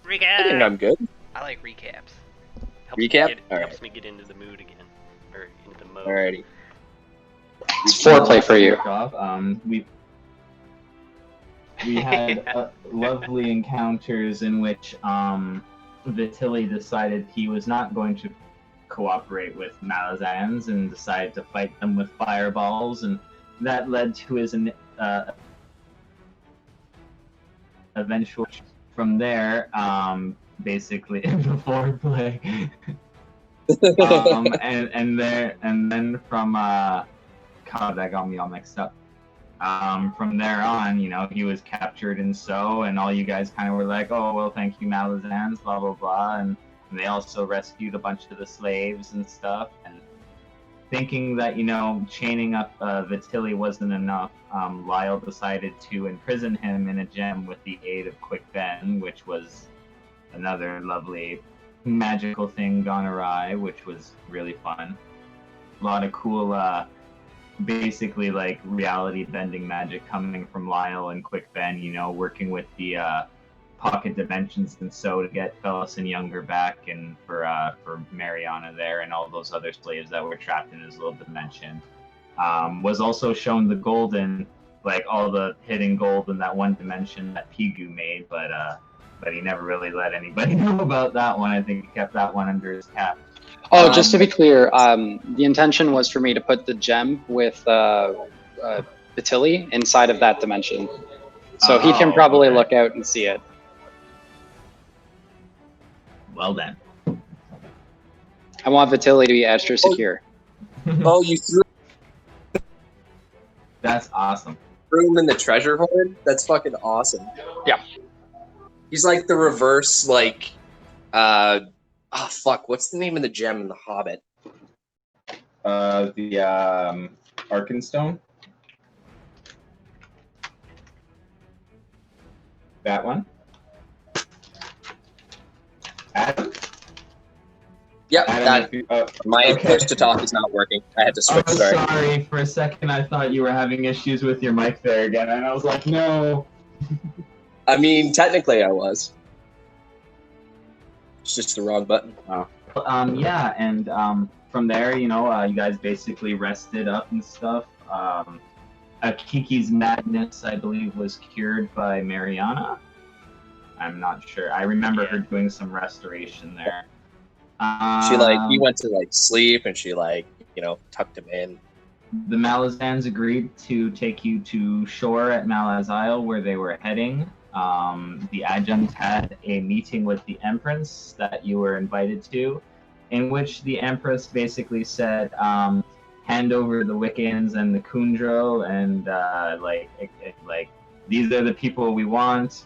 Recap. I think I'm good. I like recaps. Recap? Helps me get into the mood again, or into the mode. Alrighty. It's foreplay for you. We had lovely encounters in which Vitili decided he was not going to cooperate with Malazans and decided to fight them with fireballs, and that led to his eventual. From there, basically the foreplay. and then from God, that got me all mixed up. From there on, you know, he was captured in So, and all you guys kind of were like, oh, well, thank you, Malazans, blah, blah, blah. And they also rescued a bunch of the slaves and stuff. And thinking that, you know, chaining up Vitili wasn't enough, Lyle decided to imprison him in a gem with the aid of Quick Ben, which was another lovely magical thing gone awry, which was really fun. A lot of cool basically like reality bending magic coming from Lyle and Quick Ben, you know, working with the pocket dimensions and So to get Fellas and Younger back, and for Mariana there and all those other slaves that were trapped in his little dimension. Was also shown the golden, like all the hidden gold in that one dimension that Pigu made, but he never really let anybody know about that one. I think he kept that one under his cap. Oh, just to be clear, the intention was for me to put the gem with Vitili inside of that dimension. So he can probably look out and see it. Well then. I want Vitili to be extra secure. Oh, you threw That's awesome. him in the treasure hoard? That's fucking awesome. Yeah. He's like the reverse, like, oh fuck, what's the name of the gem in The Hobbit? The Arkenstone. That one. Adam? Yep, Adam, that. My push to talk is not working. I had to switch. Oh, Sorry. sorry. For a second, I thought you were having issues with your mic there again, and I was like, no. I mean, technically, I was. It's just the wrong button. Oh. Yeah, and from there, you know, you guys basically rested up and stuff. Kiki's madness, I believe, was cured by Mariana. I'm not sure. I remember her doing some restoration there. He went to sleep, and she tucked him in. The Malazans agreed to take you to shore at Malaz Isle, where they were heading. The adjunct had a meeting with the Empress that you were invited to, in which the Empress basically said, hand over the Wiccans and the Kundro, and these are the people we want.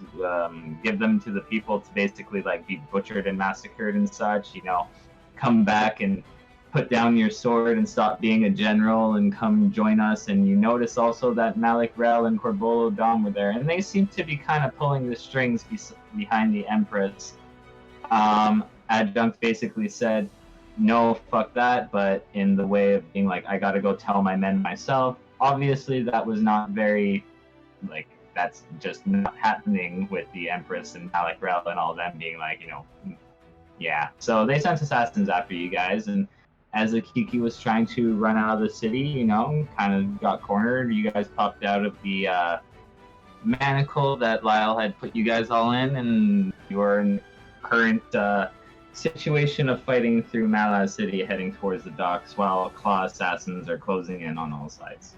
Give them to the people to basically be butchered and massacred and such. You know, come back and put down your sword and stop being a general and come join us. And you notice also that Malik Rel and Corbolo Dom were there, and they seem to be kind of pulling the strings behind the Empress. Adjunct basically said, no, fuck that, but in the way of being I gotta go tell my men myself. Obviously, that was not very, that's just not happening with the Empress and Malik Rel and all them being yeah. So they sent assassins after you guys, and as Akiki was trying to run out of the city, you know, kind of got cornered. You guys popped out of the manacle that Lyle had put you guys all in, and you are in current situation of fighting through Malaz City, heading towards the docks, while Claw assassins are closing in on all sides.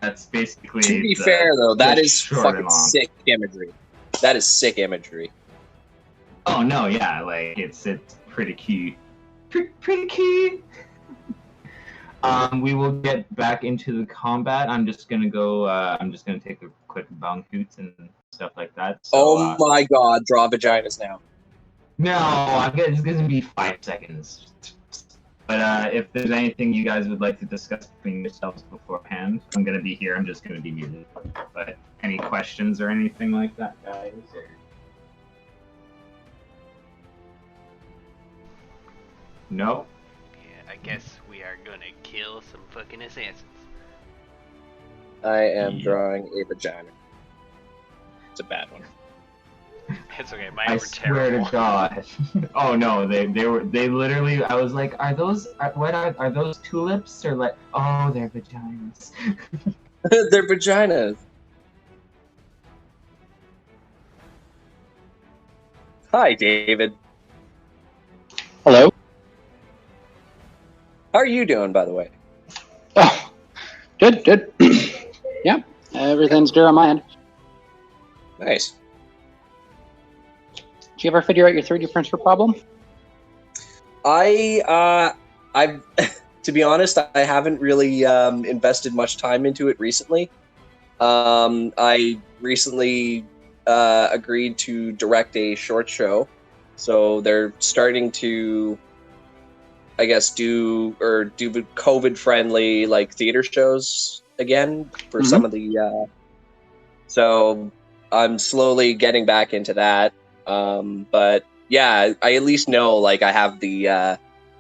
That's basically. To be fair, though, that is fucking sick imagery. That is sick imagery. Oh no, yeah, it's pretty key. Pretty key. We will get back into the combat. I'm just gonna go. I'm just gonna take a quick bong hoots and stuff like that. So, oh my god, draw vaginas now. No, it's gonna be 5 seconds. But if there's anything you guys would like to discuss between yourselves beforehand, I'm gonna be here. I'm just gonna be muted. But any questions or anything like that, guys? Or... No? Yeah, I guess we are gonna kill some fucking assassins. I am drawing a vagina. It's a bad one. It's okay. Mine I were swear terrible. to God. Oh no, they literally. I was like, are those are those tulips or like? Oh, they're vaginas. They're vaginas. Hi, David. Hello. How are you doing, by the way? Oh, good. Yeah, everything's good on my end. Nice. Did you ever figure out your 3D printer problem? I've to be honest, I haven't really invested much time into it recently. I recently agreed to direct a short show, so they're starting to, I guess, do the COVID-friendly like theater shows again for some of the. So I'm slowly getting back into that. But yeah, I at least know like I have the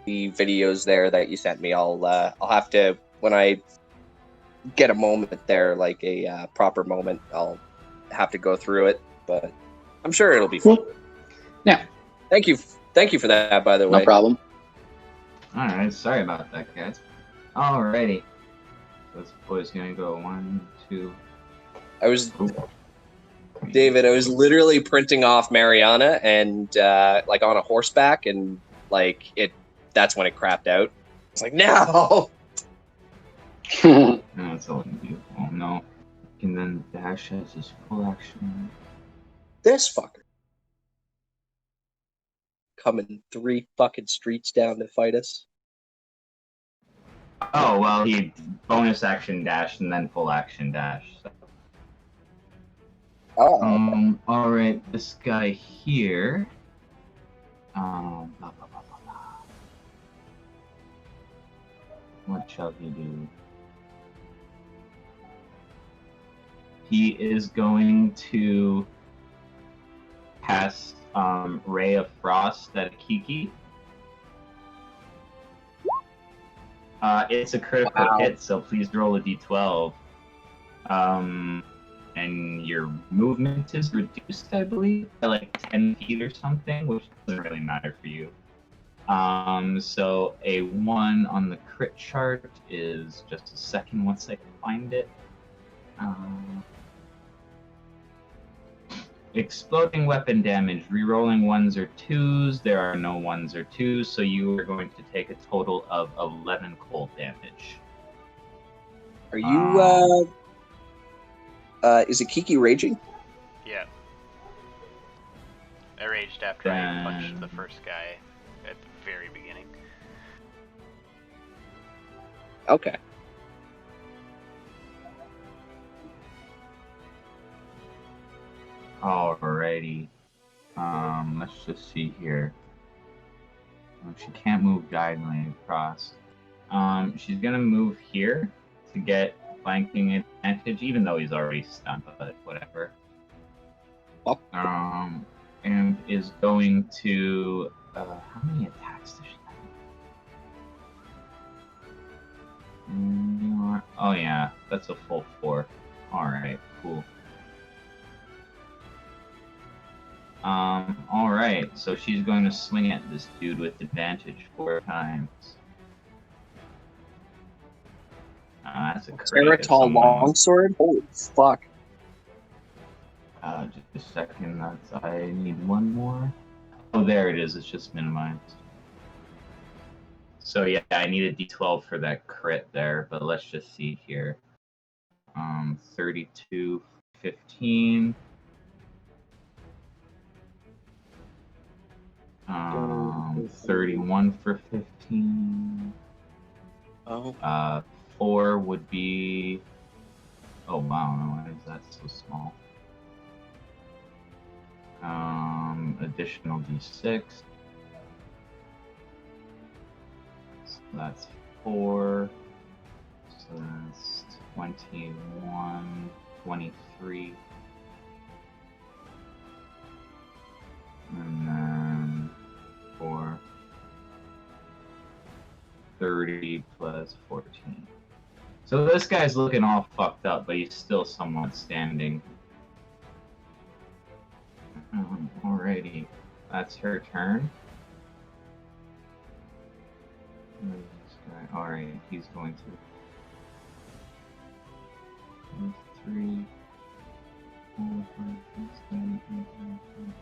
videos there that you sent me. I'll have to, when I get a moment there, like a proper moment, I'll have to go through it. But I'm sure it'll be fun. Cool. Yeah. Thank you for that, by the way. No problem. Alright, sorry about that, guys. Alrighty. This boy's gonna go 1, 2. David, I was literally printing off Mariana and like on a horseback, and like that's when it crapped out. It's like, no. No, it's all beautiful. No. And then dash as his full action. This fucker coming 3 fucking streets down to fight us. Oh, well, he bonus action dash and then full action dash. So. Oh. Alright, this guy here. Blah, blah, blah, blah, blah. What shall he do? He is going to cast Ray of Frost at Kiki. It's a critical hit, so please roll a d12. And your movement is reduced, I believe, by like 10 feet or something, which doesn't really matter for you. So a 1 on the crit chart is just a second once I can find it. Exploding weapon damage, rerolling 1s or 2s. There are no 1s or 2s, so you are going to take a total of 11 cold damage. Are you is it Kiki raging? Yeah. I raged after I punched the first guy at the very beginning. Okay. Alrighty. Let's just see here. She can't move diagonally across. She's gonna move here to get flanking advantage, even though he's already stunned, but whatever. Oh. And is going to how many attacks does she have? Oh yeah, that's a full 4. Alright, cool. Alright, so she's going to swing at this dude with advantage 4 times. That's a crit. Ceratol longsword? Holy fuck. Just a second, I need 1 more. Oh, there it is, it's just minimized. So yeah, I need a d12 for that crit there, but let's just see here. 32, 15. 31 for 15. Oh. 4 would be. Oh wow, no, why is that so small? Additional d6. So that's 4. So that's 21, 23. And then 4. 30 plus 14. So this guy's looking all fucked up, but he's still somewhat standing. Oh, Alrighty, that's her turn. Alright, he's going to. 3, 4, 5, 6, 7, 8, 9, 10.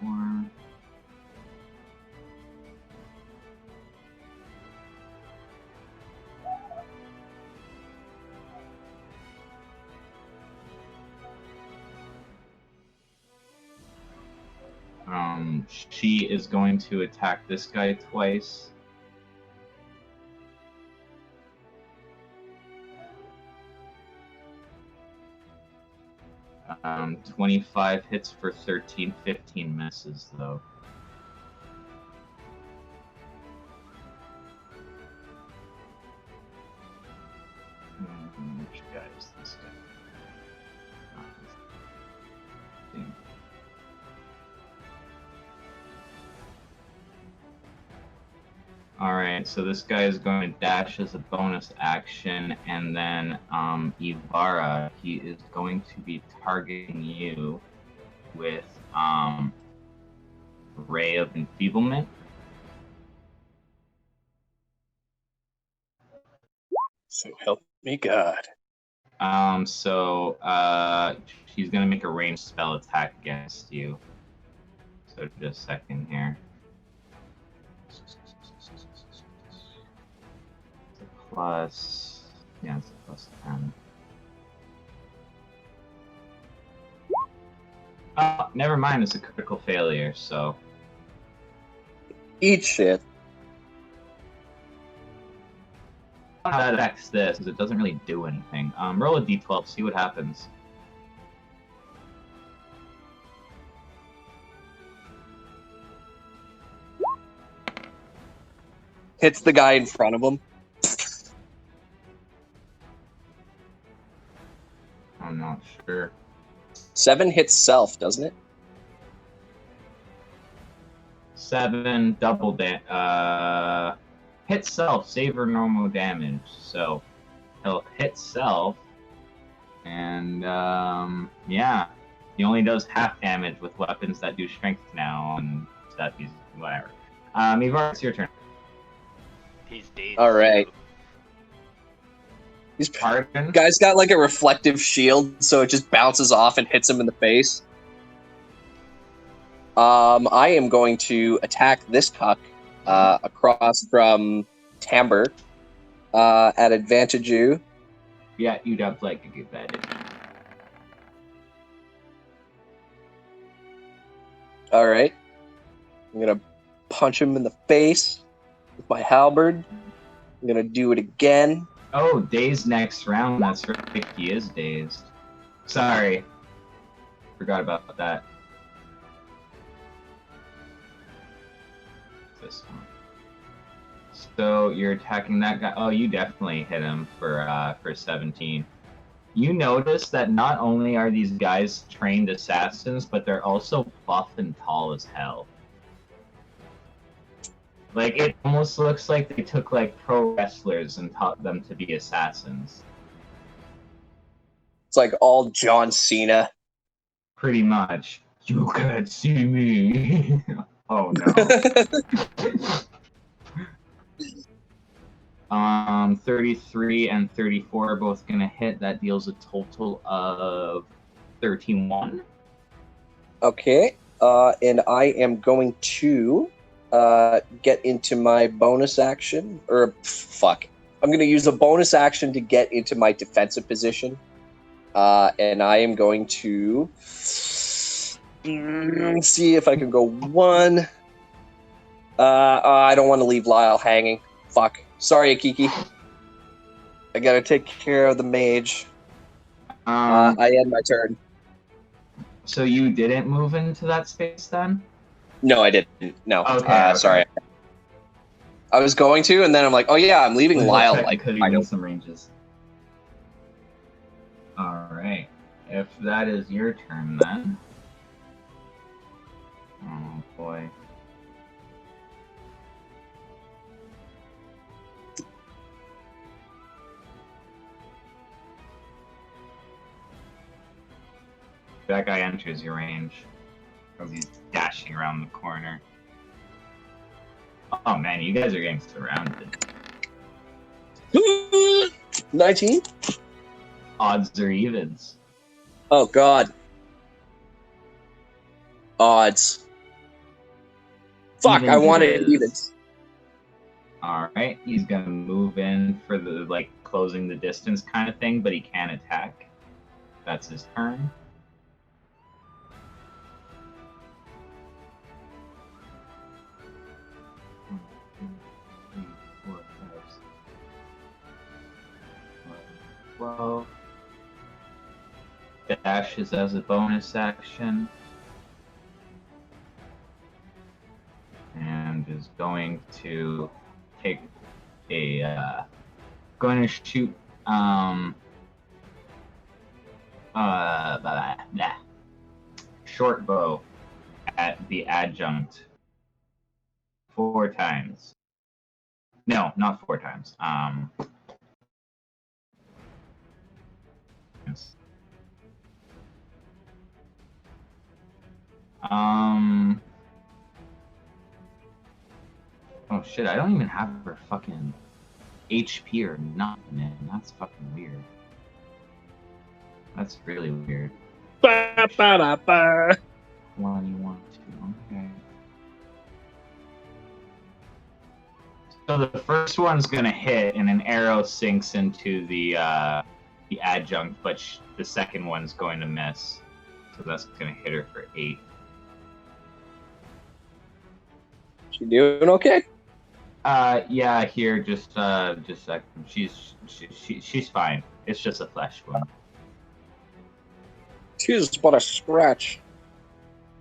4. She is going to attack this guy twice. 25 hits for 13, 15 misses though. Which guy is this guy? Alright, so this guy is going to dash as a bonus action, and then Ivara, he is going to be targeting you with Ray of Enfeeblement. So help me God. She's going to make a ranged spell attack against you. So just a second here. Plus, yeah, it's a plus 10. Oh, never mind, it's a critical failure, so. Eat shit. How that affects this, because it doesn't really do anything. Roll a d12, see what happens. Hits the guy in front of him. I'm not sure. 7 hits self, doesn't it? 7 double hit self, save or normal damage. So he'll hit self, and yeah, he only does half damage with weapons that do strength now, and stuff. He's whatever. Ivar, it's your turn. He's dazed. All right. He's Pardon? guy's got like a reflective shield, so it just bounces off and hits him in the face. I am going to attack this cuck across from Tamber at advantage. Yeah, you'd have like a good advantage. All right. I'm gonna punch him in the face with my halberd. I'm gonna do it again. Oh, dazed next round. That's right. He is dazed. Sorry. Forgot about that. This one. So you're attacking that guy. Oh, you definitely hit him for 17. You notice that not only are these guys trained assassins, but they're also buff and tall as hell. Like, it almost looks like they took, like, pro wrestlers and taught them to be assassins. It's like all John Cena. Pretty much. You can't see me. Oh, no. 33 and 34 are both gonna hit. That deals a total of 13-1. Okay. And I am going to get into my bonus action. I'm going to use a bonus action to get into my defensive position. And I am going to see if I can go 1. I don't want to leave Lyle hanging. Fuck. Sorry, Akiki. I gotta take care of the mage. I end my turn. So you didn't move into that space then? No, I didn't. No. Okay. Sorry. I was going to, and then I'm like, oh yeah, I'm leaving Lyle. Like, I know some ranges. All right. If that is your turn, then. Oh boy. That guy enters your range. As he's dashing around the corner. Oh man, you guys are getting surrounded. 19? Odds or evens? Oh god. Odds. Fuck, I Evens wanted it is. evens. Alright, he's gonna move in for the, like, closing the distance kind of thing, but he can attack. That's his turn. One, two, three, 4, 5, 6, 12. Dashes as a bonus action. And is going to take a going to shoot short bow at the adjunct 4 times. No, not 4 times. Yes. Oh shit, I don't even have her fucking HP or nothing, man. That's fucking weird. That's really weird. Ba, ba, da, ba. 21, 2, okay. So the first one's gonna hit, and an arrow sinks into the adjunct, but the second one's going to miss. So that's gonna hit her for 8. She doing okay? Yeah, here, just a second. She's fine. It's just a flesh wound. She's but a scratch.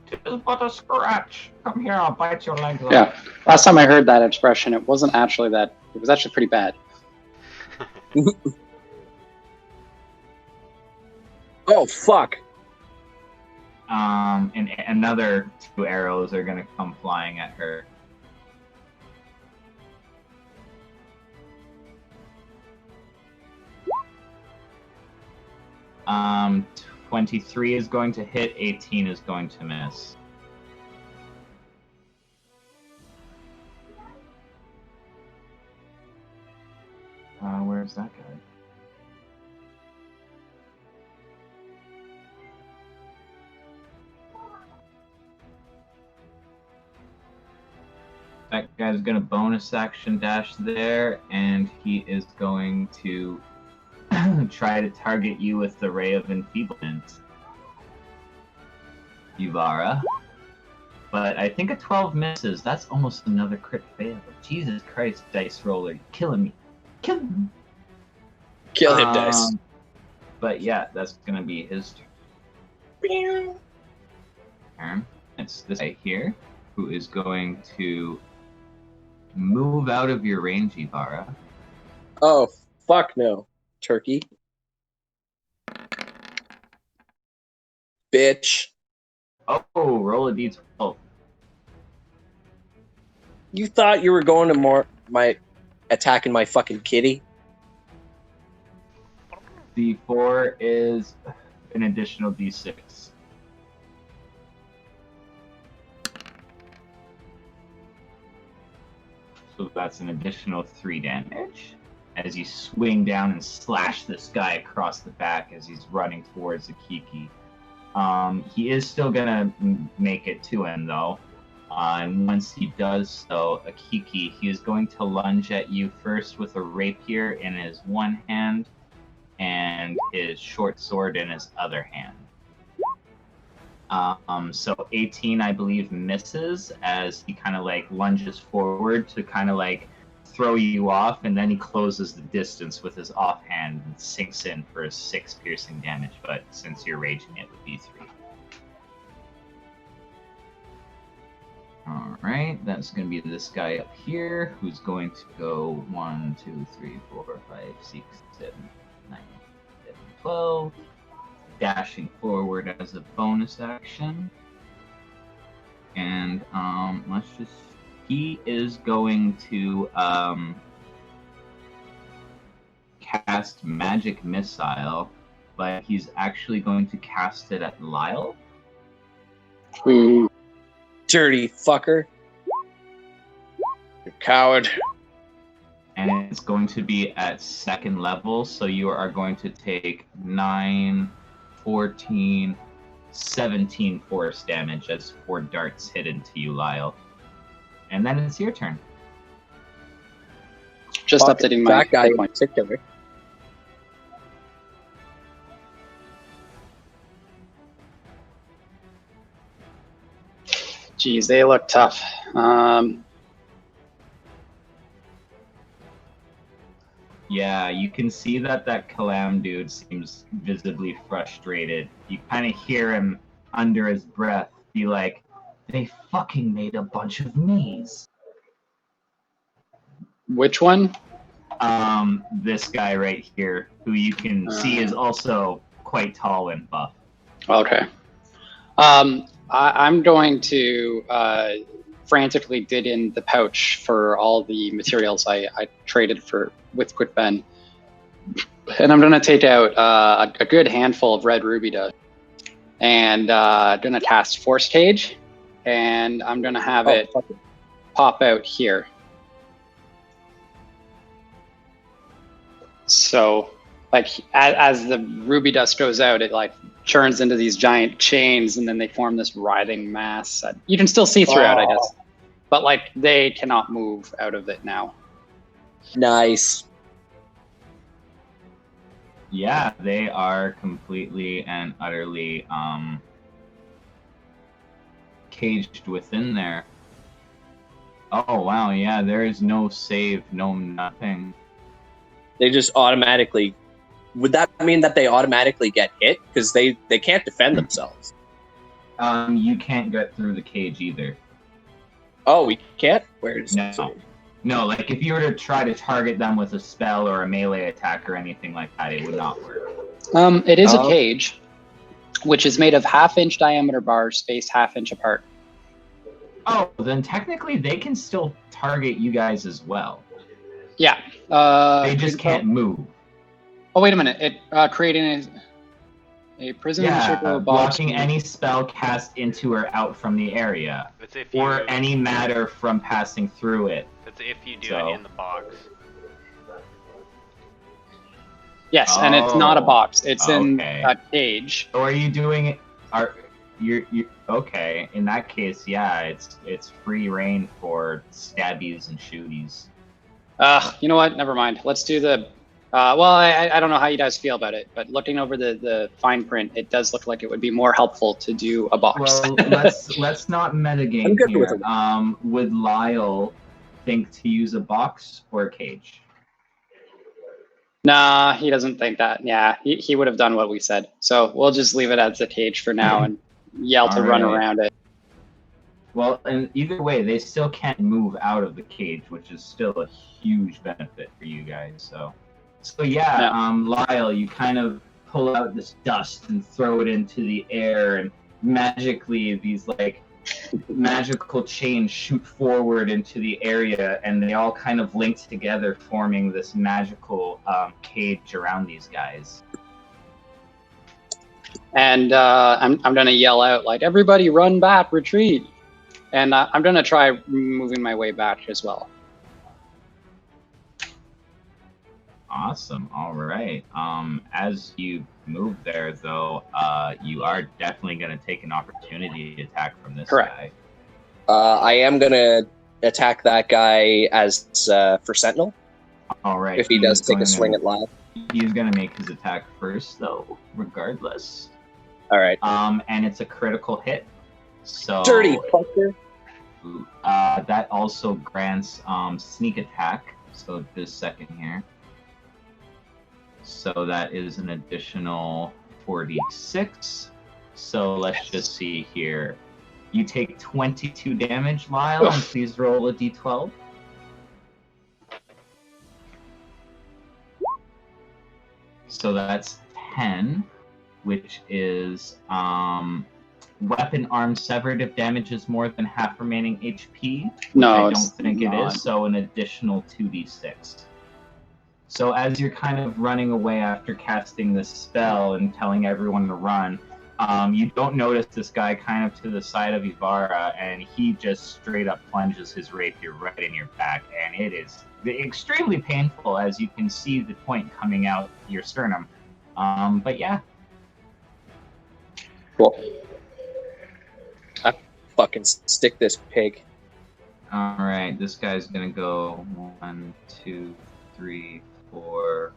Just but a scratch. Come here, I'll bite your leg off. Yeah. Last time I heard that expression, it wasn't actually that. It was actually pretty bad. Oh fuck. And another 2 arrows are gonna come flying at her. 23 is going to hit, 18 is going to miss. Where's that guy? That guy's gonna bonus action dash there, and he is going to try to target you with the Ray of Enfeeblement, Yuvara. But I think a 12 misses. That's almost another crit fail. Jesus Christ, Dice Roller, you're killing me. Kill him. Kill him, Dice. But yeah, that's gonna be his turn. It's this guy here who is going to move out of your range, Yuvara. Oh fuck no, turkey. Bitch. Oh, roll a d12. You thought you were going to attacking my fucking kitty? D4 is an additional d6. So that's an additional 3 damage as you swing down and slash this guy across the back as he's running towards the Kiki. He is still gonna make it to him though. And once he does so, Akiki, he is going to lunge at you first with a rapier in his one hand and his short sword in his other hand. So 18, I believe, misses as he kind of like lunges forward to kind of like throw you off, and then he closes the distance with his offhand and sinks in for a 6 piercing damage, but since you're raging, it would be 3. Alright, that's going to be this guy up here, who's going to go 1, 2, 3, 4, 5, 6, 7, 9, 10, 12, dashing forward as a bonus action. And he is going to cast Magic Missile but he's actually going to cast it at Lyle. Ooh. Dirty fucker. You coward. And it's going to be at second level, so you are going to take 9, 14, 17 force damage as 4 darts hit into you, Lyle. And then it's your turn. Just Fuck, updating my that guy hit points. particular. Jeez, they look tough. Yeah, you can see that Kalam dude seems visibly frustrated. You kind of hear him under his breath be like, they fucking made a bunch of knees. Which one? This guy right here, who you can see is also quite tall and buff. Okay. I'm going to frantically dig in the pouch for all the materials I traded with Quick Ben. And I'm going to take out a good handful of red ruby dust. And going to cast Force Cage. And I'm going to have it fuck it. pop out here. So, like, as the ruby dust goes out, it like churns into these giant chains, and then they form this writhing mass. You can still see throughout, I guess, but like they cannot move out of it now. Nice. Yeah, they are completely and utterly caged within there. Oh wow, yeah, there is no save, no nothing. They just automatically. Would that mean that they automatically get hit? Because they can't defend themselves. You can't get through the cage either. Oh, we can't? Where is No, like if you were to try to target them with a spell or a melee attack or anything like that, it would not work. It is a cage, which is made of 1/2-inch diameter bars spaced 1/2 inch apart. Oh, then technically they can still target you guys as well. Yeah. They just can't move. Oh, wait a minute. It creating a prison in the circle of box. Blocking any spell cast into or out from the area, That's if you or any matter from passing through it. That's if you do So- it in the box. Yes, and it's not a box. It's in Okay. a cage. So are you doing it? You okay? In that case, yeah, it's free reign for stabbies and shooties. You know what? Never mind. Let's do the. Well, I don't know how you guys feel about it, but looking over the fine print, it does look like it would be more helpful to do a box. Well, let's not metagame I'm good here. with it. Would Lyle think to use a box or a cage? Nah, he doesn't think that. Yeah, he would have done what we said. So we'll just leave it as a cage for now and yell to run Alright. around it. Well, and either way, they still can't move out of the cage, which is still a huge benefit for you guys. So yeah. Lyle, you kind of pull out this dust and throw it into the air, and magically these like magical chains shoot forward into the area, and they all kind of link together, forming this magical cage around these guys. And I'm gonna yell out like, "Everybody, run back, retreat!" And I'm gonna try moving my way back as well. Awesome. All right. As you move there, though, you are definitely going to take an opportunity attack from this Correct. guy. I am gonna attack that guy as for Sentinel All right. if he does take a swing at Lyle. He's going to make his attack first, though, regardless. All right. And it's a critical hit. So Dirty fucker. that also grants sneak attack. So this second here. So that is an additional 46. So let's just see here. You take 22 damage, Lyle, and please roll a d12. So that's 10, which is weapon arm severed if damage is more than half remaining HP. Which No, I it's don't think it not. is. So an additional 2d6. So as you're kind of running away after casting this spell and telling everyone to run, you don't notice this guy kind of to the side of Ivara, and he just straight up plunges his rapier right in your back, and it is extremely painful as you can see the point coming out your sternum. But yeah. Cool. I fucking stick this pig. All right, this guy's gonna go 1, 2, 3, 4,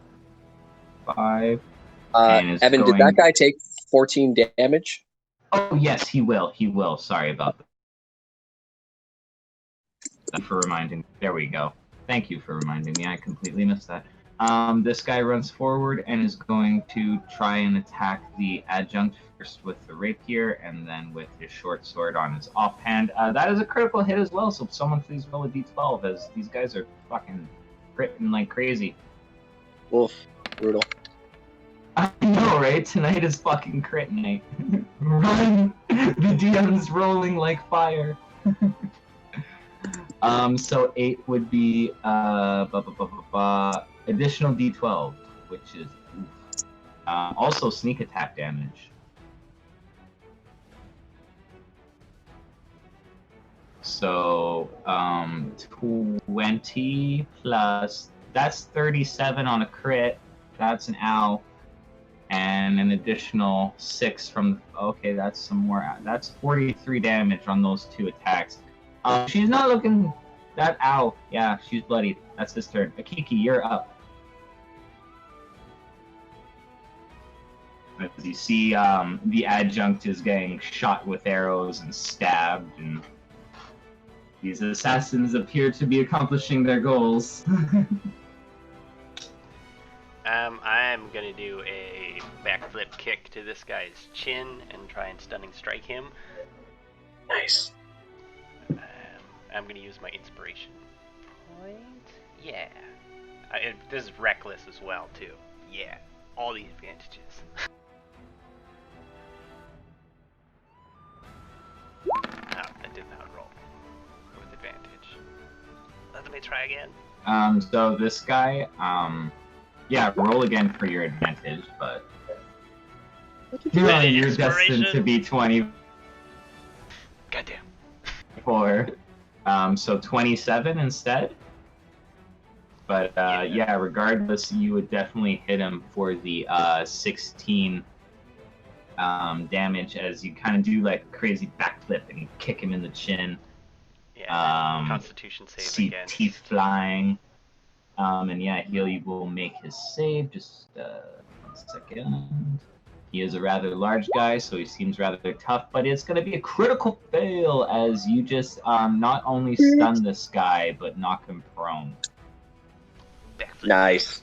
5. And is Evan, did going- that guy take 14 damage? Oh yes, he will. He will. Sorry about that. Thank you for reminding. There we go. Thank you for reminding me. I completely missed that. This guy runs forward and is going to try and attack the adjunct first with the rapier and then with his short sword on his offhand. That is a critical hit as well, so someone please roll a d12 as these guys are fucking critting like crazy. Oof, brutal. I know, right? Tonight is fucking crit night. Run! The DM's rolling like fire. So 8 would be additional d12, which is also sneak attack damage. So 20 plus, that's 37 on a crit. That's an ow. And an additional 6 from, okay, that's some more, that's 43 damage on those 2 attacks. She's not looking that, ow, yeah, she's bloodied. That's his turn. Akiki, you're up. As you see, the adjunct is getting shot with arrows and stabbed, and these assassins appear to be accomplishing their goals. I'm gonna do a backflip kick to this guy's chin and try and stunning strike him. Nice. I'm gonna use my inspiration point. Yeah. This is reckless as well too. Yeah. All the advantages. Oh, that did not roll with advantage. Let me try again. So this guy, yeah, roll again for your advantage, but you're destined to be 20. Goddamn. 4. So 27 instead. But yeah, regardless, you would definitely hit him for the 16 damage as you kind of do like a crazy backflip and kick him in the chin. Yeah. Constitution save See again. teeth flying. And yeah, he will make his save. Just 1 second. He is a rather large guy, so he seems rather tough, but it's going to be a critical fail as you just not only stun this guy, but knock him prone. Nice.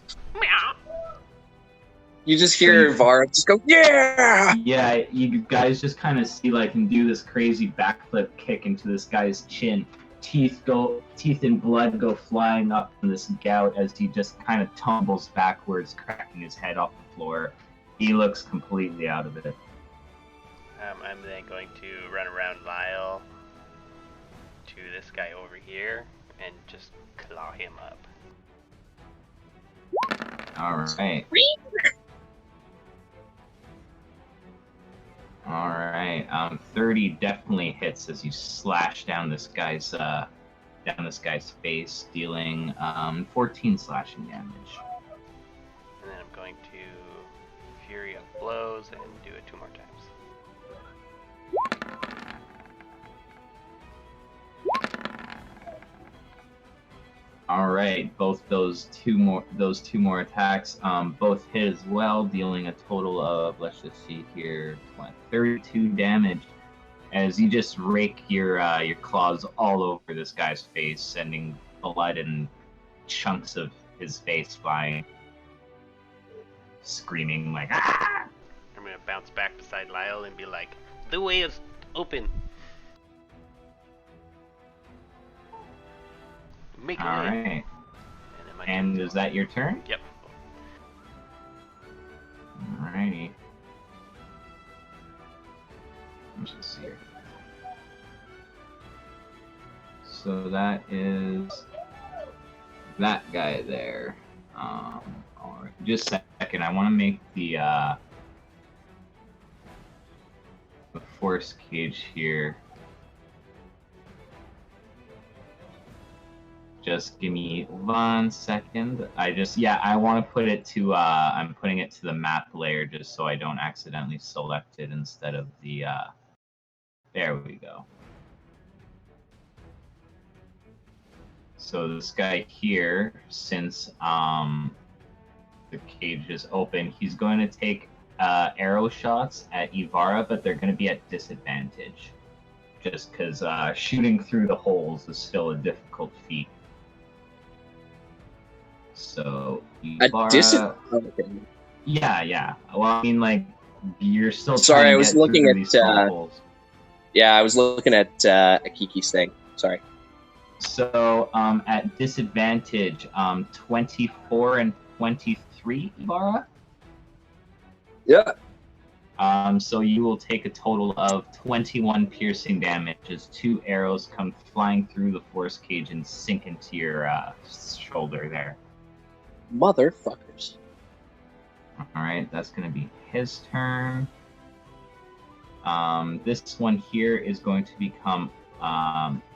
You just hear Vara just go, yeah! Yeah, you guys just kind of see like him do this crazy backflip kick into this guy's chin. Teeth and blood go flying up from this gout as he just kind of tumbles backwards, cracking his head off the floor. He looks completely out of it. I'm then going to run around Lyle to this guy over here and just claw him up. Alright. Alright, 30 definitely hits as you slash down this guy's face, dealing 14 slashing damage. And then I'm going to Fury of Blows and do it 2 more times. Alright, both those two more attacks, both hit as well, dealing a total of, let's just see here, 32 damage as you just rake your claws all over this guy's face, sending blood and chunks of his face flying, screaming like, ah! I'm gonna bounce back beside Lyle and be like, the way is open. Make a way. Alright. And is that your turn? Yep. Alrighty. Let's just see here. So that is that guy there. All right, just a second. I want to make the force cage here. Just give me 1 second. I want to put it to, I'm putting it to the map layer just so I don't accidentally select it instead of the, there we go. So this guy here, since the cage is open, he's going to take arrow shots at Ivara, but they're going to be at disadvantage. Just because shooting through the holes is still a difficult feat. So Ivara, yeah. Well, I mean, like, you're still. Sorry, trying I to was get looking through at, these small holes. Yeah, I was looking at Akiki's thing. Sorry. So at disadvantage, 24 and 23, Ivara. Yeah. So you will take a total of 21 piercing damage as 2 arrows come flying through the force cage and sink into your shoulder there. Motherfuckers. Alright, that's going to be his turn. This one here is going to become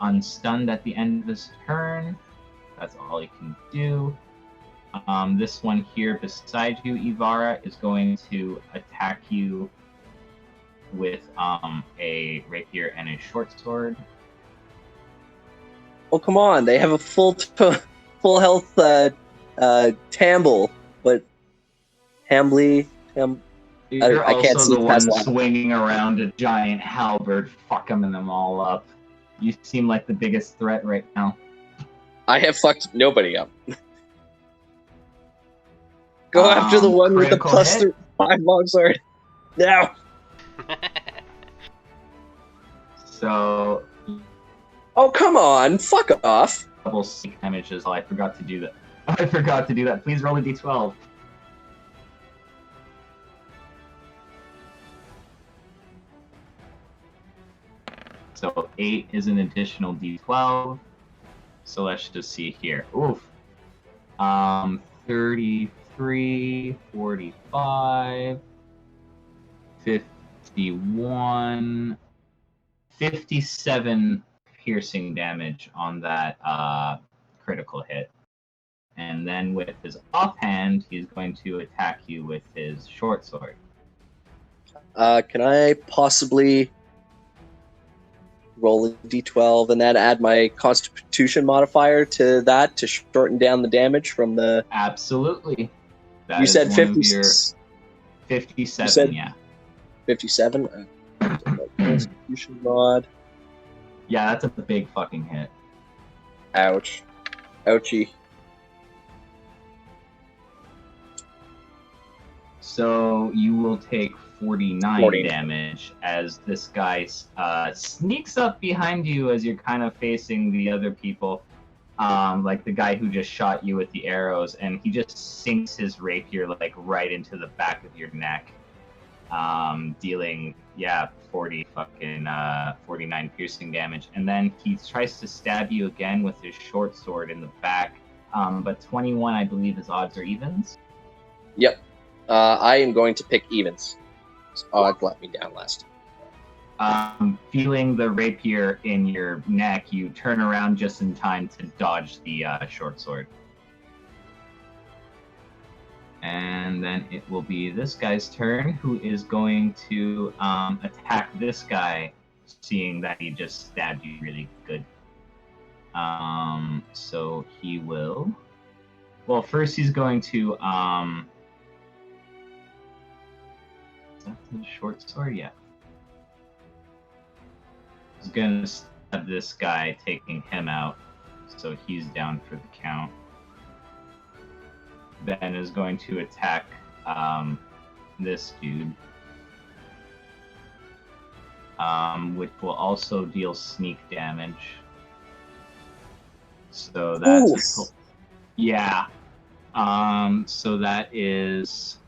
unstunned at the end of his turn. That's all he can do. This one here beside you, Ivara, is going to attack you with a rapier and a short sword. Oh, come on. They have a full health Tamble, but Hambly... You're I can't also see the past one that. swinging around a giant halberd, fucking them all up. You seem like the biggest threat right now. I have fucked nobody up. Go after the one with the critical hit? +5 longsword. Now! So, Oh, come on. Fuck off. double sneak damage is all. I forgot to do that. I forgot to do that. Please roll a d12. So 8 is an additional d12. So let's just see here. Oof. 33, 45, 51, 57 piercing damage on that critical hit. And then with his offhand, he's going to attack you with his short sword. Can I possibly roll a d12 and then add my Constitution modifier to that to shorten down the damage from the... Absolutely. That You is said one 50, of your 57, You said- yeah. 57? Constitution mod. Yeah, that's a big fucking hit. Ouch. Ouchie. So you will take 49 40. damage as this guy sneaks up behind you as you're kind of facing the other people, like the guy who just shot you with the arrows, and he just sinks his rapier like right into the back of your neck, dealing 49 piercing damage, and then he tries to stab you again with his short sword in the back, but 21 I believe is odds or evens. Yep. I am going to pick evens. Odd let me down last. Feeling the rapier in your neck, you turn around just in time to dodge the short sword. And then it will be this guy's turn, who is going to attack this guy, seeing that he just stabbed you really good. So he will... Well, first he's going to... Is that the short sword? Yeah. He's going to stab this guy, taking him out. So he's down for the count. Ben is going to attack this dude. Which will also deal sneak damage. So that's... Yeah. So that is...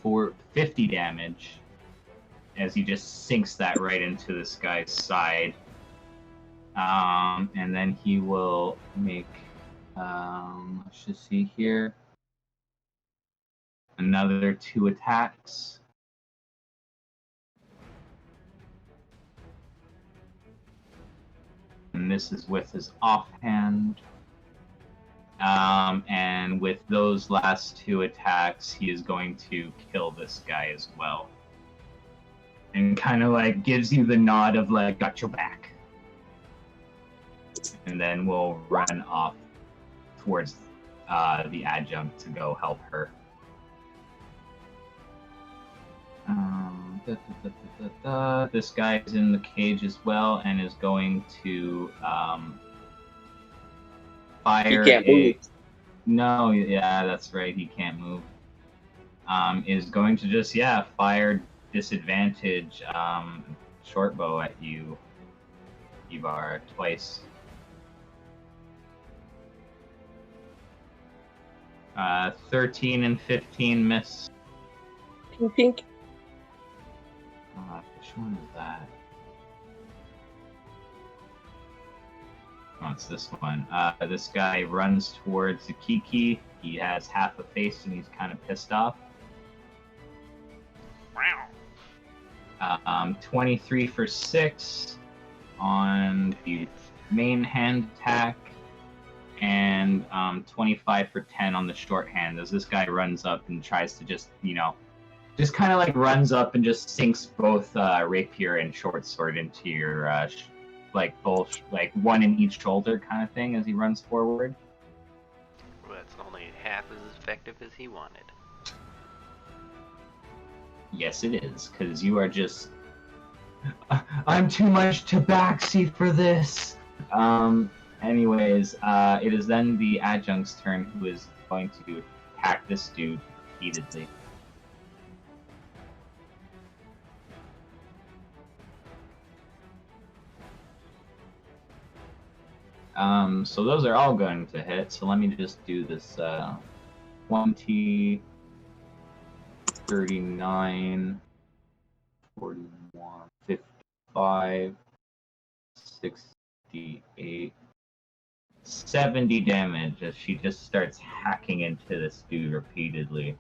for 50 damage as he just sinks that right into this guy's side. And then he will make, let's just see here. Another 2 attacks. And this is with his offhand. And with those last 2 attacks, he is going to kill this guy as well. And kind of like gives you the nod of like, got your back. And then we'll run off towards the adjunct to go help her. This guy is in the cage as well and is going to fire. He can't move. No, yeah, that's right. He can't move. Is going to just fire disadvantage short bow at you, Ivar, twice. 13 and 15 miss. Pink, pink. Which one is that? Oh, it's this one. This guy runs towards Kiki. He has half a face and he's kind of pissed off. 23 for 6 on the main hand attack, and 25 for 10 on the short hand as this guy runs up and tries to just kind of like runs up and just sinks both rapier and short sword into your both one in each shoulder kind of thing as he runs forward. Well, it's only half as effective as he wanted. Yes, it is, because you are just... I'm too much tabaxi for this! Anyways, it is then the adjunct's turn, who is going to attack this dude repeatedly. So those are all going to hit, so let me just do this 20... 39, 41, 55, 68, 70 damage as she just starts hacking into this dude repeatedly.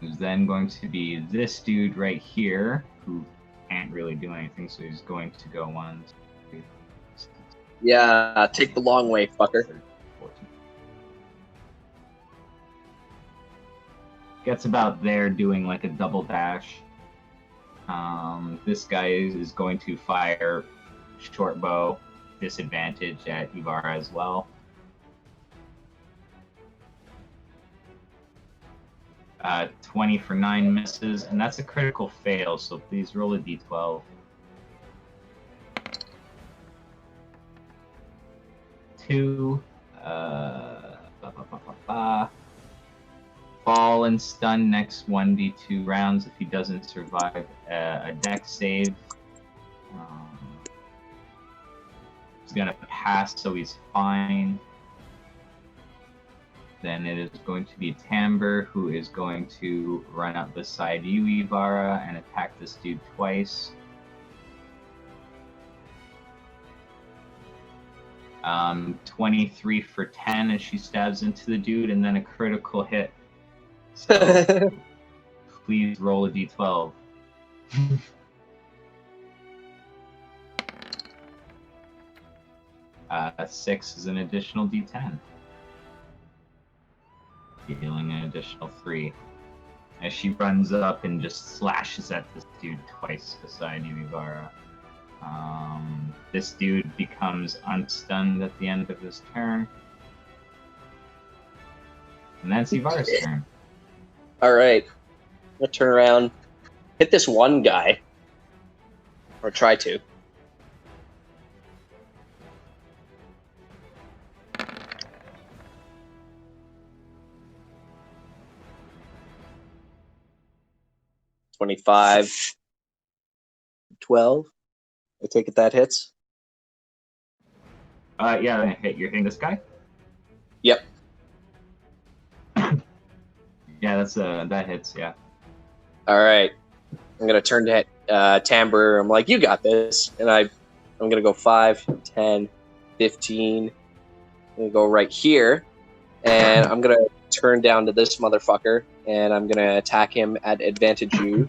Who's then going to be this dude right here, who can't really do anything, so he's going to go 1, 2, 3, Yeah, take the long way, fucker. 14. Gets about there doing like a double dash. This guy is going to fire short bow, disadvantage at Ibarra as well. Uh, 20 for 9 misses, and that's a critical fail, so please roll a d12. 2, fall and stun next 1d2 rounds if he doesn't survive a dex save. He's gonna pass, so he's fine. Then it is going to be Tamber, who is going to run up beside you, Ibarra, and attack this dude twice. 23 for 10 as she stabs into the dude, and then a critical hit. So please roll a d12. 6 is an additional d10. Dealing an additional 3. As she runs up and just slashes at this dude twice beside you, Ibarra. This dude becomes unstunned at the end of his turn. And that's Ibarra's turn. Alright. I'm gonna turn around, hit this one guy. Or try to. $25, 12. I take it that hits. Yeah, you're hitting this guy? Yep. Yeah, that hits, yeah. Alright. I'm gonna turn to Tamber. I'm like, you got this. And I I'm going to go 5, 10, 15. I'm going to go right here. And I'm going to turn down to this motherfucker. And I'm going to attack him at advantage U.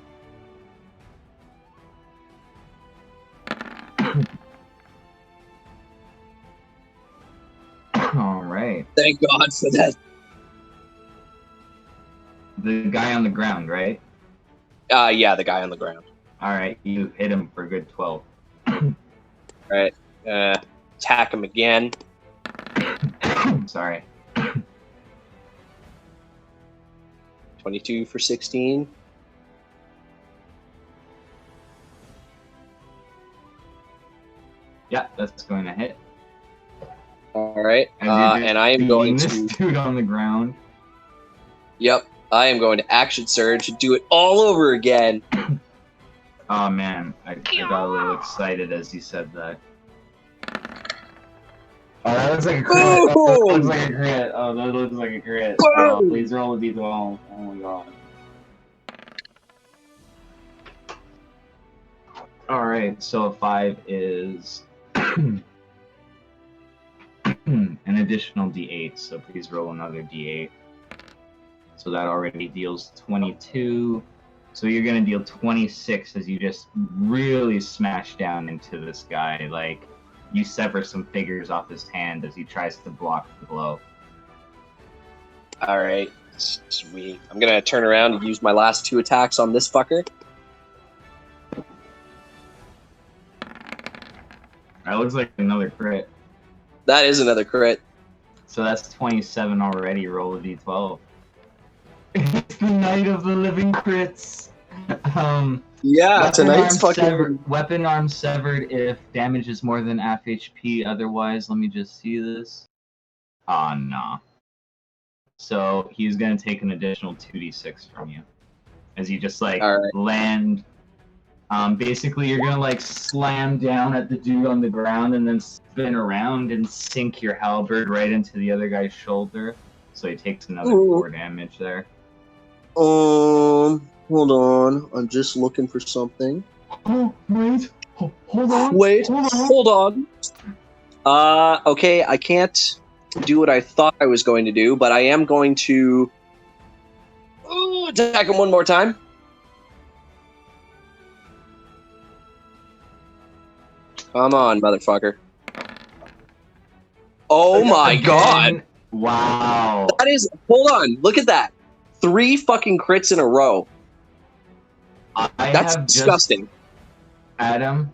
All right. Thank God for that. The guy on the ground, right? Yeah, the guy on the ground. All right, you hit him for a good 12. Right. Attack him again. Sorry. 22 for 16. Yeah, that's going to hit. All right. As you're just And I am going beating to... this dude on the ground. Yep. I am going to action surge and do it all over again. Oh man, I got a little excited as you said that. Oh, that looks like a crit. Oh, that looks like a crit. Oh, that looks like a crit. Oh, please roll a d12. Oh my god. Alright, so a 5 is an additional d8, so please roll another d8. So that already deals 22. So you're gonna deal 26 as you just really smash down into this guy. Like, you sever some figures off his hand as he tries to block the blow. All right. Sweet. I'm going to turn around and use my last 2 attacks on this fucker. That looks like another crit. That is another crit. So that's 27 already. Roll a d12. It's the night of the living crits. Yeah, tonight's fucking... Weapon arm severed if damage is more than half HP. Otherwise, let me just see this. Ah, nah. So he's gonna take an additional 2d6 from you, as you just like land. Basically, you're gonna like slam down at the dude on the ground and then spin around and sink your halberd right into the other guy's shoulder. So he takes another 4 damage there. Hold on. I'm just looking for something. Oh, wait. Hold on. Wait. Hold on. Okay, I can't do what I thought I was going to do, but I am going to attack him one more time. Come on, motherfucker. Oh my god. Wow. That is... Hold on. Look at that. 3 fucking crits in a row. That's disgusting. Adam,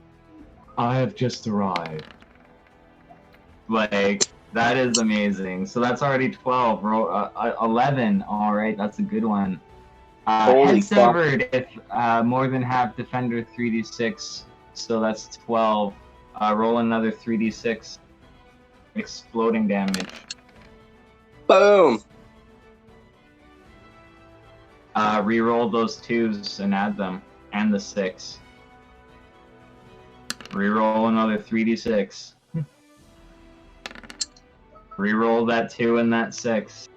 I have just arrived. Like, that is amazing. So that's already 12. 11. Alright, that's a good one. Head severed if more than half defender 3d6. So that's 12. Roll another 3d6. Exploding damage. Boom. Reroll those 2s and add them, and the 6. Reroll another 3d6. Reroll that 2 and that 6.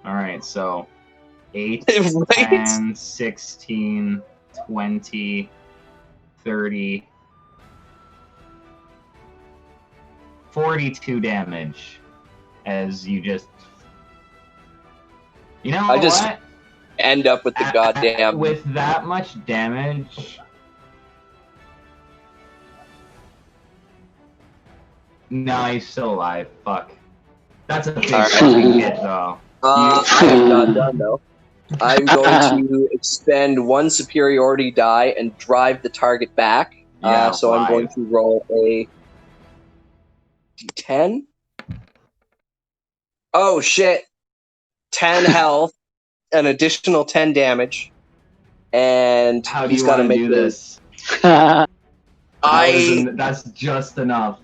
Alright, so 8, Right? 10, 16, 20, 30, 42 damage. As you just... You know I just what? End up with the goddamn... With that much damage... No, he's still alive. Fuck. That's a big fucking hit, though. I am not done, though. I'm going to expend 1 superiority die and drive the target back. Yeah, so I'm going to roll a d10. Oh, shit. 10 health, an additional 10 damage. And how do he's you got to want to make do this? That's just enough.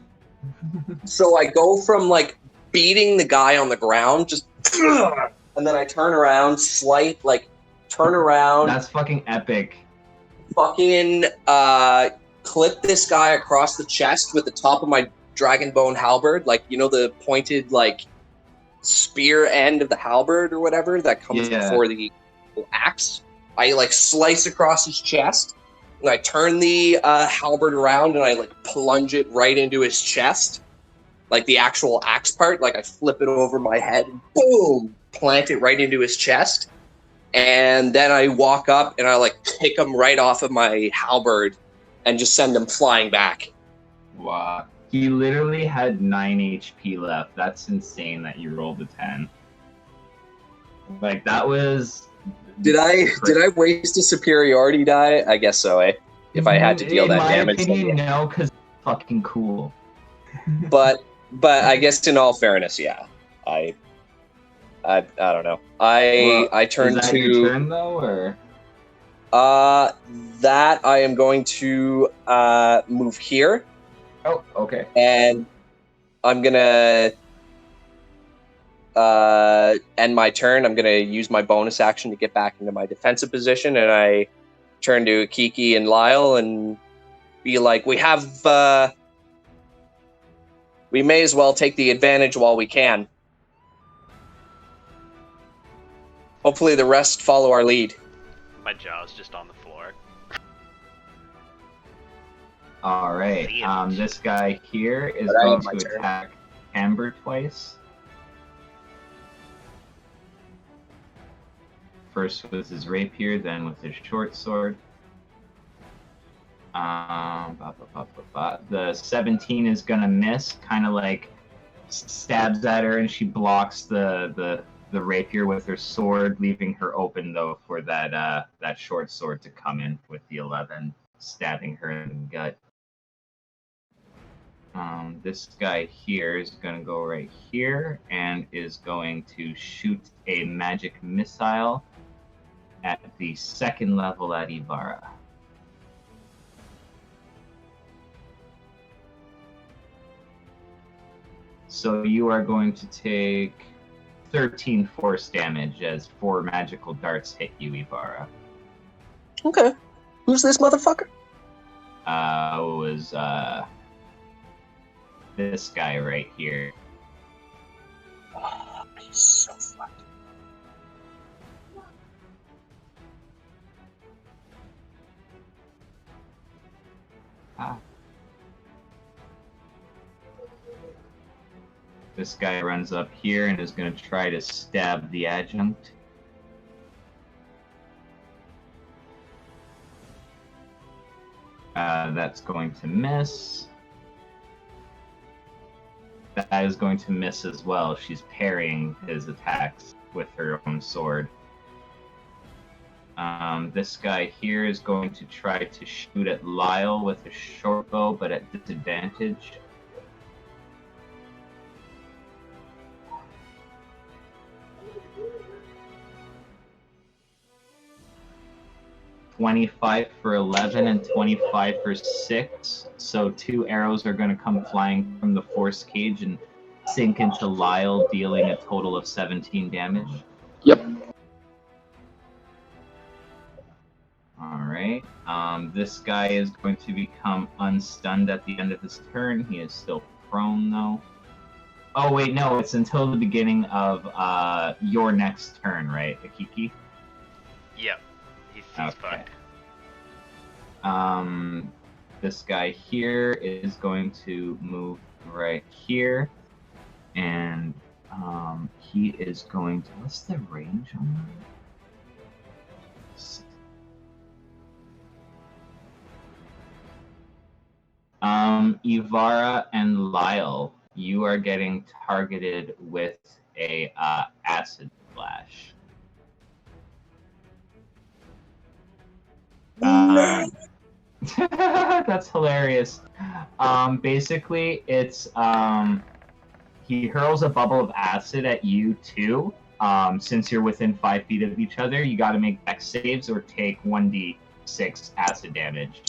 So I go from, like, beating the guy on the ground, just... And then I turn around, turn around. That's fucking epic. Fucking clip this guy across the chest with the top of my dragonbone halberd. Like, you know, the pointed, like, spear end of the halberd or whatever that comes before the axe. I like slice across his chest, and I turn the halberd around and I like plunge it right into his chest, like the actual axe part. Like I flip it over my head, and boom, plant it right into his chest, and then I walk up and I like pick him right off of my halberd and just send him flying back. Wow. He literally had 9 HP left. That's insane that you rolled a 10. Like that was. Did I waste a superiority die? I guess so, eh? If I had to deal that damage. In my opinion, no, because fucking cool. But I guess in all fairness, yeah. I don't know. I turn is that to your turn though, or that I am going to move here, oh, okay. and I'm gonna end my turn. I'm gonna use my bonus action to get back into my defensive position, and I turn to Kiki and Lyle and be like, we may as well take the advantage while we can. Hopefully the rest follow our lead. My jaw's just on the floor. All right. See it. This guy here is But I going have my to turn. attack Amber twice. First with his rapier, then with his short sword. The 17 is gonna miss, kind of like stabs at her, and she blocks the rapier with her sword, leaving her open though for that short sword to come in with the 11, stabbing her in the gut. This guy here is gonna go right here and is going to shoot a magic missile at the 2nd level at Ivara. So you are going to take 13 force damage as 4 magical darts hit you, Ivara. Okay. Who's this motherfucker? It was this guy right here. Oh, he's so fucked. This guy runs up here and is going to try to stab the adjunct. That's going to miss. That is going to miss as well. She's parrying his attacks with her own sword. This guy here is going to try to shoot at Lyle with a short bow, but at disadvantage. $25 for 11 and 25 for 6. So 2 arrows are going to come flying from the force cage and sink into Lyle, dealing a total of 17 damage. Yep. Alright. This guy is going to become unstunned at the end of his turn. He is still prone, though. Oh, wait, no. It's until the beginning of your next turn, right, Akiki? Yep. He's Okay. fucked. This guy here is going to move right here, and he is going to. What's the range on that? Ivara and Lyle, you are getting targeted with a acid flash. That's hilarious. Basically, it's he hurls a bubble of acid at you too. Since you're within 5 feet of each other, you got to make Dex saves or take 1d6 acid damage.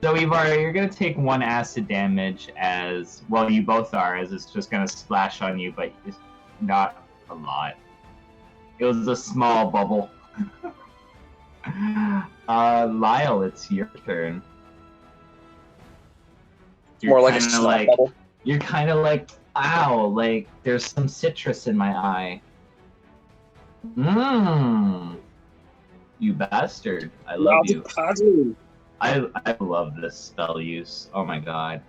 So Ivara, you're gonna take 1 acid damage as well. You both are, as it's just gonna splash on you, but it's not a lot. It was a small bubble. Lyle, it's your turn. More like a kinda snot bubble. You're kind of like, ow, like there's some citrus in my eye. you bastard. I love you. Kazu. I love this spell use. Oh my god.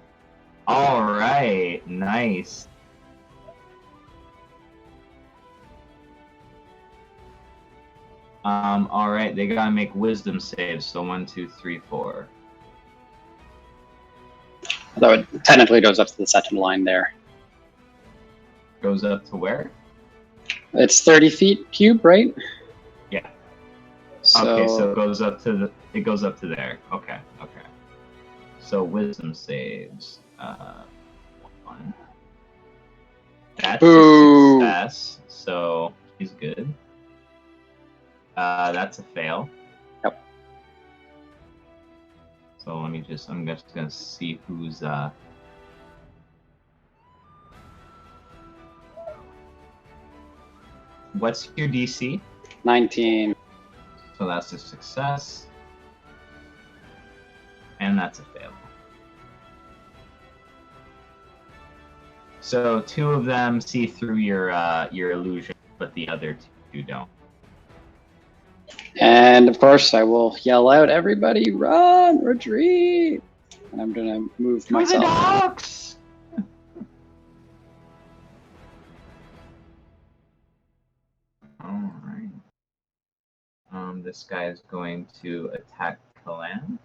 Alright, nice. Alright, they gotta make wisdom saves, so 1, 2, 3, 4. Although it technically goes up to the second line there. Goes up to where? It's 30 feet cube, right? Yeah. So, Okay, so it goes up to there. Okay. So wisdom saves. 1. That's Boo. a success, so he's good. That's a fail. Yep. So I'm just gonna see who's what's your DC? 19. So that's a success. And that's a fail. So 2 of them see through your illusion, but the other 2 don't. And of course, I will yell out, "Everybody, run, retreat!" And I'm gonna move myself. Docks! Alright. This guy is going to attack Kalan.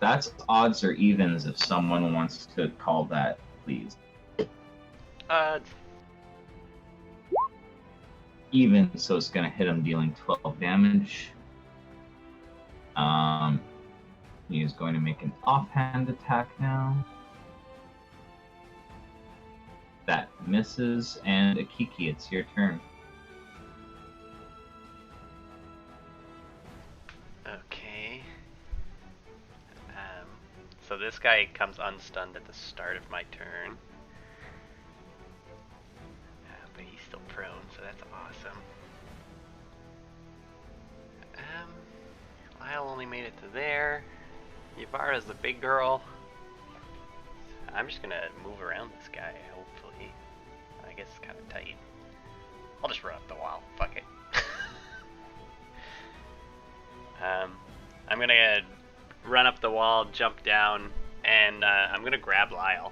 That's odds or evens if someone wants to call that, please. Even, so it's gonna hit him, dealing 12 damage. He is going to make an offhand attack now. That misses, and Akiki, it's your turn. Okay. So this guy comes unstunned at the start of my turn. But he's still prone, so that's awesome. Lyle only made it to there. Yvara's the big girl. I'm just gonna move around this guy, hopefully. I guess it's kind of tight. I'll just run up the wall. Fuck it. I'm gonna run up the wall, jump down, and I'm gonna grab Lyle.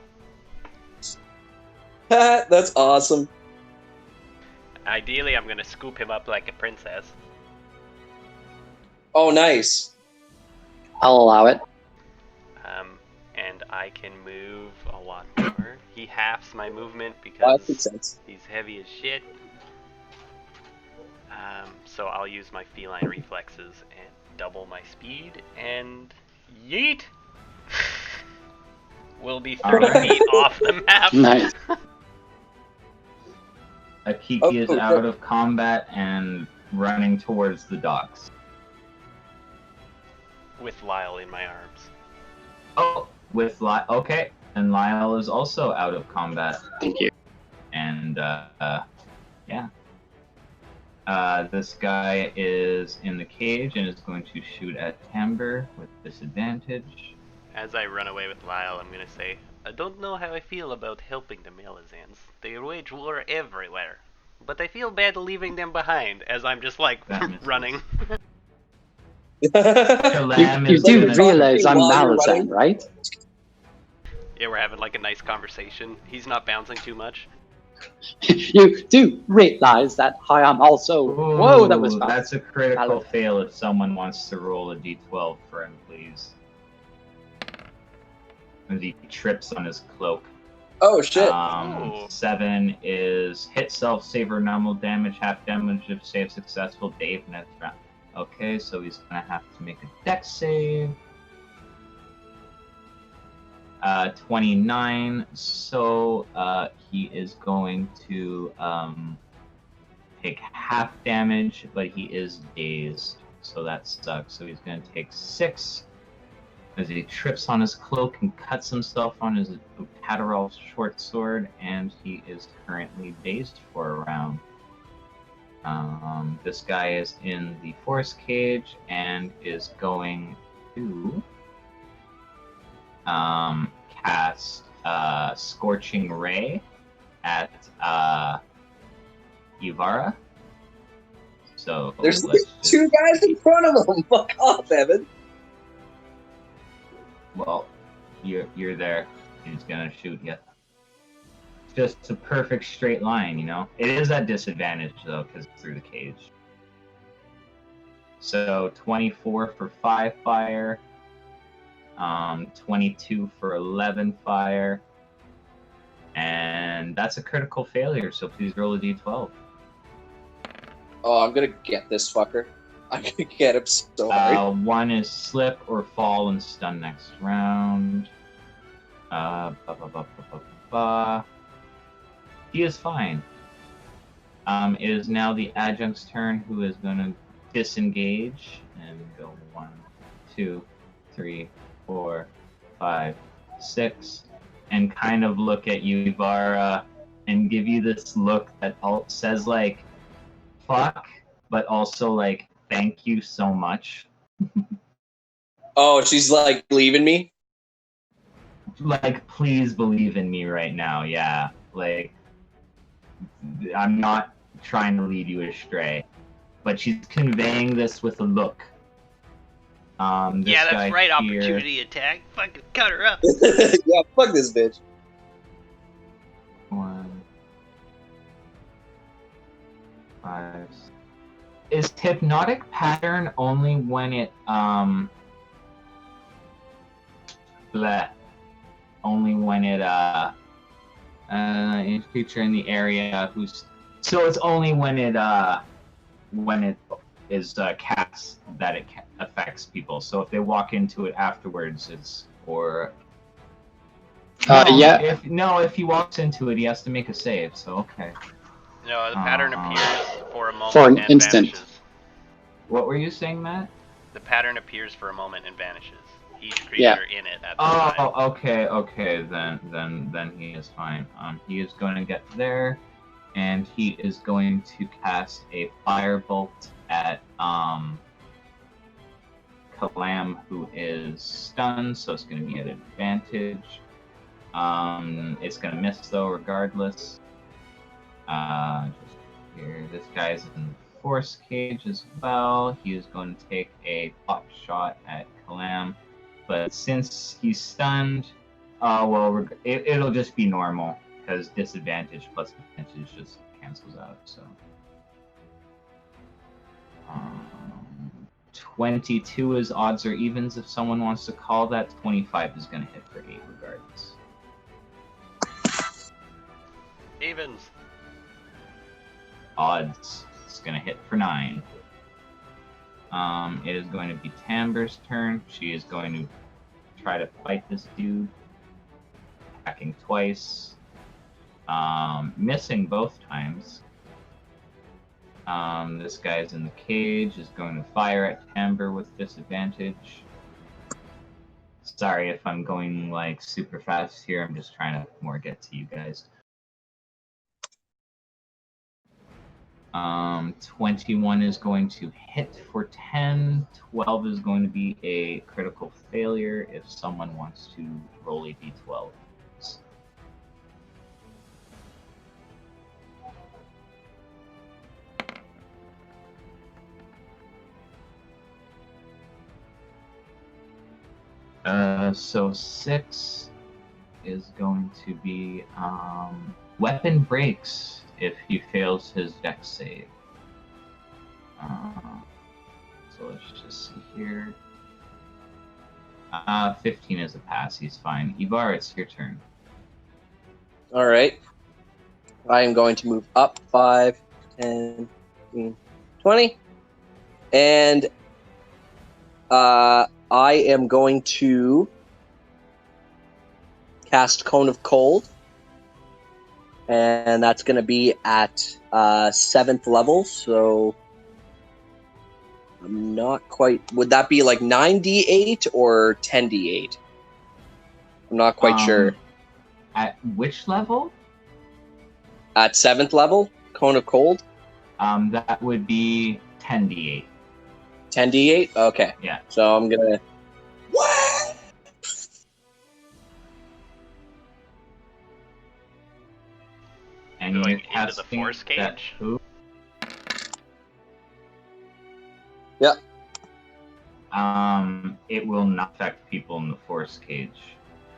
That's awesome. Ideally, I'm gonna scoop him up like a princess. Oh, nice. I'll allow it. And I can move a lot more. He halves my movement That because makes sense. he's heavy as shit. So I'll use my feline reflexes and double my speed, and yeet! We'll be 30 feet off the map. Nice. Akiki is out of combat and running towards the docks. With Lyle in my arms. Oh, with Lyle. Okay, and Lyle is also out of combat. Thank you. And yeah. This guy is in the cage and is going to shoot at Tamber with disadvantage. As I run away with Lyle, I'm gonna say, I don't know how I feel about helping the Melazans. They wage war everywhere. But I feel bad leaving them behind, as I'm just like running. Kalam You is do gonna- realize I'm While you're Malazan, running? right? Yeah, we're having like a nice conversation. He's not bouncing too much. You do realize that I am also. Whoa, that was Ooh, fast. that's a critical Hello. fail if someone wants to roll a d12 for him, please. And he trips on his cloak. Oh, shit. Ooh. 7 is hit self save or normal damage, half damage if save successful. Dave next round. Okay, so he's gonna have to make a dex save. 29. So he is going to take half damage, but he is dazed, so that sucks. So he's gonna take 6 as he trips on his cloak and cuts himself on his Catarol short sword, and he is currently dazed for a round. This guy is in the forest cage and is going to cast Scorching Ray at Ivara. So There's let's just- two guys in front of him. Fuck off, Evan. Well, you're there. He's gonna shoot you. Just a perfect straight line, you know. It is at disadvantage though, because it's through the cage. So 24 for 5 fire, 22 for 11 fire, and that's a critical failure. So please roll a d12. Oh, I'm gonna get this fucker. I'm gonna get him so hard. One is slip or fall and stun next round. He is fine. It is now the adjunct's turn, who is going to disengage and go 1, 2, 3, 4, 5, 6, and kind of look at you, Ivara, and give you this look that says like, fuck, but also like, thank you so much. Oh, she's like leaving me? Like, please believe in me right now, yeah. Like, I'm not trying to lead you astray, but she's conveying this with a look. Yeah, that's right, opportunity attack. Fucking cut her up. Yeah, fuck this bitch. 1, 5. Is hypnotic pattern only when it only when it each creature in the area who's, so it's only when it is cast that it affects people. So if they walk into it afterwards, it's or yeah. If he walks into it, he has to make a save. So okay. No, the pattern appears for a moment For an and instant. vanishes. What were you saying, Matt? The pattern appears for a moment and vanishes. Each creature in it at the time. Oh, okay. Then he is fine. He is going to get there, and he is going to cast a firebolt at Kalam, who is stunned, so it's going to be at advantage. It's going to miss though, regardless. Just here, this guy's in the force cage as well. He is going to take a pot shot at Kalam. But since he's stunned, it'll just be normal, because disadvantage plus advantage just cancels out, so. 22 is odds or evens if someone wants to call that. 25 is going to hit for 8 regardless. Evens. Odds. It's going to hit for 9. It is going to be Tamber's turn. She is going to try to fight this dude. Attacking twice. Missing both times. This guy's in the cage, is going to fire at Tamber with disadvantage. Sorry if I'm going like super fast here, I'm just trying to more get to you guys. 21 is going to hit for 10. 12 is going to be a critical failure if someone wants to roll a d12. So 6 is going to be weapon breaks if he fails his dex save. So let's just see here. 15 is a pass, he's fine. Ivar, it's your turn. Alright. I am going to move up 5, 10, 15, 20. And I am going to cast Cone of Cold. And that's going to be at 7th level, so I'm not quite... Would that be like 9d8 or 10d8? I'm not quite sure. At which level? At 7th level, Cone of Cold? That would be 10d8. 10d8? Okay. Yeah. So I'm going to... and going you're into the casting force that cage? poop. Yeah. It will not affect people in the force cage.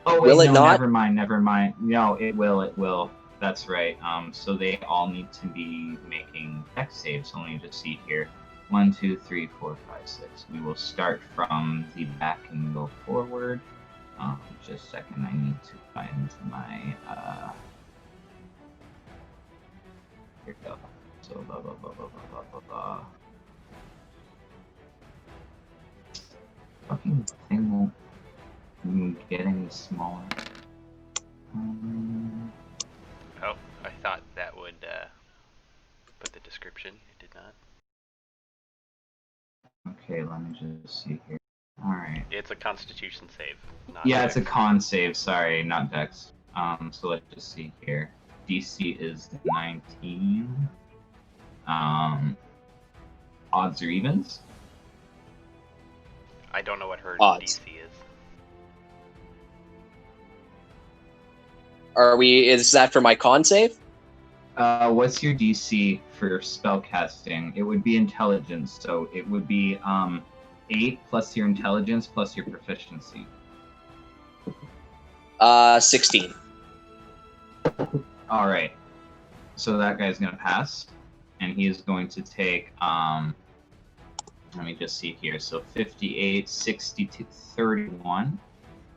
Oh wait, Will it no, not? never mind. No, it will. That's right. So they all need to be making dex saves. So let me just see here. 1, 2, 3, 4, 5, 6. We will start from the back and go forward. Just a second, I need to find my here we go. So blah blah blah blah blah blah blah. Fucking thing won't get any smaller. Oh, I thought that would put the description. It did not. Okay, let me just see here. Alright. It's a Constitution save. Not Yeah, it's a dex. con save, sorry, not dex. So let's just see here. DC is 19. Odds or evens? I don't know what her Odds. DC is. Is that for my con save? What's your DC for spellcasting? It would be intelligence, so it would be 8 plus your intelligence plus your proficiency. 16. Alright. So that guy's gonna pass. And he is going to take let me just see here. So 58, 62, 31.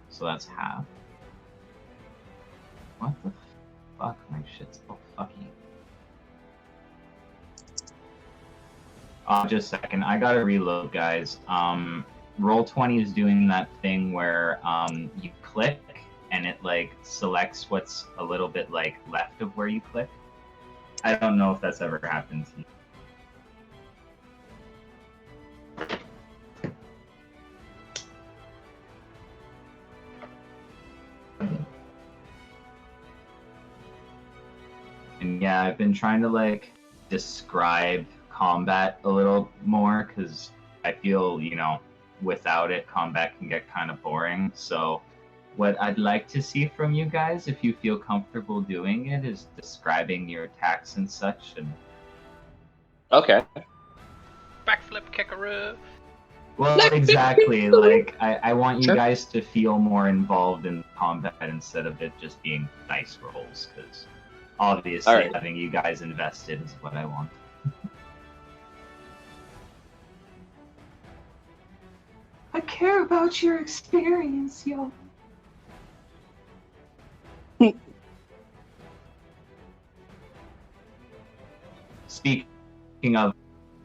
So that's half. What the fuck? My shit's so fucky. Just a second. I gotta reload, guys. Roll20 is doing that thing where you click and it like selects what's a little bit like left of where you click. I don't know if that's ever happened to you. And yeah, I've been trying to like describe combat a little more because I feel, you know, without it, combat can get kind of boring. So what I'd like to see from you guys, if you feel comfortable doing it, is describing your attacks and such. And Okay. Backflip kickaroo. well, exactly. Like I want you Sure. guys to feel more involved in combat instead of it just being dice rolls, because obviously Alright. having you guys invested is what I want. I care about your experience, yo. Speaking of,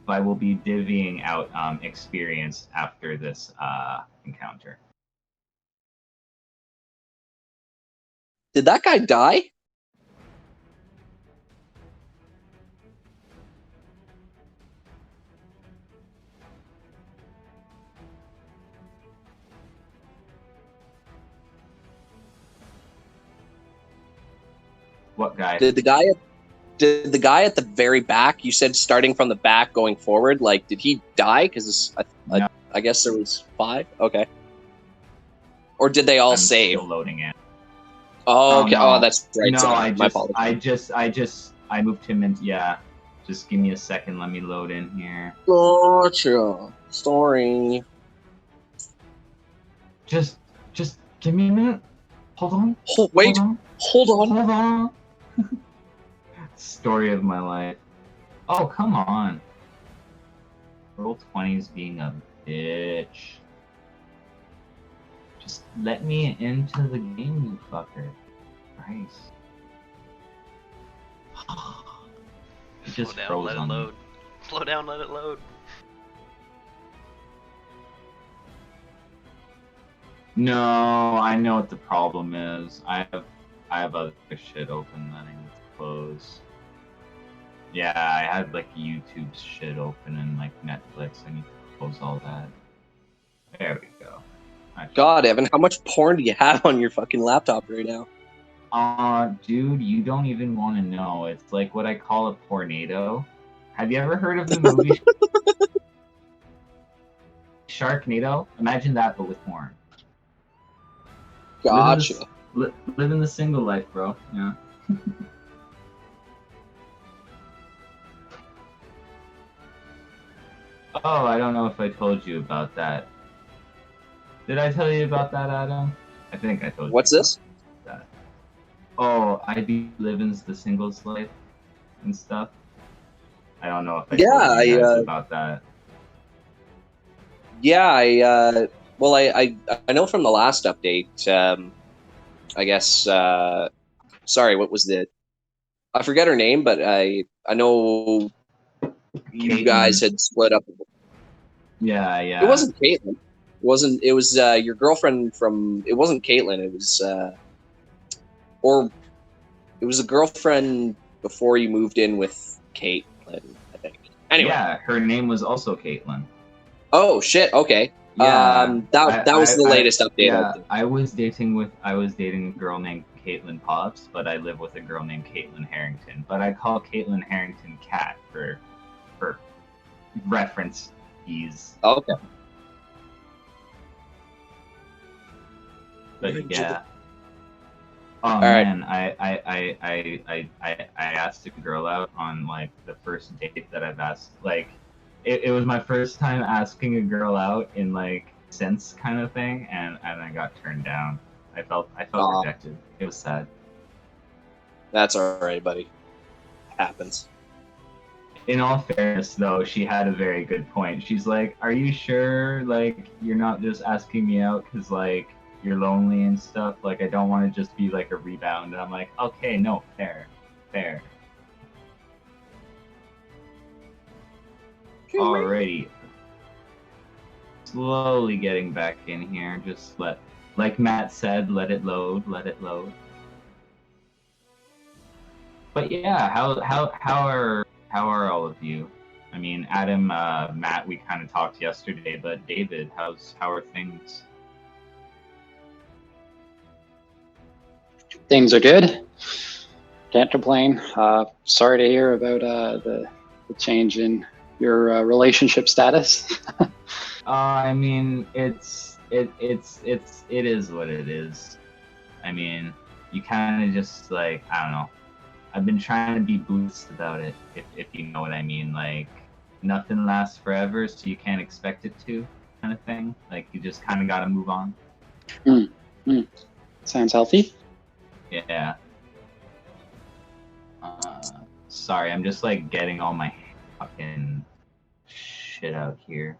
I will be divvying out experience after this encounter. Did that guy die? What guy? Did the guy at the very back? You said starting from the back going forward. Like, did he die? Because No. I guess there was 5. Okay. Or did they all I'm save? still loading it. Oh, okay. no. Oh, that's right. No, Sorry. My apologies. I moved him in. Yeah, just give me a second. Let me load in here. Gotcha. Sorry. Just give me a minute. Hold on. Wait. Hold on. Hold on. Hold on. Story of my life. Oh, come on. Roll20's being a bitch. Just let me into the game, you fucker. Christ. It just Slow down, froze let it on me. load. Slow down, let it load. No, I know what the problem is. I have other shit open that I need to close. Yeah, I had like YouTube shit open and like Netflix. I need to close all that. There we go. God, Evan, how much porn do you have on your fucking laptop right now? Dude, you don't even want to know. It's like what I call a pornado. Have you ever heard of the movie Sharknado? Imagine that, but with porn. Gotcha. Living the single life, bro. Yeah. Oh, I don't know if I told you about that. Did I tell you about that, Adam? I think I told What's you about this? that. Oh, IB Living's the singles life and stuff. I don't know if I Yeah, told you guys about that. yeah, well, I know from the last update. I guess. Sorry, what was the? I forget her name, but I know you Caitlin. guys had split up. Yeah, It yeah. wasn't Caitlin. It wasn't. It was your girlfriend from. It wasn't Caitlin. It was or it was a girlfriend before you moved in with Caitlin, I think. Anyway. Yeah, her name was also Caitlin. Oh shit. Okay. Yeah, That was the latest update. Yeah, I was dating a girl named Caitlin Pops, but I live with a girl named Caitlin Harrington. But I call Caitlin Harrington Cat for reference ease. Okay. But yeah. Oh All man, I asked a girl out on like the first date that I've asked. Like, it was my first time asking a girl out in like since kind of thing, and I got turned down. I felt rejected. It was sad. That's all right, buddy. Happens. In all fairness, though, she had a very good point. She's like, "Are you sure? Like, you're not just asking me out because like you're lonely and stuff? Like, I don't want to just be like a rebound." And I'm like, "Okay, no, fair." Alrighty. Slowly getting back in here. Just like Matt said, let it load. But yeah, how are all of you? I mean, Adam, Matt, we kind of talked yesterday, but David, how are things? Things are good. Can't complain. Sorry to hear about the change in your relationship status. I mean, it is what it is. I mean, you kind of just like, I don't know. I've been trying to be Buddhist about it, if you know what I mean. Like, nothing lasts forever, so you can't expect it to, kind of thing. Like, you just kind of got to move on. Sounds healthy. Yeah. Sorry, I'm just like getting all my fucking shit out here.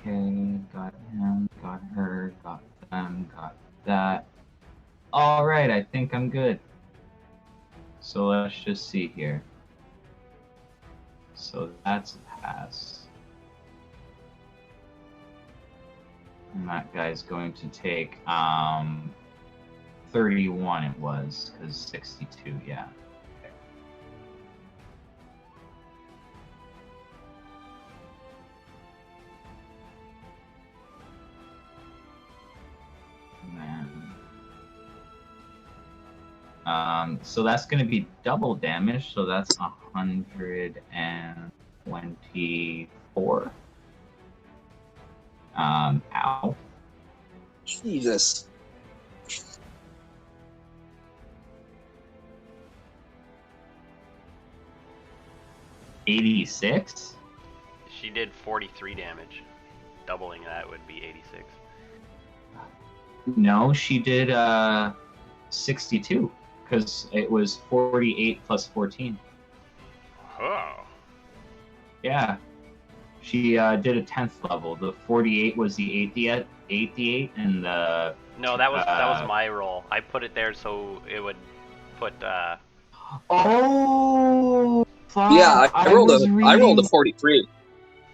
Okay, got him, got her, got them, got that. Alright, I think I'm good. So let's just see here. So that's a pass. And that guy's going to take 31 it was, because 62, yeah. So that's going to be double damage, so that's 124. Ow. Jesus. $86? She did 43 damage. Doubling that would be 86. No, she did 62, because it was 48 plus 14. Oh. Yeah. She did a 10th level. The 48 was the 88, and the... No, that was my roll. I put it there so it would put Oh, fuck. Yeah, I rolled a 43.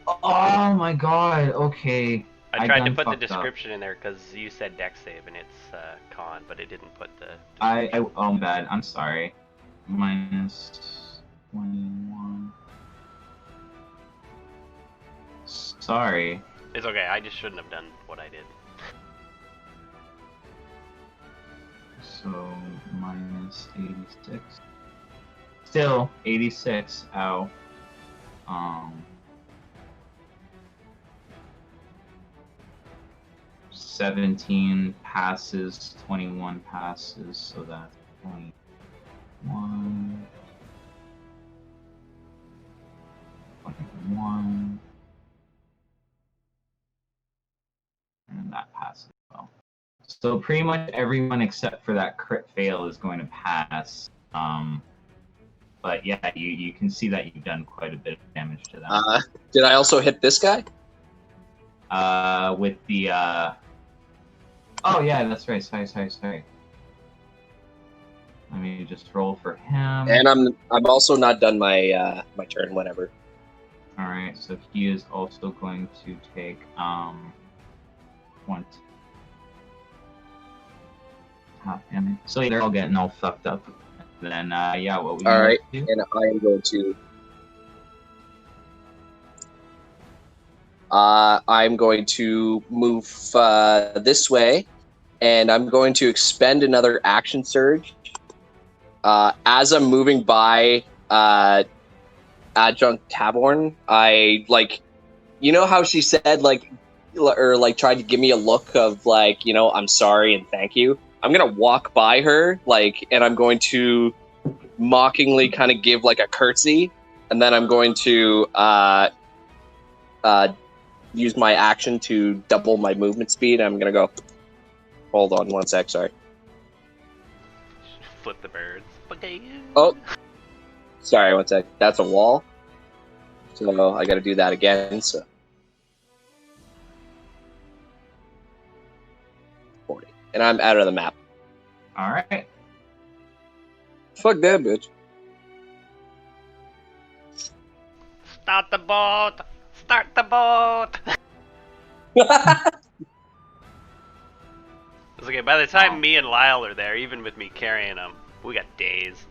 Oh my god, okay. I tried to done put the fucked up. description in there because you said dex save and it's con, but it didn't put the. Oh, bad. I'm sorry. Minus 21. Sorry. It's okay. I just shouldn't have done what I did. So minus 86. Still 86. Ow. 17 passes, 21 passes, so that's 21. 21. And that passes well. So pretty much everyone except for that crit fail is going to pass. But yeah, you can see that you've done quite a bit of damage to them. Did I also hit this guy? With the oh yeah, that's right. Sorry. Let me just roll for him. And I'm also not done my my turn. Whenever. All right, so he is also going to take 20 half damage. So they're all getting all fucked up. And then yeah, what we All right, do? and I am going to. I'm going to move this way, and I'm going to expend another action surge. As I'm moving by Adjunct Taborn, I you know how she said or tried to give me a look of I'm sorry and thank you. I'm gonna walk by her and I'm going to mockingly kind of give a curtsy, and then I'm going to use my action to double my movement speed. I'm gonna go. Hold on one sec. Sorry. Flip the birds. Oh, sorry. One sec. That's a wall. So I got to do that again. So 40, and I'm out of the map. All right. Fuck that bitch. Start the boat! Start the boat! It's okay, by the time me and Lyle are there, even with me carrying them, we got days.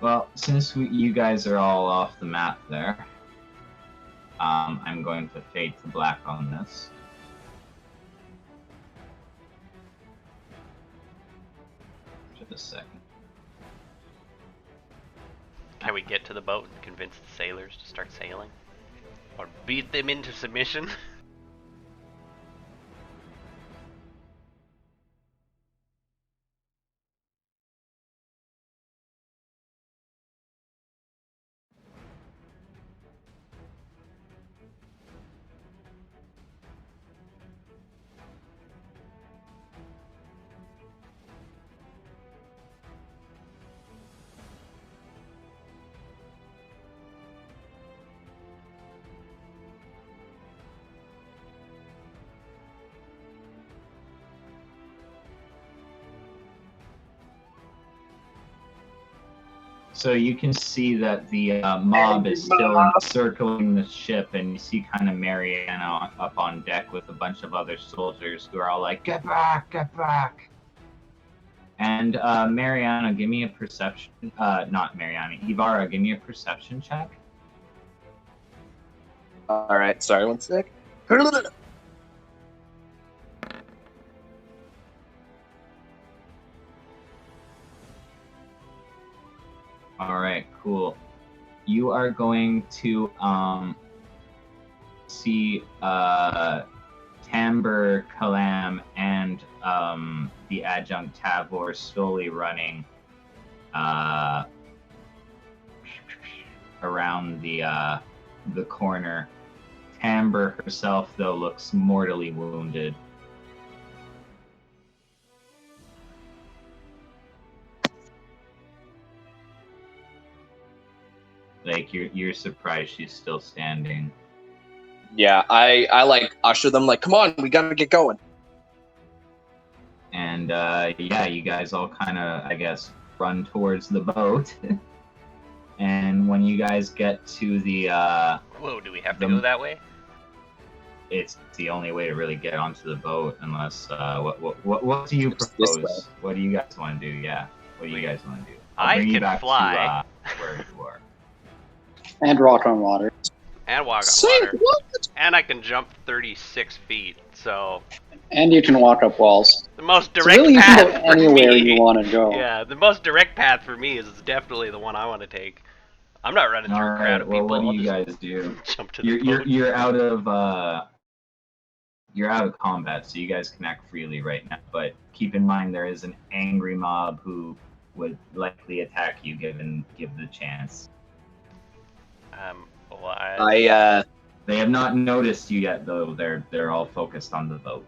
Well, since you guys are all off the map there, I'm going to fade to black on this. Just a second. Can we get to the boat and convince the sailors to start sailing? Or beat them into submission? So you can see that the mob is still encircling the ship, and you see kind of Mariana up on deck with a bunch of other soldiers who are all like, "Get back, get back!" And Mariana, give me a perception. Not Mariana, Ivara, give me a perception check. All right. Sorry. One sec. All right, cool. You are going to see Tamber, Kalam, and the Adjunct Tavor slowly running around the corner. Tamber herself, though, looks mortally wounded. Like you're surprised she's still standing. Yeah, I usher them come on, we gotta get going. And yeah, you guys all kind of, I guess, run towards the boat. And when you guys get to the Whoa, do we have to go that way? It's the only way to really get onto the boat, unless what do you propose? What do you guys want to do? Yeah, what do you guys want to do? I can fly. To, where you are. And walk on water. And walk on Say water. what? And I can jump 36 feet, so... And you can walk up walls. The most So direct really, you path can go for anywhere me. you want to go. Yeah, the most direct path for me is definitely the one I want to take. I'm not running through a crowd of people. Well, what do I'll you just guys do? jump to the boat. You're out of combat, so you guys can act freely right now. But keep in mind there is an angry mob who would likely attack you given the chance. Well, They have not noticed you yet, though. They're all focused on the boat.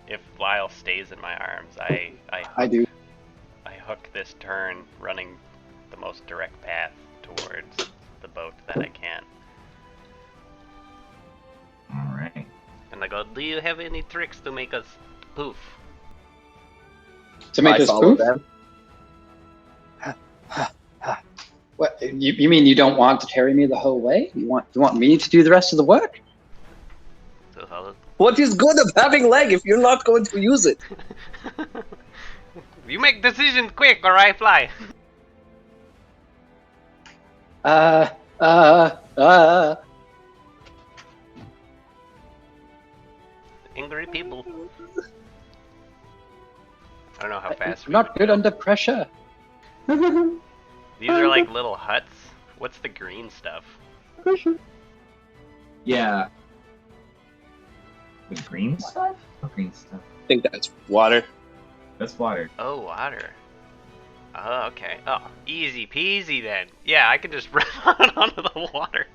if Lyle stays in my arms, I do. hook this turn, running the most direct path towards the boat that I can. All right. And I go, do you have any tricks to make us poof? To make I us follow poof? them. What, you mean you don't want to carry me the whole way? You want me to do the rest of the work? So What is good of having leg if you're not going to use it? you make decisions quick, or I fly. Angry people. I don't know how fast. I'm not good under pressure. These are like little huts. What's the green stuff? Yeah. The green stuff? What green stuff? I think that's water. That's water. Oh, water. Oh, okay. Oh, easy peasy then. Yeah, I can just run out onto the water.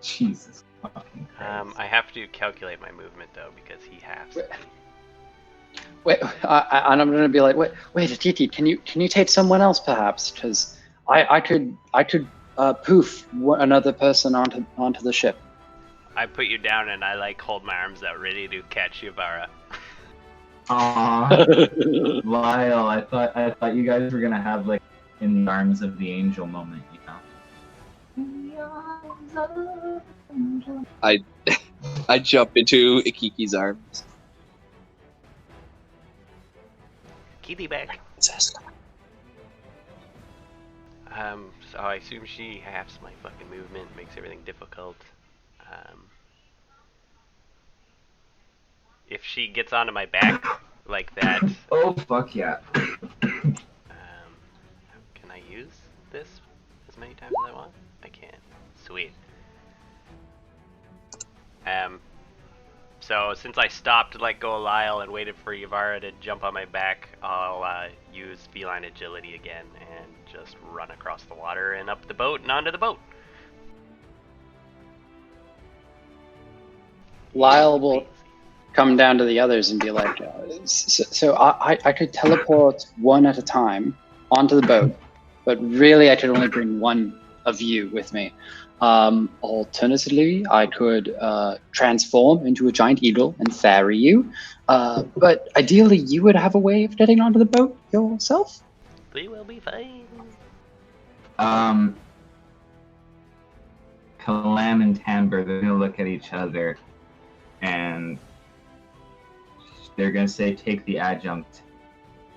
Jesus fucking Christ. I have to calculate my movement though because he halves me. Wait, and I'm gonna be like, wait, Titi, can you take someone else perhaps? Because I could poof another person onto the ship. I put you down and I like hold my arms out ready to catch Yubara. Aww. Lyle, I thought you guys were gonna have like in the arms of the angel moment, you know. In the arms of the angel. I jump into Ikiki's arms. Kitty back. So I assume she halves my fucking movement, makes everything difficult. If she gets onto my back like that, Oh fuck yeah. can I use this as many times as I want? I can. Sweet. So since I stopped to let go of Lyle and waited for Yavara to jump on my back, I'll use feline agility again and just run across the water and up the boat and onto the boat. Lyle will come down to the others and be like, so I could teleport one at a time onto the boat, but really I could only bring one of you with me. Alternatively, I could transform into a giant eagle and ferry you, but ideally you would have a way of getting onto the boat yourself. We will be fine. Kalam and Tamber, they're gonna look at each other and they're gonna say, take the adjunct.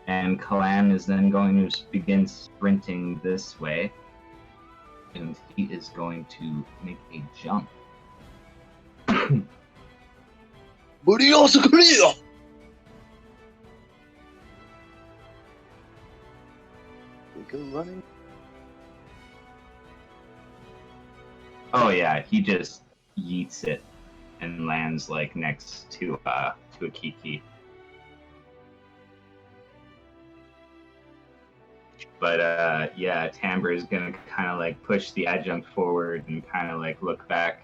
And Kalam is then going to begin sprinting this way. And he is going to make a jump. Burioso Korea! We go running. Oh yeah, he just yeets it and lands like next to a Kiki. But yeah, Tamber is gonna kind of like push the adjunct forward and kind of like look back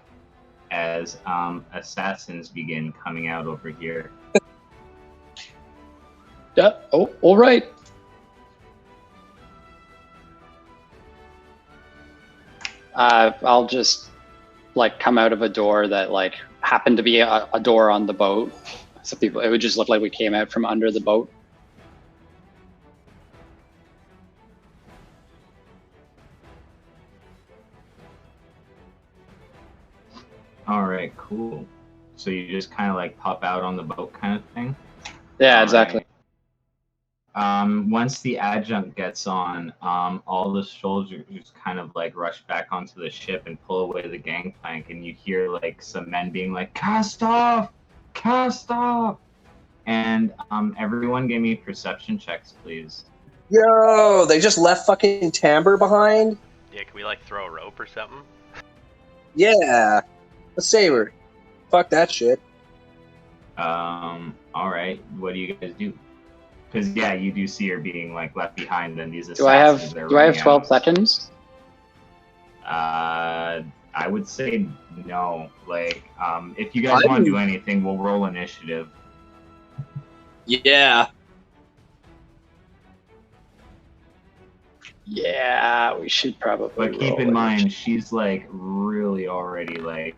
as assassins begin coming out over here. Yeah. Oh, all right. I'll just like come out of a door that like happened to be a door on the boat. So it would just look like we came out from under the boat. All right, cool. So you just kind of like pop out on the boat kind of thing? Yeah, exactly. Once the adjunct gets on, all the soldiers kind of like rush back onto the ship and pull away the gangplank, and you hear like some men being like, "Cast off! Cast off!" And everyone give me perception checks, please. Yo, they just left fucking Tamber behind? Yeah, can we like throw a rope or something? Yeah. Let's save her. Fuck that shit. All right. What do you guys do? Because yeah, you do see her being like left behind. Then these Do I have assassins are 12 running seconds? out. I would say no. Like, if you guys want to do anything, we'll roll initiative. Yeah. Yeah, we should probably. But keep roll in it. mind, she's like really already like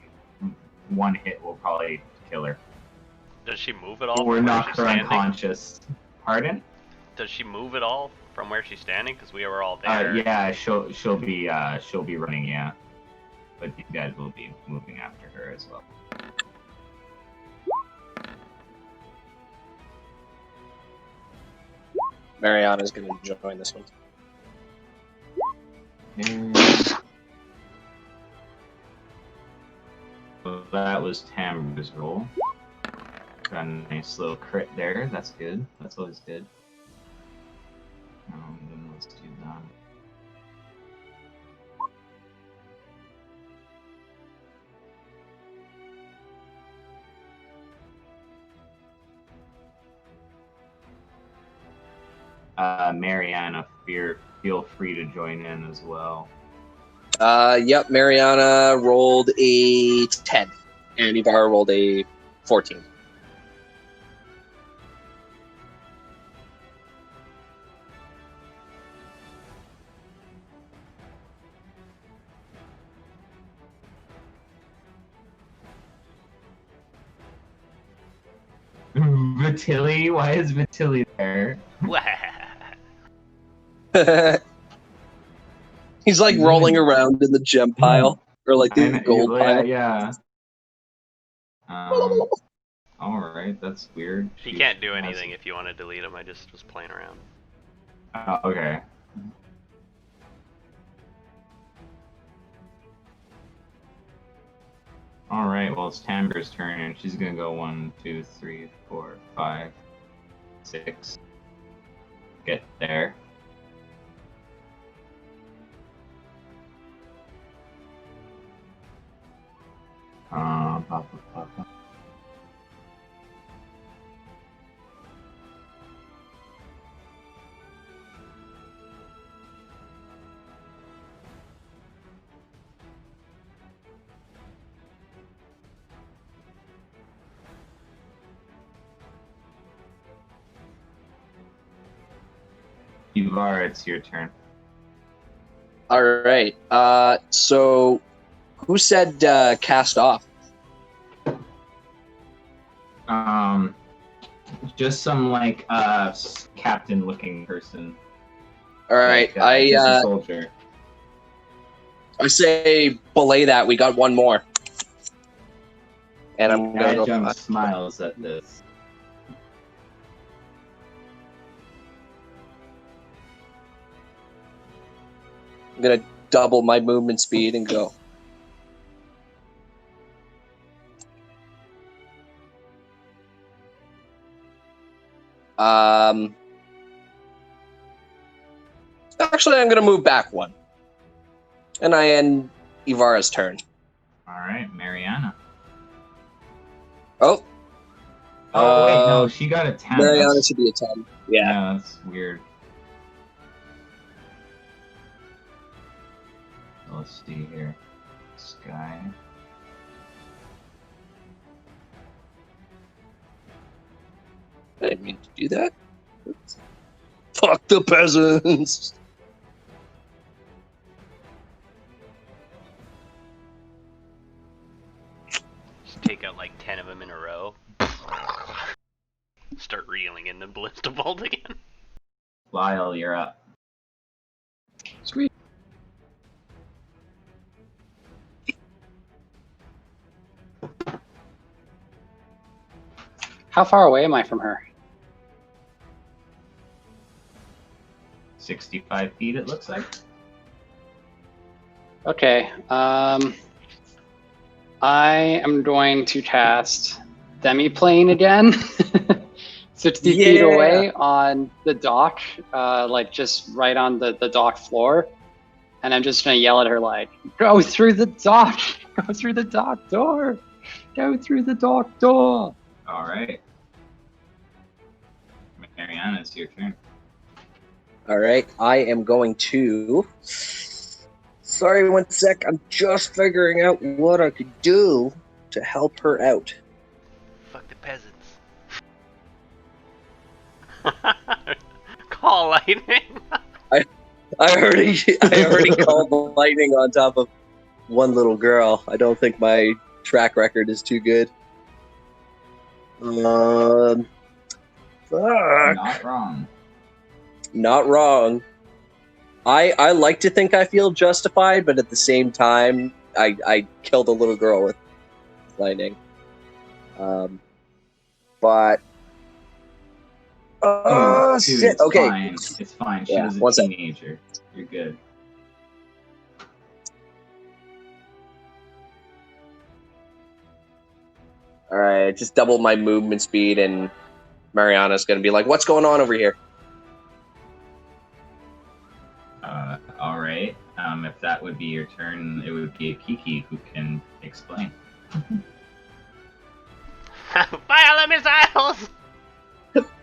one hit will probably kill her. Does she move at all? Or from where knock she's her standing? unconscious. Pardon? Does she move at all from where she's standing? Because we were all there. Yeah, she'll be running, yeah. But you guys will be moving after her as well. Mariana's going to join this one. So that was Tambra's roll. Got a nice little crit there. That's good. That's always good. Then let's do that. Mariana, feel free to join in as well. Yep, Mariana rolled a 10, and Ibarra rolled a 14. Vitili? Why is Vitili there? He's like rolling around in the gem pile, or like the gold pile. Yeah. Alright, that's weird. He can't do anything if you want to delete him. I just was playing around. Okay. Alright, well, it's Tambra's turn, and she's gonna go 1, 2, 3, 4, 5, 6. Get there. Papa. Ibarra, it's your turn. All right. So who said cast off? Just some like captain-looking person. All right. Like, just a soldier. I say belay that. We got one more. And I'm gonna go. Jump smiles at this. I'm gonna double my movement speed and go. Actually, I'm gonna move back one, and I end Ibarra's turn. All right, Mariana. Oh. Oh wait, no, she got a 10. Mariana should be a 10. Yeah. That's weird. Let's see here. Sky. I didn't mean to do that. Fuck the peasants. Just take out like 10 of them in a row. Start reeling in the ballista bolt again. Lyle, you're up. Sweet. How far away am I from her? 65 feet, it looks like. Okay. I am going to cast Demiplane again. 60 feet away on the dock, like just right on the dock floor. And I'm just going to yell at her like, go through the dock! Go through the dock door! Go through the dock door! All right. Mariana, it's your turn. All right, I am going to. Sorry, one sec. I'm just figuring out what I could do to help her out. Fuck the peasants. Call lightning. I already called lightning on top of one little girl. I don't think my track record is too good. Fuck. Not wrong. Not wrong. I like to think I feel justified, but at the same time, I killed a little girl with lightning. But Dude, shit. it's Okay. fine. It's fine. She Yeah, was a one sec. teenager. You're good. All right, just double my movement speed, and Mariana's gonna be like, "What's going on over here?" All right. If that would be your turn, it would be Kiki who can explain. Fire the missiles!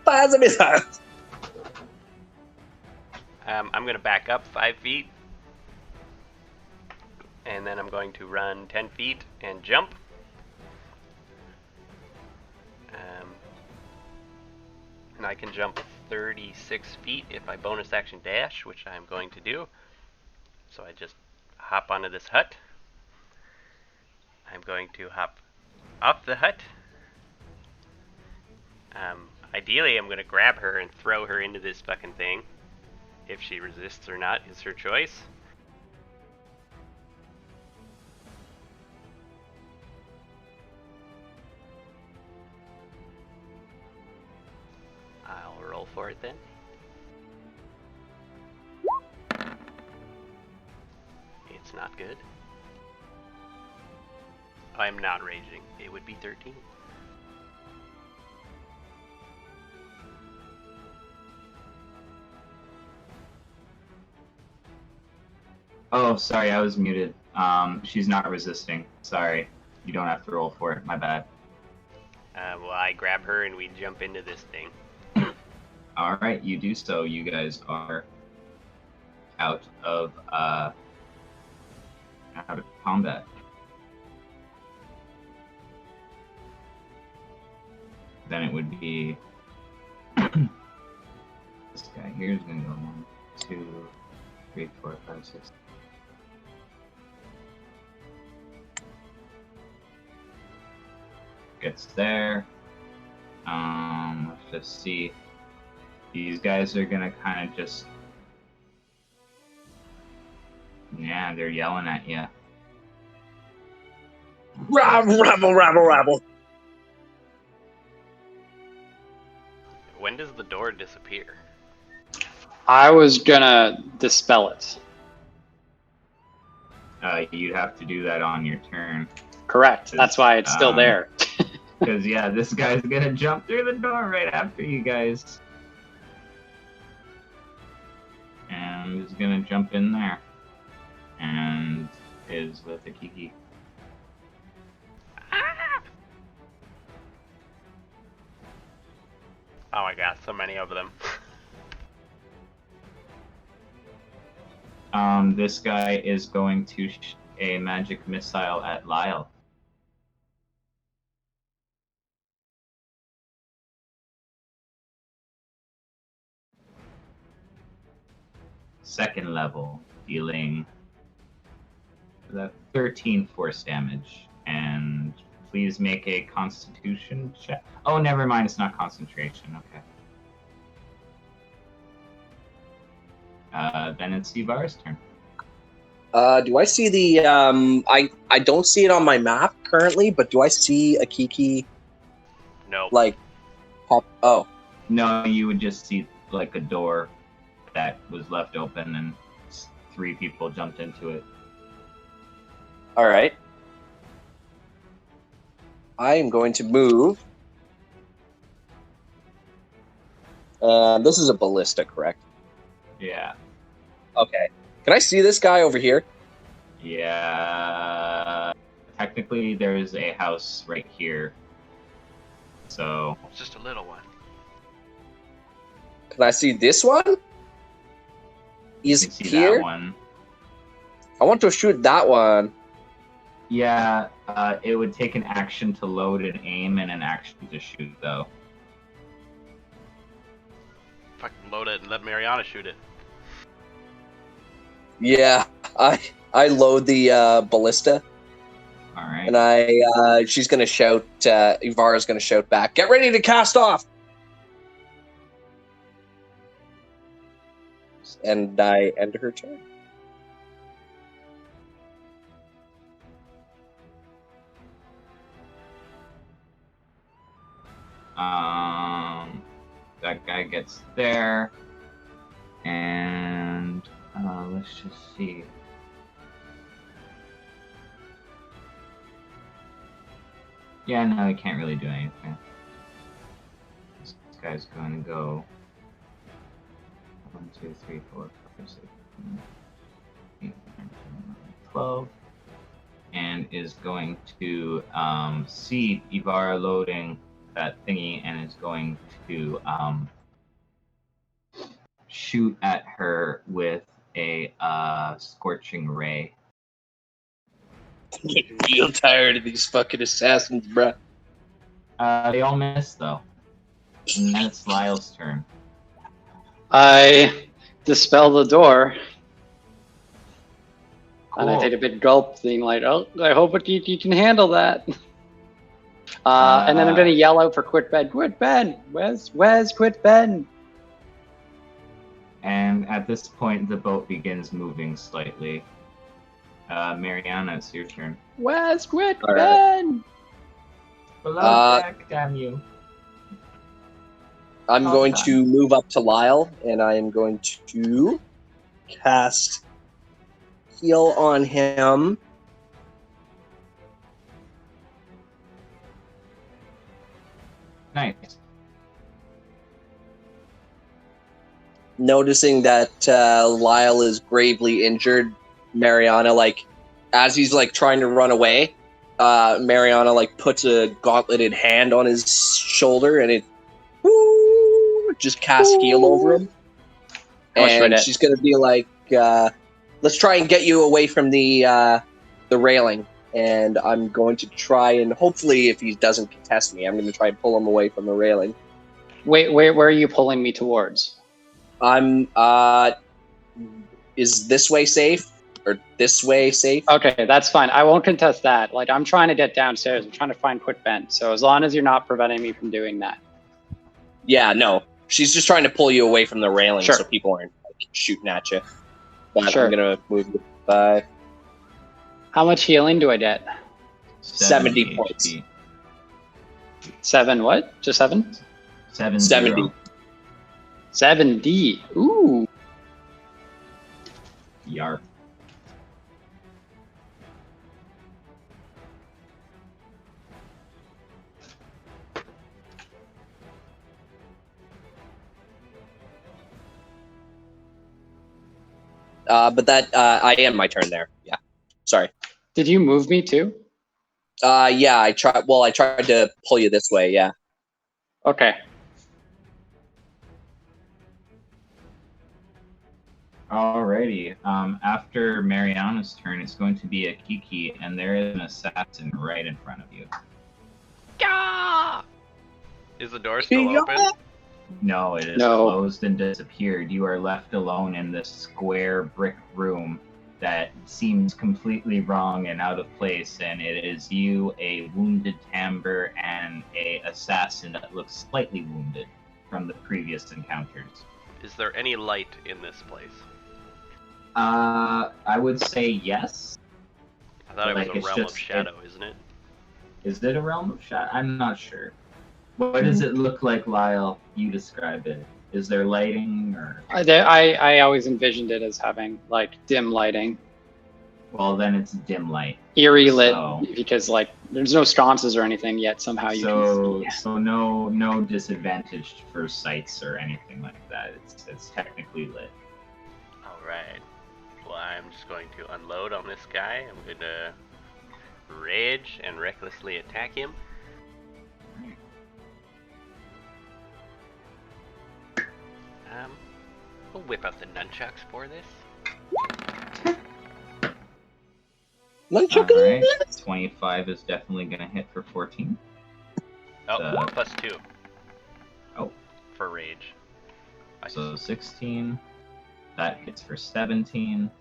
Fire the missiles! I'm gonna back up 5 feet. And then I'm going to run 10 feet and jump. And I can jump 36 feet if I bonus action dash, which I'm going to do. So I just hop onto this hut. I'm going to hop off the hut. Ideally, I'm going to grab her and throw her into this fucking thing. If she resists or not is her choice. I'll roll for it then. It's not good. I'm not raging. It would be 13. Oh, sorry, I was muted. She's not resisting. Sorry. You don't have to roll for it. My bad. Well, I grab her and we jump into this thing. All right, you do so. You guys are out of combat. Then it would be this guy here is going to go 1, 2, 3, 4, 5, 6. Gets there. Let's just see. These guys are gonna kind of just, yeah, they're yelling at you. Rabble, rabble, rabble, rabble. When does the door disappear? I was gonna dispel it. You'd have to do that on your turn. Correct. That's why it's still there. Because, yeah, this guy's gonna jump through the door right after you guys. And he's gonna jump in there. And is with a Kiki. Ah! Oh my god, so many of them. This guy is going to shoot a magic missile at Lyle. Second level, dealing 13 force damage. And please make a constitution check. Oh, never mind, it's not concentration. Okay. Then it's Ivar's turn. Do I see the I don't see it on my map currently, but do I see a Kiki Nope. like pop? Oh, No, you would just see like a door that was left open and 3 people jumped into it. all right. I am going to move. This is a ballista, correct? Yeah. Okay. Can I see this guy over here? Yeah. Technically, there's a house right here. So, It's just a little one. Can I see this one? You He's can see here. that one. I want to shoot that one. Yeah, it would take an action to load and aim and an action to shoot, though. Fucking load it and let Mariana shoot it. Yeah, I load the ballista, All right. and she's gonna shout. Ivara's gonna shout back. Get ready to cast off. And I end her turn. That guy gets there, and let's just see. Yeah, no, he can't really do anything. This guy's going to go 1, 2, 3, 4, 5, 6, 7, 8, 9, 10, 11, 12, and is going to see Ivara loading that thingy and is going to shoot at her with a scorching ray. I'm getting real tired of these fucking assassins, bruh. They all miss though. And then it's Lyle's turn. I dispel the door. And I Cool. take a big gulp, being like, "Oh, I hope you can handle that." And then I'm gonna yell out for Quit Ben. Quit Ben. Where's Quit Ben? And at this point, the boat begins moving slightly. Mariana, it's your turn. Where's Quit All right. Ben? Below deck, damn you. I'm Oh, going God. to move up to Lyle, and I am going to cast heal on him. Nice. Noticing that Lyle is gravely injured, Mariana, like, as he's like trying to run away, Mariana like puts a gauntleted hand on his shoulder, and it just casts heal over him. How much would And it? she's gonna be like, "Let's try and get you away from the railing." And I'm going to try and hopefully, if he doesn't contest me, I'm going to try and pull him away from the railing. Wait, where are you pulling me towards? I'm. Is this way safe or this way safe? Okay, that's fine. I won't contest that. Like, I'm trying to get downstairs. I'm trying to find Quit Ben. So as long as you're not preventing me from doing that. Yeah, no. She's just trying to pull you away from the railing Sure. so people aren't like, shooting at you. But Sure. I'm gonna move you 5. How much healing do I get? 70 points. HP. 7 what? Just 7? 70. 7D. Ooh. Yarp. But that I am my turn there. Yeah. Sorry. Did you move me too? Yeah. I tried. Well, I tried to pull you this way. Yeah. Okay. Alrighty. After Mariana's turn, it's going to be a Kiki, and there is an assassin right in front of you. Gah! Is the door still Yeah. open? No, it is No. closed and disappeared. You are left alone in this square brick room that seems completely wrong and out of place, and it is you, a wounded Timbre, and a assassin that looks slightly wounded from the previous encounters. Is there any light in this place? I would say yes. I thought it was Like, a it's realm of just- shadow, isn't it? Is it a realm of shadow? I'm not sure. What does it look like, Lyle? You describe it. Is there lighting or? I always envisioned it as having like dim lighting, Well, then it's dim light. eerie lit, So- because like there's no sconces or anything yet. Somehow you So, can see. so no disadvantage for sights or anything like that. It's technically lit. Alright. Well, I'm just going to unload on this guy. I'm going to rage and recklessly attack him. We'll whip out the nunchucks for this. Nunchuck. Alright, 25 is definitely going to hit for 14. Oh, plus 2. Oh. For rage. So 16. That hits for 17.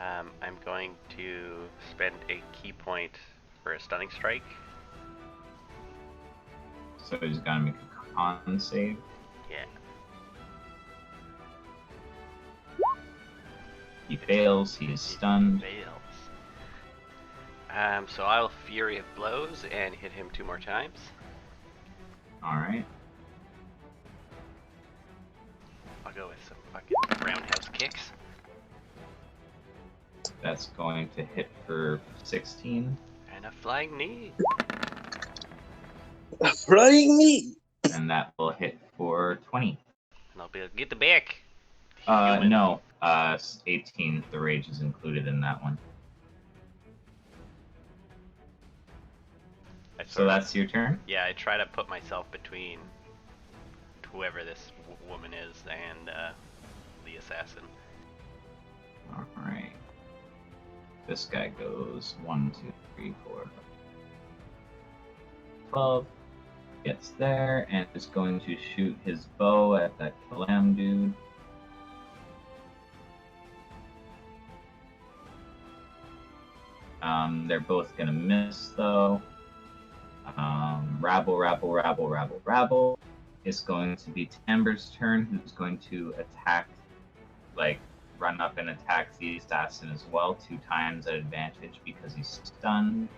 I'm going to spend a key point for a stunning strike. So he's got to make a con save. Yeah. He fails, he is stunned. Fails. So I'll Fury of Blows and hit him 2 more times. Alright. I'll go with some fucking roundhouse kicks. That's going to hit for 16. And a flying knee. Flying knee. And that will hit for 20. And I'll be like, get the back. No. 18. The rage is included in that one. So that's your turn? Yeah, I try to put myself between whoever this woman is and the assassin. Alright. This guy goes 1, 2, 3, 4, 12. Gets there and is going to shoot his bow at that Kalam dude. They're both gonna miss though. Rabble is going to be Tamber's turn, who's going to attack, run up and attack the assassin as well, 2 times at advantage because he's stunned.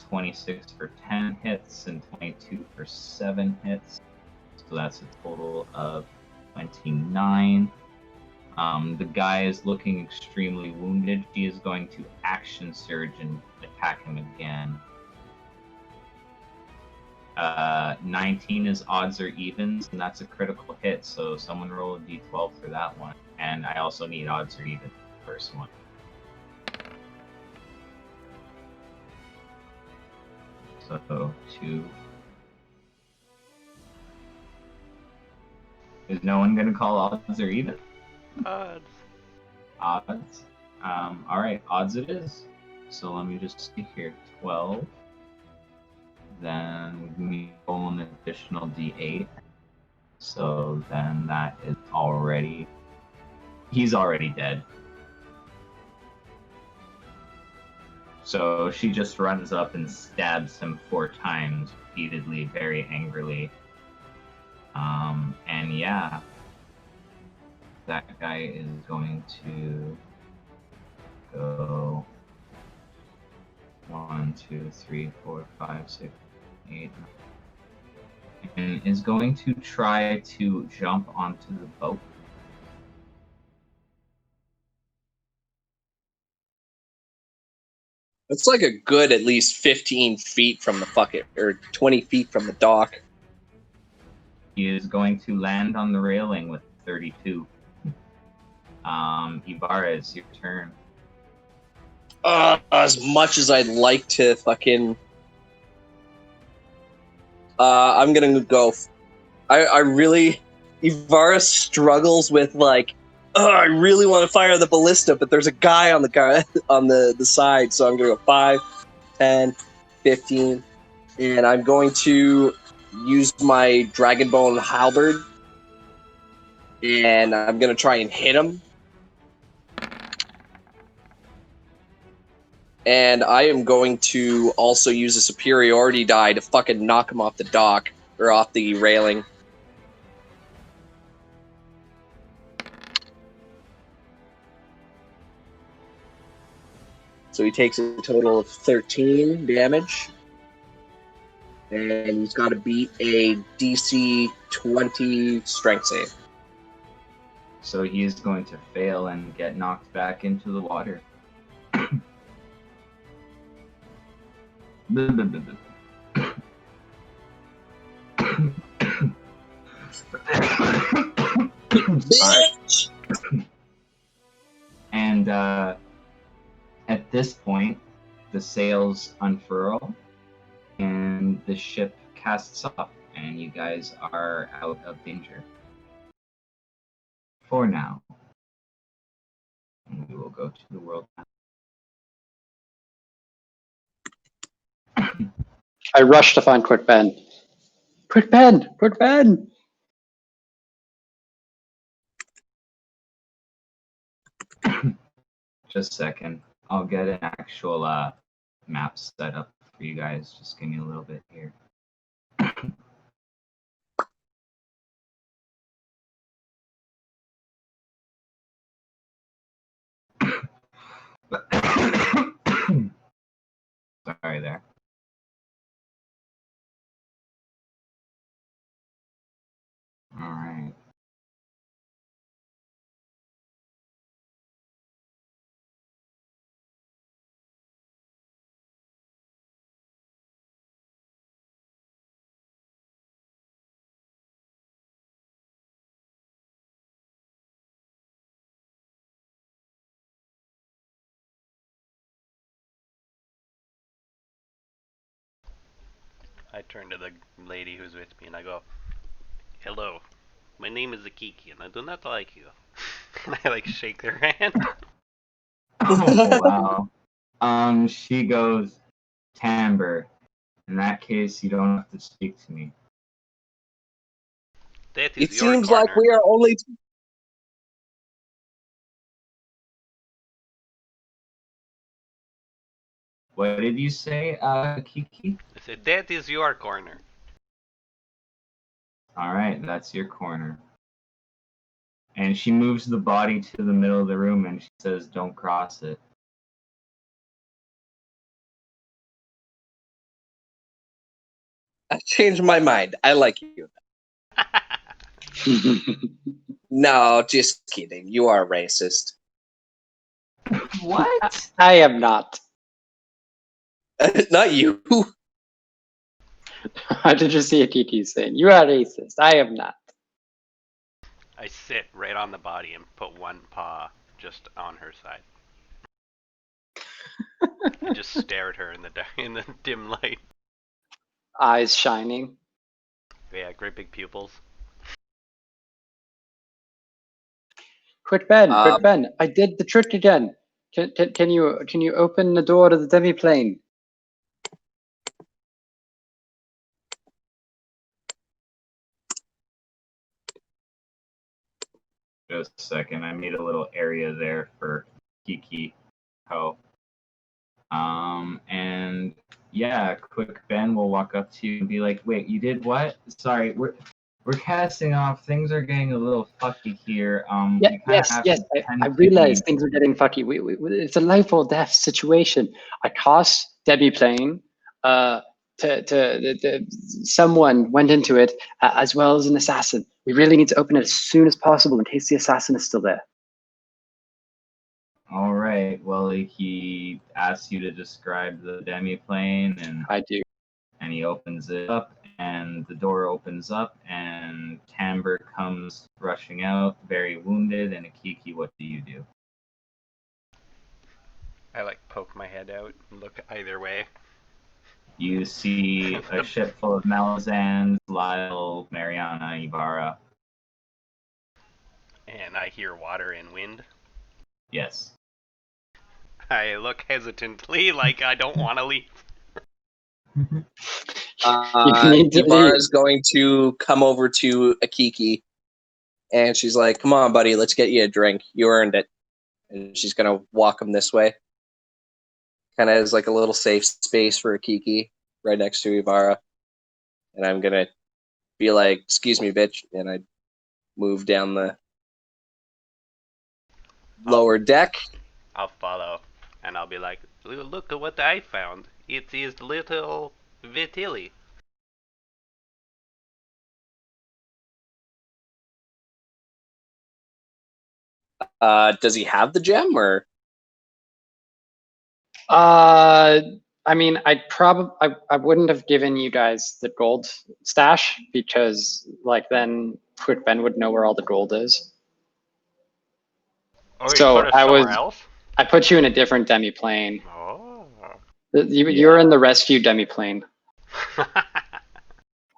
26 for 10 hits and 22 for 7 hits. So that's a total of 29. The guy is looking extremely wounded. He is going to action surge and attack him again. 19 is odds or evens, and that's a critical hit, so someone roll a d12 for that one. And I also need odds or evens for the first one. So 2. Is no one going to call odds or even? Odds. Odds. Alright, odds it is. So let me just see here. 12. Then we roll an additional d8. So then that is already... He's already dead. So she just runs up and stabs him 4 times, repeatedly, very angrily. And yeah, that guy is going to go 1, 2, 3, 4, 5, 6, 8, 9, and is going to try to jump onto the boat. It's like a good at least 15 feet from the fucking, or 20 feet from the dock. He is going to land on the railing with 32. Ibarra, it's your turn. As much as I'd like to fucking... I'm gonna go... I really... Ibarra struggles with, I really want to fire the ballista, but there's a guy on the side, so I'm going to go 5, 10, 15, and I'm going to use my Dragonbone Halberd, and I'm going to try and hit him. And I am going to also use a superiority die to fucking knock him off the dock, or off the railing. So he takes a total of 13 damage. And he's got to beat a DC 20 strength save. So he is going to fail and get knocked back into the water. Bitch! And at this point, the sails unfurl and the ship casts off, and you guys are out of danger. for now. And we will go to the world map. I rush to find Quick Ben. Quick Ben! Quick Ben! Just a second. I'll get an actual map set up for you guys. Just give me a little bit here. Sorry there. All right. I turn to the lady who's with me and I go, "Hello, my name is Akiki and I do not like you." And I like shake their hand. Oh wow. She goes, Timbre. In that case, you don't have to speak to me. That is It your seems corner. like we are only. What did you say, Kiki? I said, that is your corner. All right, that's your corner. And she moves the body to the middle of the room and she says, "Don't cross it." I changed my mind. I like you. No, just kidding. You are racist. What? I am not. Not you. How did you see a TT saying, "You are racist"? I am not. I sit right on the body and put one paw just on her side. I just stare at her in the dim light. Eyes shining. Yeah, great big pupils. Quick Ben, Quick Um, Ben, I did the trick again. Can you open the door to the demi-plane? Just a second. I made a little area there for Kiki Ho. And yeah, Quick Ben will walk up to you and be like, "Wait, you did what? Sorry, we're casting off. Things are getting a little fucky here. Yeah, We kinda yes, have yes. to I tend to realize be-" things are getting fucky. It's a life or death situation. I cost demi-plane. Someone went into it as well as an assassin. We really need to open it as soon as possible in case the assassin is still there. All right. Well, he asks you to describe the demi-plane, I do. and he opens it up, and the door opens up, and Timbre comes rushing out, very wounded. And Akiki, what do you do? I like poke my head out and look either way. You see a ship full of Malazans, Lyle, Mariana, Ibarra. And I hear water and wind. Yes. I look hesitantly like I don't want to leave. You need to Ibarra leave. is going to come over to Akiki, and she's like, "Come on, buddy, let's get you a drink. You earned it." And she's gonna walk him this way. Kind of as like a little safe space for Akiki, right next to Ibarra. And I'm gonna be like, "Excuse me, bitch," and I move down the lower deck. I'll follow, and I'll be like, "Look at what I found. It is little Vitili." Does he have the gem, or I mean, I wouldn't have given you guys the gold stash because, like, then Quick Ben would know where all the gold is. Oh, you So put us I somewhere was- else? I put you in a different demi-plane. Oh. You're in the rescue demi-plane,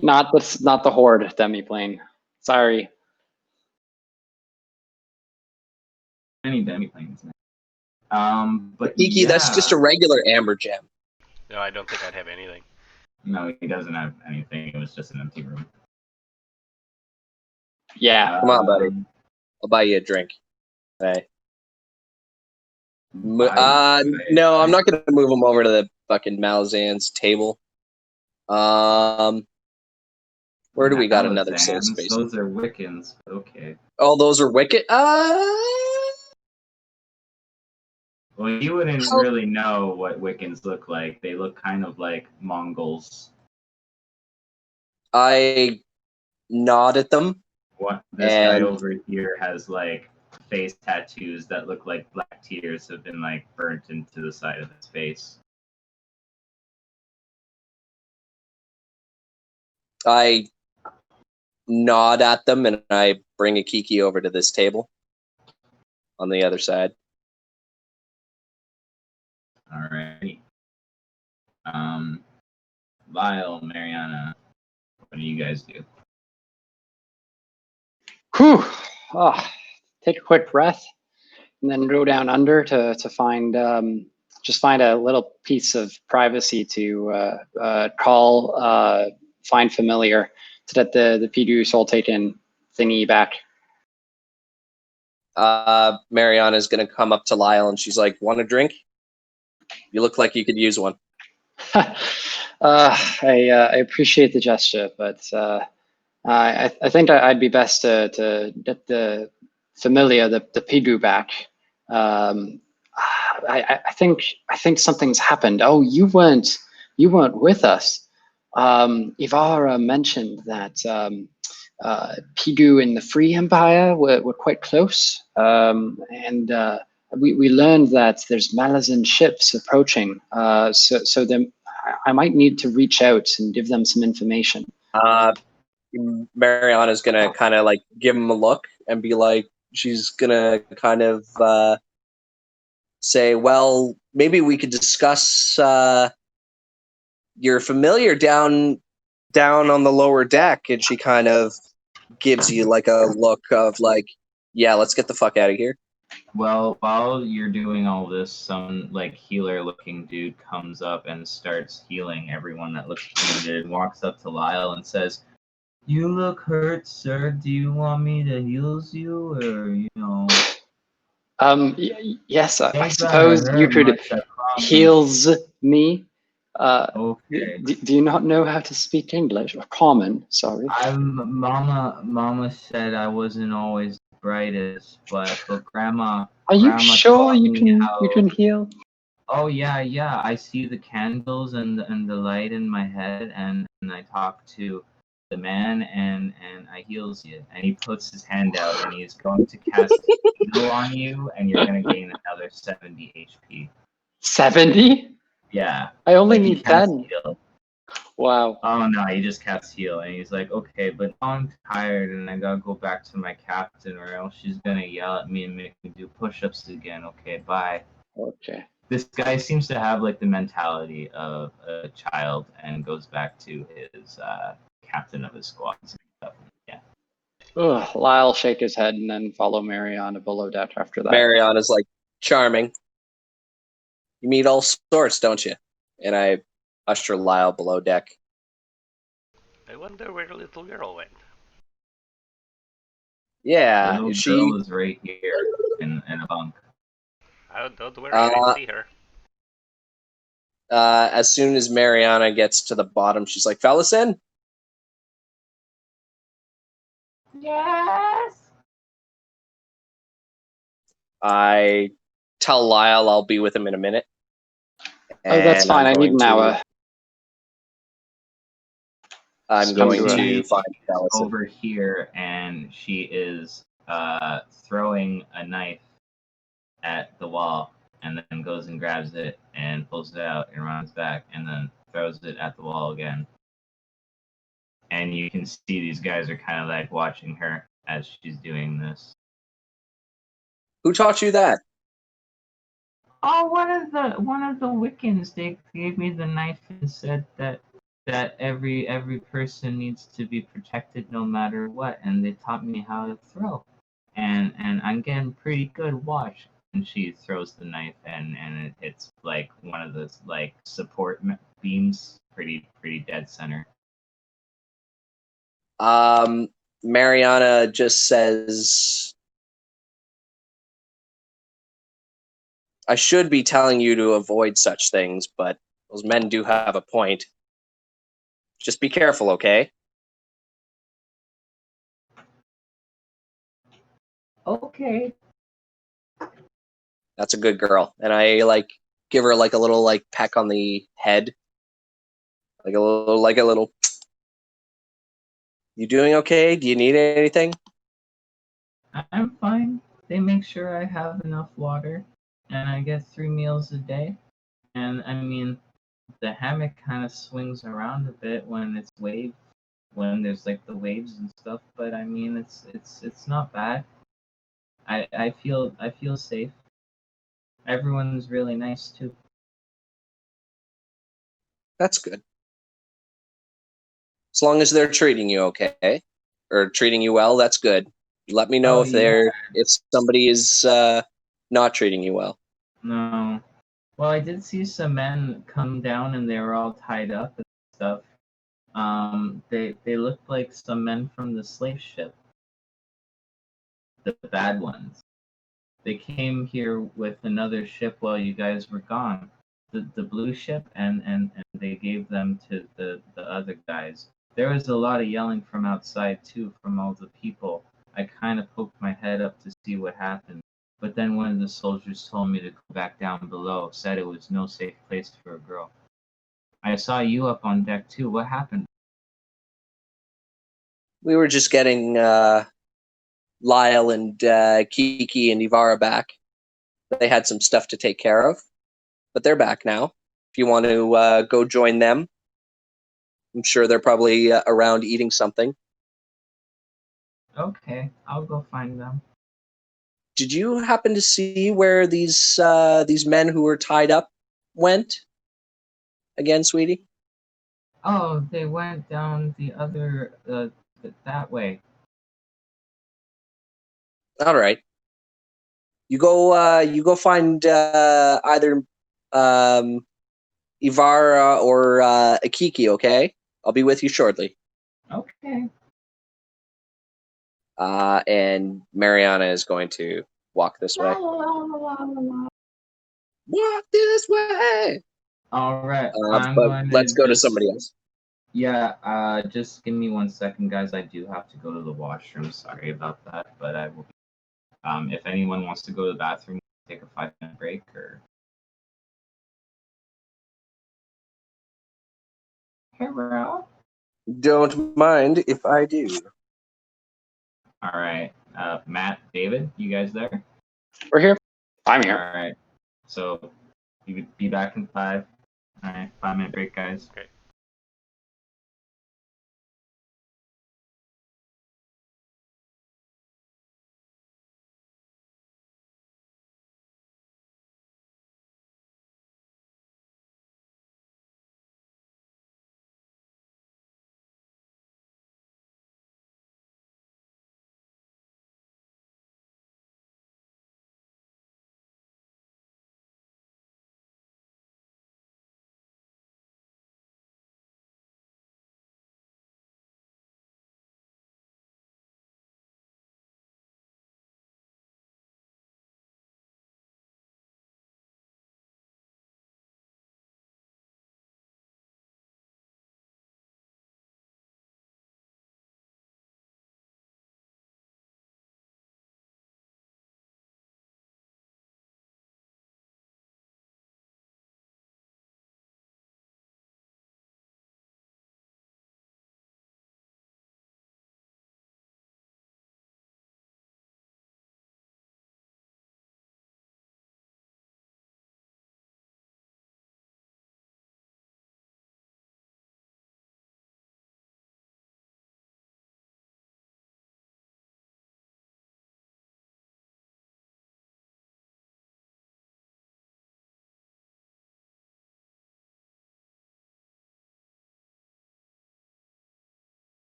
not the horde demi-plane. Sorry. many demi-planes now. But Kiki, that's just a regular amber gem. No, I don't think I'd have anything. No, he doesn't have anything. It was just an empty room. Yeah. Come on, buddy. I'll buy you a drink. Hey. No, I'm not gonna move him over to the fucking Malazan's table. Where do we got another safe space? Those are Wiccans. Okay. Oh, those are Wicked. Well, you wouldn't really know what Wiccans look like. They look kind of like Mongols. I nod at them. This guy over here has like face tattoos that look like black tears have been like burnt into the side of his face. I nod at them and I bring a Kiki over to this table on the other side. Alright. Lyle, Mariana, what do you guys do? Whew. Oh, take a quick breath, and then go down under to find just find a little piece of privacy to call find familiar to get the Pidu Soul Taken thingy back. Mariana's gonna come up to Lyle and she's like, "Want a drink? You look like you could use one." I appreciate the gesture, but I think I'd be best to get the familiar, the Pidu back. I think something's happened. Oh, you weren't with us. Ivara mentioned that Pidu and the Free Empire were quite close, and we learned that there's Malazan ships approaching. So then I might need to reach out and give them some information. Mariana's gonna kind of like give him a look and be like, she's gonna kind of say, "Well, maybe we could discuss your familiar down on the lower deck." And she kind of gives you like a look of like, "Yeah, let's get the fuck out of here." Well, while you're doing all this, some like healer-looking dude comes up and starts healing everyone that looks wounded. Walks up to Lyle and says, "You look hurt, sir. Do you want me to heal you, or you know?" Yes, I suppose you could heals me. Okay. Do you not know how to speak English or common? Sorry. Mama said I wasn't always the brightest, but Grandma. Are you Grandma sure taught you me can how- you can heal? Oh yeah. I see the candles and the light in my head, and I talk to the man, and I heals you. And he puts his hand out, and he's going to cast heal on you, and you're gonna gain another 70 HP. 70? Yeah. I only Like, he need casts 10. heal. Wow. Oh no, he just casts heal, and he's like, "Okay, but now I'm tired, and I gotta go back to my captain, or else she's gonna yell at me and make me do push-ups again. Okay, bye." Okay. This guy seems to have like the mentality of a child, and goes back to his captain of his squad. Yeah. Ugh, Lyle shake his head and then follow Mariana below deck after that. Mariana's like, "Charming. You meet all sorts, don't you?" And I usher Lyle below deck. I wonder where the little girl went. Yeah, The little she. girl is right here in a bunk. Oh, don't worry, I see her. As soon as Mariana gets to the bottom, she's like, "Fellas in?" Yes. I tell Lyle I'll be with him in a minute. Oh, that's And fine. I I'm need an going to- hour. I'm going to She's find Fellas in. over here, and she is throwing a knife at the wall, and then goes and grabs it and pulls it out and runs back, and then throws it at the wall again. And you can see these guys are kind of like watching her as she's doing this. Who taught you that? Oh, one of the Wiccans, they gave me the knife and said that every person needs to be protected no matter what, and they taught me how to throw. and I'm getting pretty good. Watch. And she throws the knife, and it hits like one of those like support beams, pretty dead center. Mariana just says, I should be telling you to avoid such things, but those men do have a point. Just be careful, okay? Okay. That's a good girl. And I like give her like a little like peck on the head. Like a little You doing okay? Do you need anything? I'm fine. They make sure I have enough water, and I get 3 meals a day. And I mean, the hammock kind of swings around a bit when there's like the waves and stuff. But I mean, it's not bad. I feel safe. Everyone's really nice too. That's good. As long as they're treating you okay or treating you well, that's good. Let me know Oh if yeah, if somebody is not treating you well. no. Well, I did see some men come down and they were all tied up and stuff. They looked like some men from the slave ship, the bad ones. They came here with another ship while you guys were gone, the blue ship, and they gave them to the other guys. There was a lot of yelling from outside too, from all the people. I kind of poked my head up to see what happened, but then one of the soldiers told me to go back down below, said it was no safe place for a girl. I saw you up on deck too. What happened? We were just getting Lyle and Kiki and Ivara back. They had some stuff to take care of, but they're back now. If you want to go join them, I'm sure they're probably around eating something. Okay, I'll go find them. Did you happen to see where these men who were tied up went again, sweetie? Oh, they went down the other that way. All right. You go find either Ivara or Akiki, okay? I'll be with you shortly. Okay. And Mariana is going to walk this way. Walk this way. All right. But let's go to somebody else. Yeah, just give me 1 second, guys. I do have to go to the washroom. Sorry about that, but I will be. If anyone wants to go to the bathroom, take a 5 minute break or. Hello. Don't mind if I do. All right. Matt, David, you guys there? We're here. I'm All here. right. So, you be back in 5. All right. 5 minute break, guys. Great.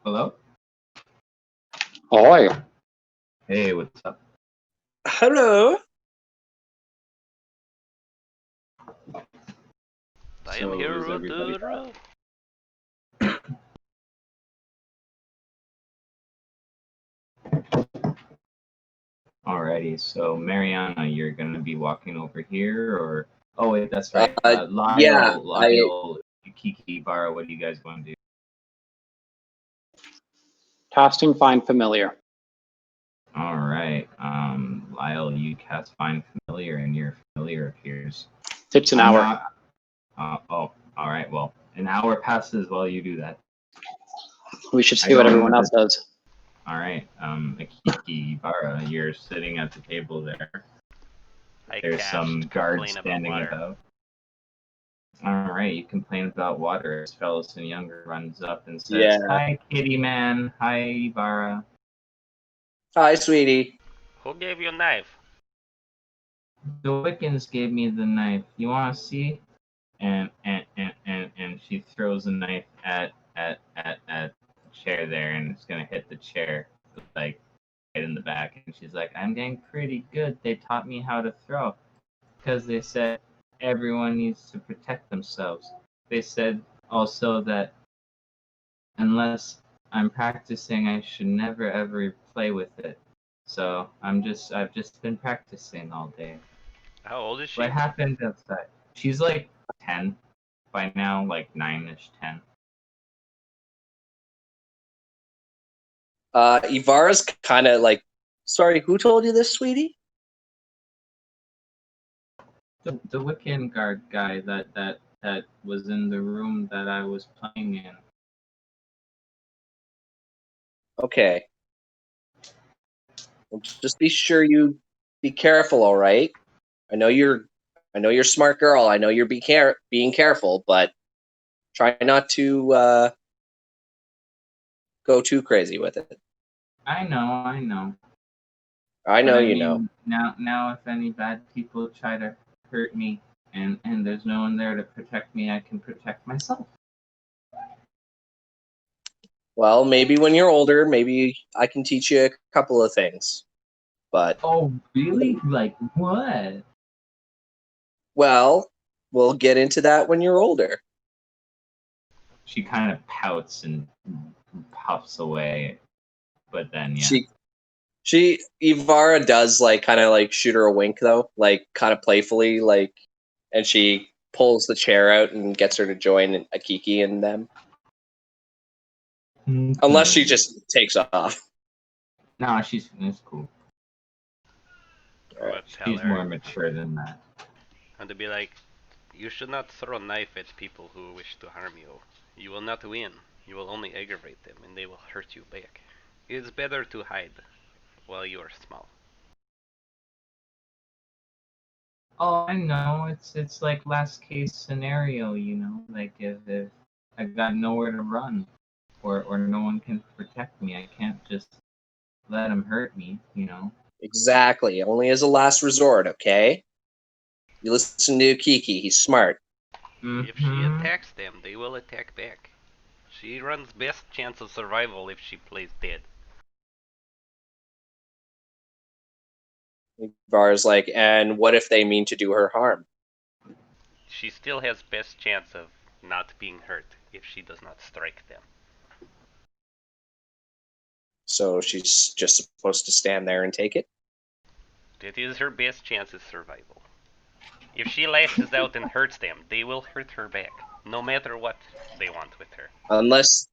Hello? Ahoy. Hey, what's up? Hello. I So am is hero everybody to the road. Alrighty, so Mariana, you're gonna be walking over here, or oh wait, that's right. Yeah, Lyle, Kiki, Bara, what are you guys going to do? Casting Find Familiar. All right, Lyle, you cast Find Familiar, and your familiar appears. Takes an I'm hour. not- all right. Well, an hour passes while you do that. We should I see what don't everyone know else does. All right, Kiki, Bara, you're sitting at the table there. I There's cast some guards complain about standing water. about. All right, you complain about water. As Fellison Younger runs up and says, Yeah. "Hi, Kitty Man. Hi, Bara." Hi, sweetie. Who gave you a knife? The Wiccans gave me the knife. You want to see? And she throws a knife at the chair there, and it's gonna hit the chair like right in the back. And she's like, "I'm getting pretty good. They taught me how to throw because they said everyone needs to protect themselves. They said also that unless I'm practicing, I should never ever play with it. So I've just been practicing all day." How old is she? What happened outside? She's like 10 by now, like 9-ish, 10. Ivara's kind of like, sorry, who told you this, sweetie? The Wiccan guard guy that was in the room that I was playing in. Okay. Well, just be sure you be careful, all right? I know you're a smart girl. I know you're being careful, but try not to go too crazy with it. I know. I know But you know. Now if any bad people try to hurt me and there's no one there to protect me, I can protect myself. Well, maybe when you're older, maybe I can teach you a couple of things. But Oh, really? Like what? well, we'll get into that when you're older. She kind of pouts and puffs away. But then, yeah. Ivara does like kind of like shoot her a wink though, like kind of playfully, like, and she pulls the chair out and gets her to join Akiki and them. Unless she just takes off. No, it's cool. What tell She's her? more mature than that. And to be like, you should not throw a knife at people who wish to harm you. You will not win. You will only aggravate them, and they will hurt you back. It is better to hide while you are small. Oh, I know. It's like last case scenario, you know. Like if I got nowhere to run, or no one can protect me, I can't just let them hurt me, you know. Exactly. Only as a last resort, okay? You listen to Kiki. He's smart. If she attacks them, they will attack back. She runs best chance of survival if she plays dead. Ivara's like, and what if they mean to do her harm? She still has best chance of not being hurt if she does not strike them. So she's just supposed to stand there and take it? That is her best chance of survival. If she lashes out and hurts them, they will hurt her back, no matter what they want with her. Unless...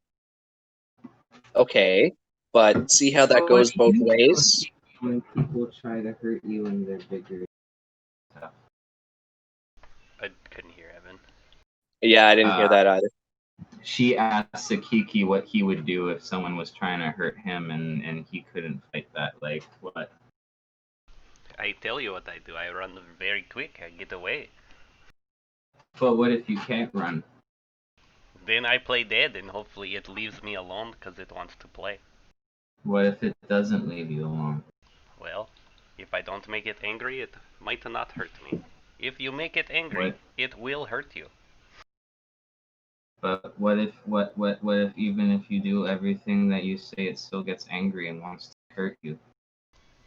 Okay, but see how that goes both ways? When people try to hurt you and they're bigger. I couldn't hear Evan. Yeah, I didn't hear that either. She asked Akiki what he would do if someone was trying to hurt him and he couldn't fight that. Like, what? I tell you what I do. I run very quick. I get away. But what if you can't run? Then I play dead, and hopefully it leaves me alone because it wants to play. What if it doesn't leave you alone? Well, if I don't make it angry, it might not hurt me. If you make it angry, What? it will hurt you. But what if even if you do everything that you say, it still gets angry and wants to hurt you?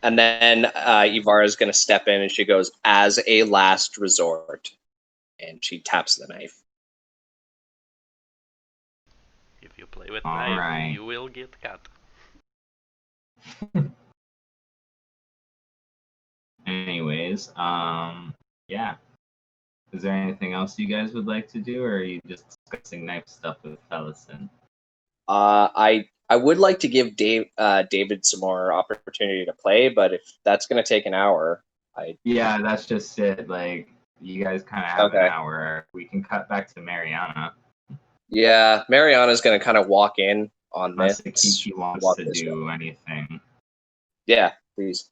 And then Ivara is going to step in and she goes, as a last resort. And she taps the knife. If you play with All knife, right. you will get cut. Anyways, yeah. Is there anything else you guys would like to do, or are you just discussing knife stuff with Fellison? I would like to give David some more opportunity to play, but if that's going to take an hour, Yeah, that's just it. Like, you guys kind of have an Okay. hour. We can cut back to Mariana. Yeah, Mariana's going to kind of walk in on Unless this. Akiki wants walk to this way. do anything. Yeah, please.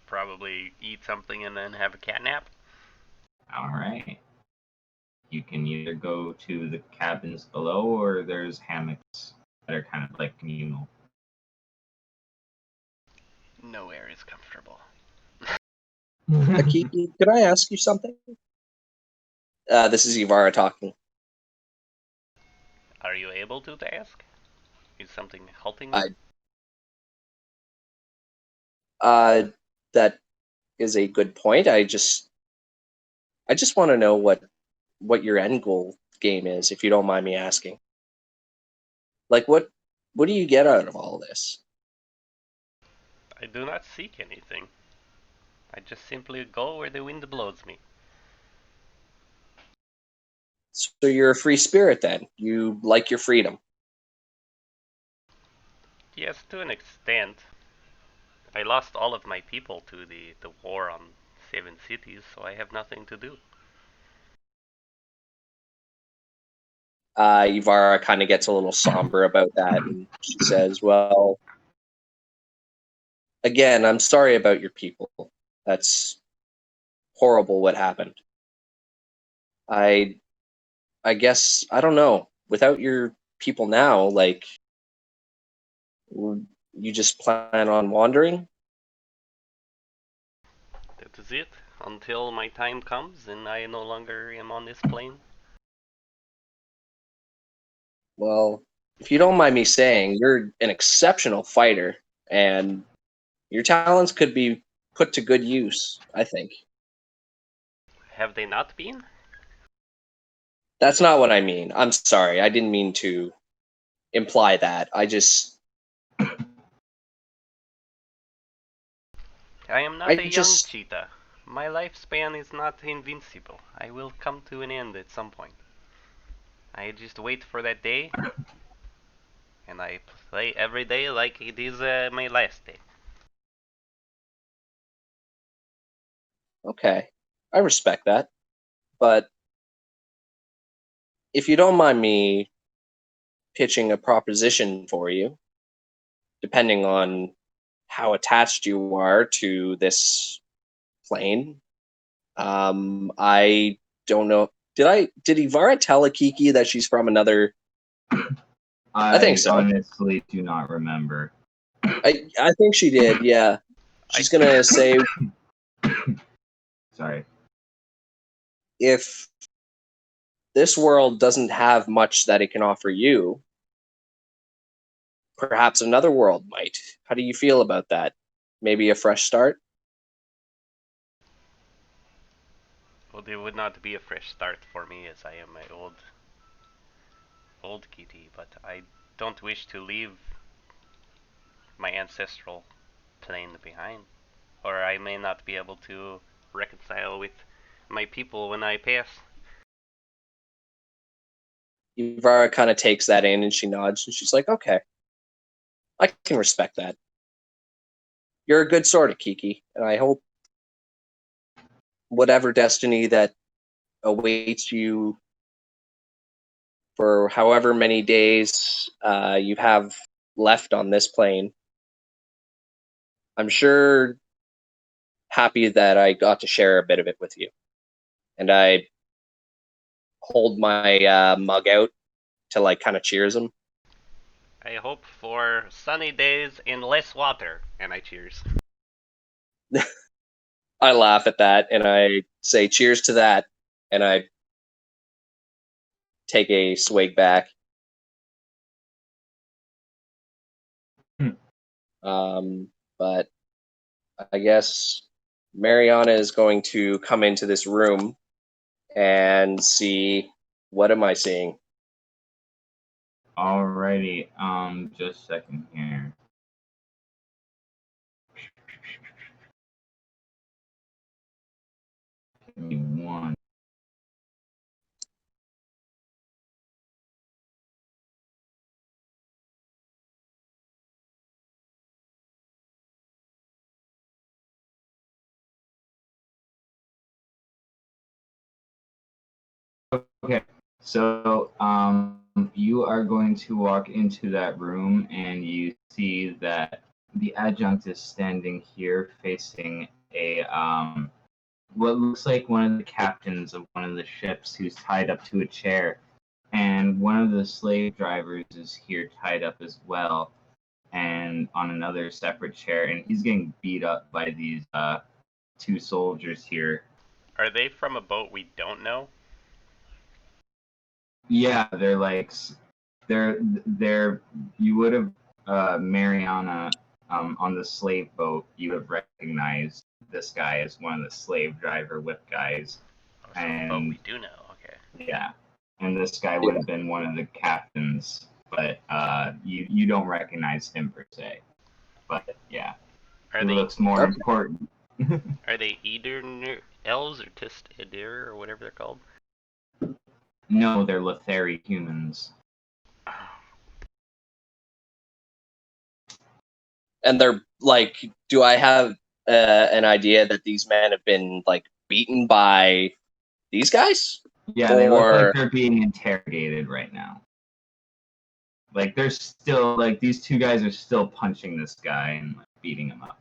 Probably eat something and then have a cat nap. All right. You can either go to the cabins below, or there's hammocks that are kind of like communal. Nowhere is comfortable. Akiki, could I ask you something? This is Ivara talking. Are you able to ask? Is something halting you? That is a good point. I just want to know what your end goal game is, if you don't mind me asking. Like, what do you get out of all this? I do not seek anything. I just simply go where the wind blows me. So you're a free spirit then. You like your freedom. Yes, to an extent. I lost all of my people to the war on 7 cities, so I have nothing to do. Ivara kind of gets a little somber about that, and she says, well, again, I'm sorry about your people. That's horrible what happened. I guess, I don't know. Without your people now, like, you just plan on wandering? That is it. Until my time comes and I no longer am on this plane. Well, if you don't mind me saying, you're an exceptional fighter, and your talents could be put to good use, I think. Have they not been? That's not what I mean. I'm sorry. I didn't mean to imply that. I I am not a young cheetah. My lifespan is not invincible. I will come to an end at some point. I just wait for that day, and I play every day like it is my last day. Okay. I respect that. But if you don't mind me pitching a proposition for you, depending on how attached you are to this plane, I don't know. Did Ivara tell Akiki that she's from another? I think so. Honestly do not remember. I think she did. Yeah, she's gonna say, Sorry. if this world doesn't have much that it can offer you, perhaps another world might. How do you feel about that? Maybe a fresh start? Well, it would not be a fresh start for me, as I am my old kitty, but I don't wish to leave my ancestral plane behind, or I may not be able to reconcile with my people when I pass. Ivara kind of takes that in and she nods and she's like, okay, I can respect that. You're a good sort of Kiki, and I hope whatever destiny that awaits you for however many days you have left on this plane, I'm sure happy that I got to share a bit of it with you. And I hold my mug out to like kind of cheers him. I hope for sunny days and less water, and I cheers. I laugh at that and I say cheers to that, and I take a swig back. But I guess Mariana is going to come into this room and see, what am I seeing? Alrighty, just a second here. Give me one. Okay, so you are going to walk into that room and you see that the adjunct is standing here facing a what looks like one of the captains of one of the ships who's tied up to a chair, and one of the slave drivers is here tied up as well and on another separate chair, and he's getting beat up by these two soldiers here. Are they from a boat we don't know? Yeah, they're like they're you would have Mariana on the slave boat, you have recognized this guy as one of the slave driver whip guys. Oh, from a boat we do know. Okay. Yeah, and this guy would have been one of the captains, but you don't recognize him per se. But yeah, Are he they looks more important. are they Edirn elves or Tist-Edir or whatever they're called? No, they're Lethari humans. And they're like, do I have an idea that these men have been like beaten by these guys? Yeah, they look Or- like they're being interrogated right now. Like they're still like these two guys are still punching this guy and like, beating him up.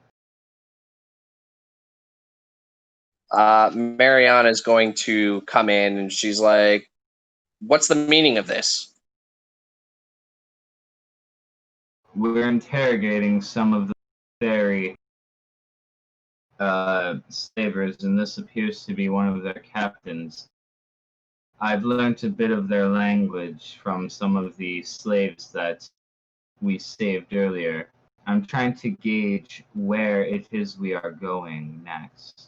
Mariana's going to come in and she's like, what's the meaning of this? We're interrogating some of the very slavers, and this appears to be one of their captains. I've learned a bit of their language from some of the slaves that we saved earlier. I'm trying to gauge where it is we are going next.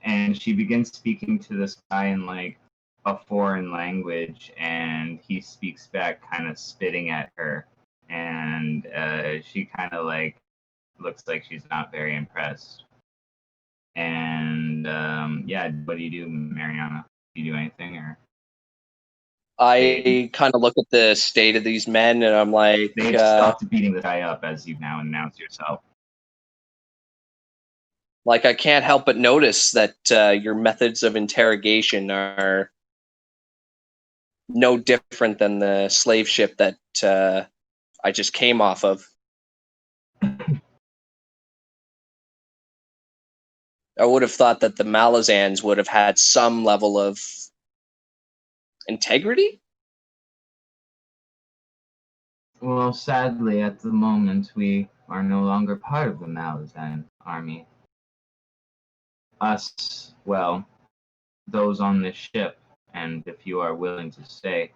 And she begins speaking to this guy in like a foreign language, and he speaks back, kind of spitting at her. And she kind of like looks like she's not very impressed. And yeah, what do you do, Mariana? Do you do anything or? I kind of look at the state of these men and I'm like, They've stopped beating the guy up, as you've now announced yourself. like I can't help but notice that your methods of interrogation are no different than the slave ship that I just came off of. I would have thought that the Malazans would have had some level of integrity. Well, sadly, at the moment, we are no longer part of the Malazan army. Us, well, those on this ship, and if you are willing to stay,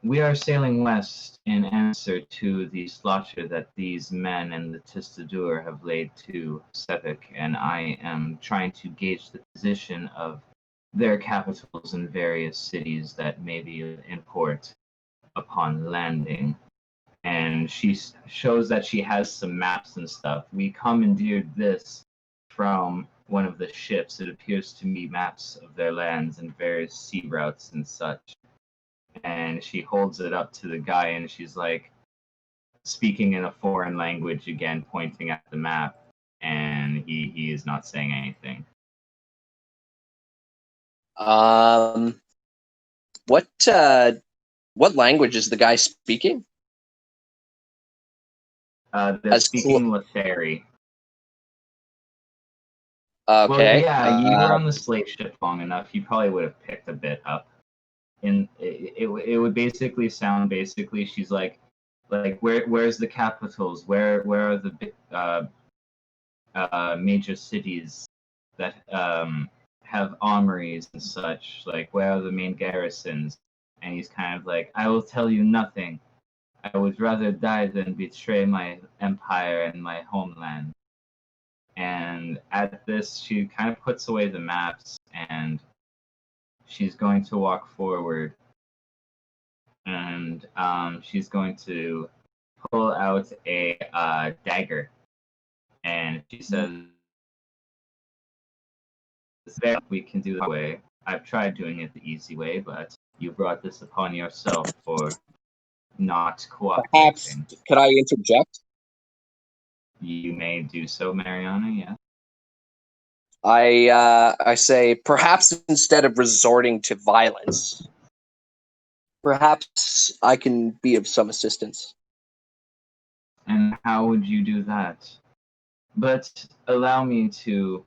we are sailing west in answer to the slaughter that these men and the Tista-Dur have laid to Sepik, and I am trying to gauge the position of their capitals in various cities that may be in port upon landing. And she shows that she has some maps and stuff. We commandeered this from one of the ships. It appears to me maps of their lands and various sea routes and such. And she holds it up to the guy and she's like speaking in a foreign language again, pointing at the map, and he is not saying anything. What language is the guy speaking? They're speaking Lethari. Okay. Well, yeah, you were on the slave ship long enough. You probably would have picked a bit up. And it would basically sound she's like where's the capitals? Where are the major cities that have armories and such? Like where are the main garrisons? And he's kind of like, I will tell you nothing. I would rather die than betray my empire and my homeland. And at this, she kind of puts away the maps and she's going to walk forward. And she's going to pull out a dagger. And she says, we can do it that way. I've tried doing it the easy way, but you brought this upon yourself for not Perhaps, cooperating. could I interject? You may do so, Mariana, yeah. I say, perhaps instead of resorting to violence, perhaps I can be of some assistance. And how would you do that? But allow me to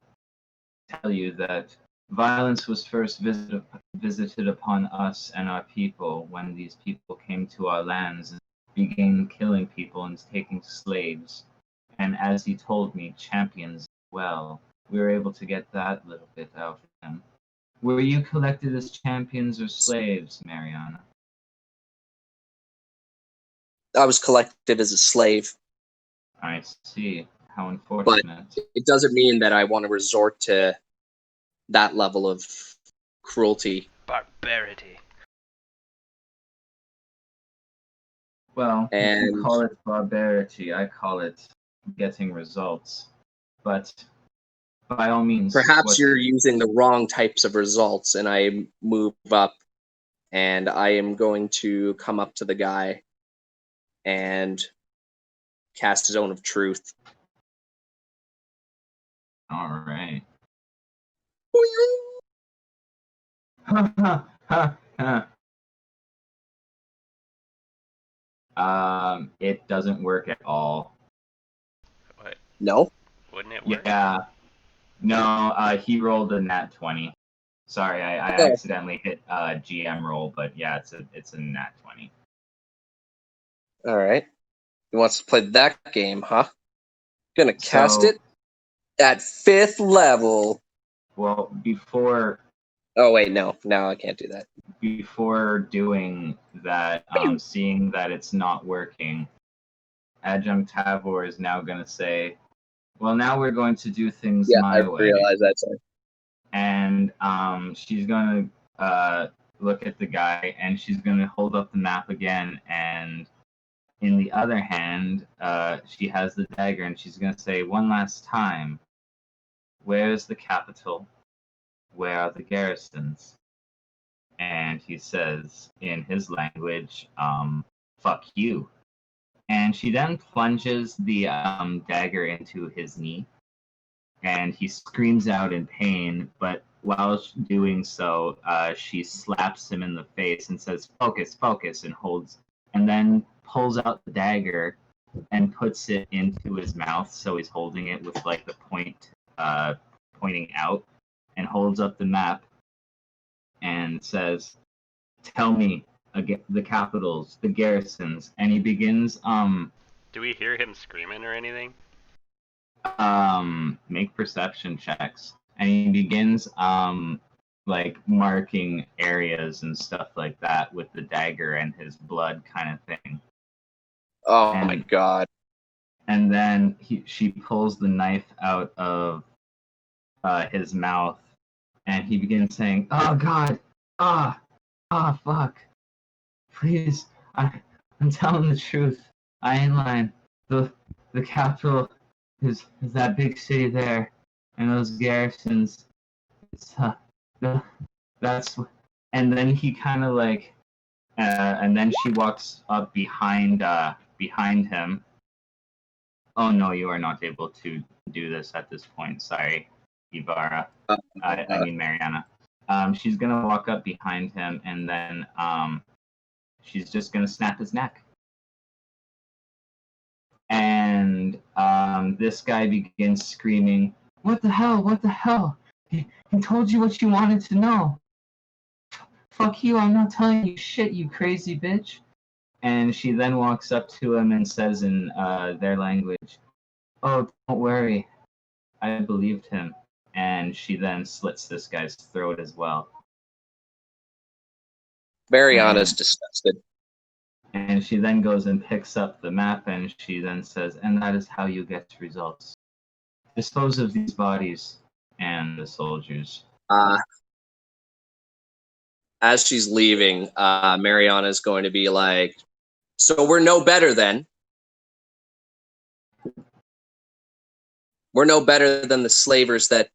tell you that violence was first visited upon us and our people when these people came to our lands and began killing people and taking slaves. And as he told me, champions as well. We were able to get that little bit out of them. Were you collected as champions or slaves, Mariana? I was collected as a slave. I see. How unfortunate. It doesn't mean that I want to resort to that level of cruelty. Barbarity. Well, And you call it barbarity. I call it getting results. But by all means, perhaps you're using the wrong types of results, and I move up, and I am going to come up to the guy and cast Zone of Truth. All right. It doesn't work at all. What? No? Wouldn't it work? Yeah. No, he rolled a nat 20. Sorry, I accidentally hit GM roll, but yeah, it's a nat 20. All right. He wants to play that game, huh? Gonna cast it at 5th level. Well, before... Oh, wait, no. No, I can't do that. Before doing that, seeing that it's not working, Adjunct Tavor is now going to say, well, now we're going to do things my way. I realize that, sorry. And she's going to look at the guy, and she's going to hold up the map again, and in the other hand, she has the dagger, and she's going to say, one last time, where is the capital? Where are the garrisons? And he says in his language, fuck you. And she then plunges the dagger into his knee, and he screams out in pain, but while doing so, she slaps him in the face and says, focus, focus, and then pulls out the dagger and puts it into his mouth, so he's holding it with like the point pointing out, and holds up the map and says, tell me the capitals, the garrisons, and he begins Do we hear him screaming or anything? Make perception checks, and he begins like marking areas and stuff like that with the dagger and his blood kind of thing. Oh my god. And then she pulls the knife out of his mouth, and he begins saying, oh god, fuck. Please, I'm telling the truth. I ain't lying. The capital is that big city there, and those garrisons. It's that's. And then he kind of like, and then she walks up behind him. Oh no, you are not able to do this at this point. Sorry, Ibarra. I mean Mariana. She's gonna walk up behind him, and then she's just gonna snap his neck. And this guy begins screaming, "What the hell? What the hell? He told you what you wanted to know. Fuck you! I'm not telling you shit, you crazy bitch." And she then walks up to him and says in their language, "Oh, don't worry, I believed him." And she then slits this guy's throat as well. Mariana's disgusted. And she then goes and picks up the map, and she then says, "And that is how you get results. Dispose of these bodies and the soldiers." As she's leaving, Mariana's going to be like, "So we're no better then. We're no better than the slavers that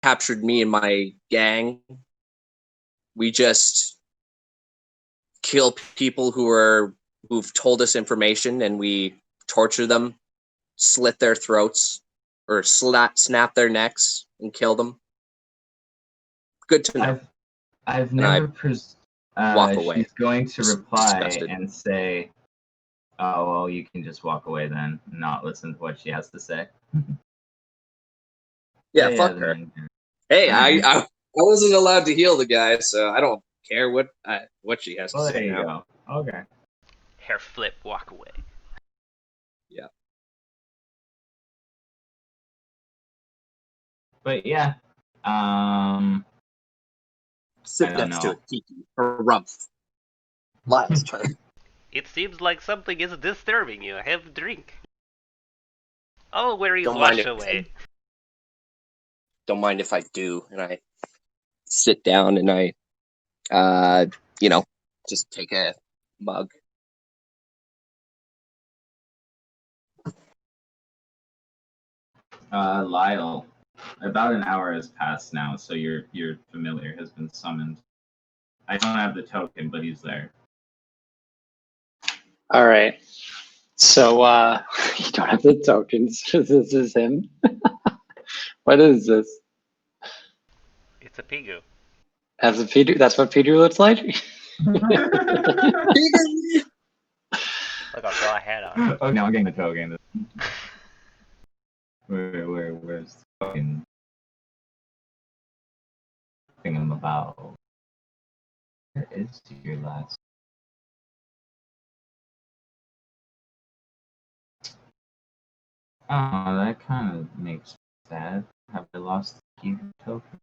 captured me and my gang. We just kill people who've told us information, and we torture them, slit their throats, or snap their necks and kill them. Good to know." I've never walk away. She's going to reply Disgusted. and say, "Oh, well, you can just walk away then, and not listen to what she has to say." Yeah, fuck her. Hey, I wasn't allowed to heal the guy, so I don't care what she has to Well, say there you now. go. Okay. Hair flip, walk away. Yeah. But yeah, Sit I don't next to know. a tiki or rump. Lyle's turn. It seems like something is disturbing you. Have a drink. Oh, where is Don't mind wash it. away? Don't mind if I do, and I sit down and I, just take a mug. Lyle, about an hour has passed now, so your familiar has been summoned. I don't have the token, but he's there. All right. So you don't have the tokens. This is him. What is this? It's a pigu. As a Peter, that's what Peter looks like. Look, I'll draw a hat on. Oh, now I'm getting the token. Where's the fucking thing I'm about? Where is your last? Oh, that kind of makes me sad. Have I lost the key token?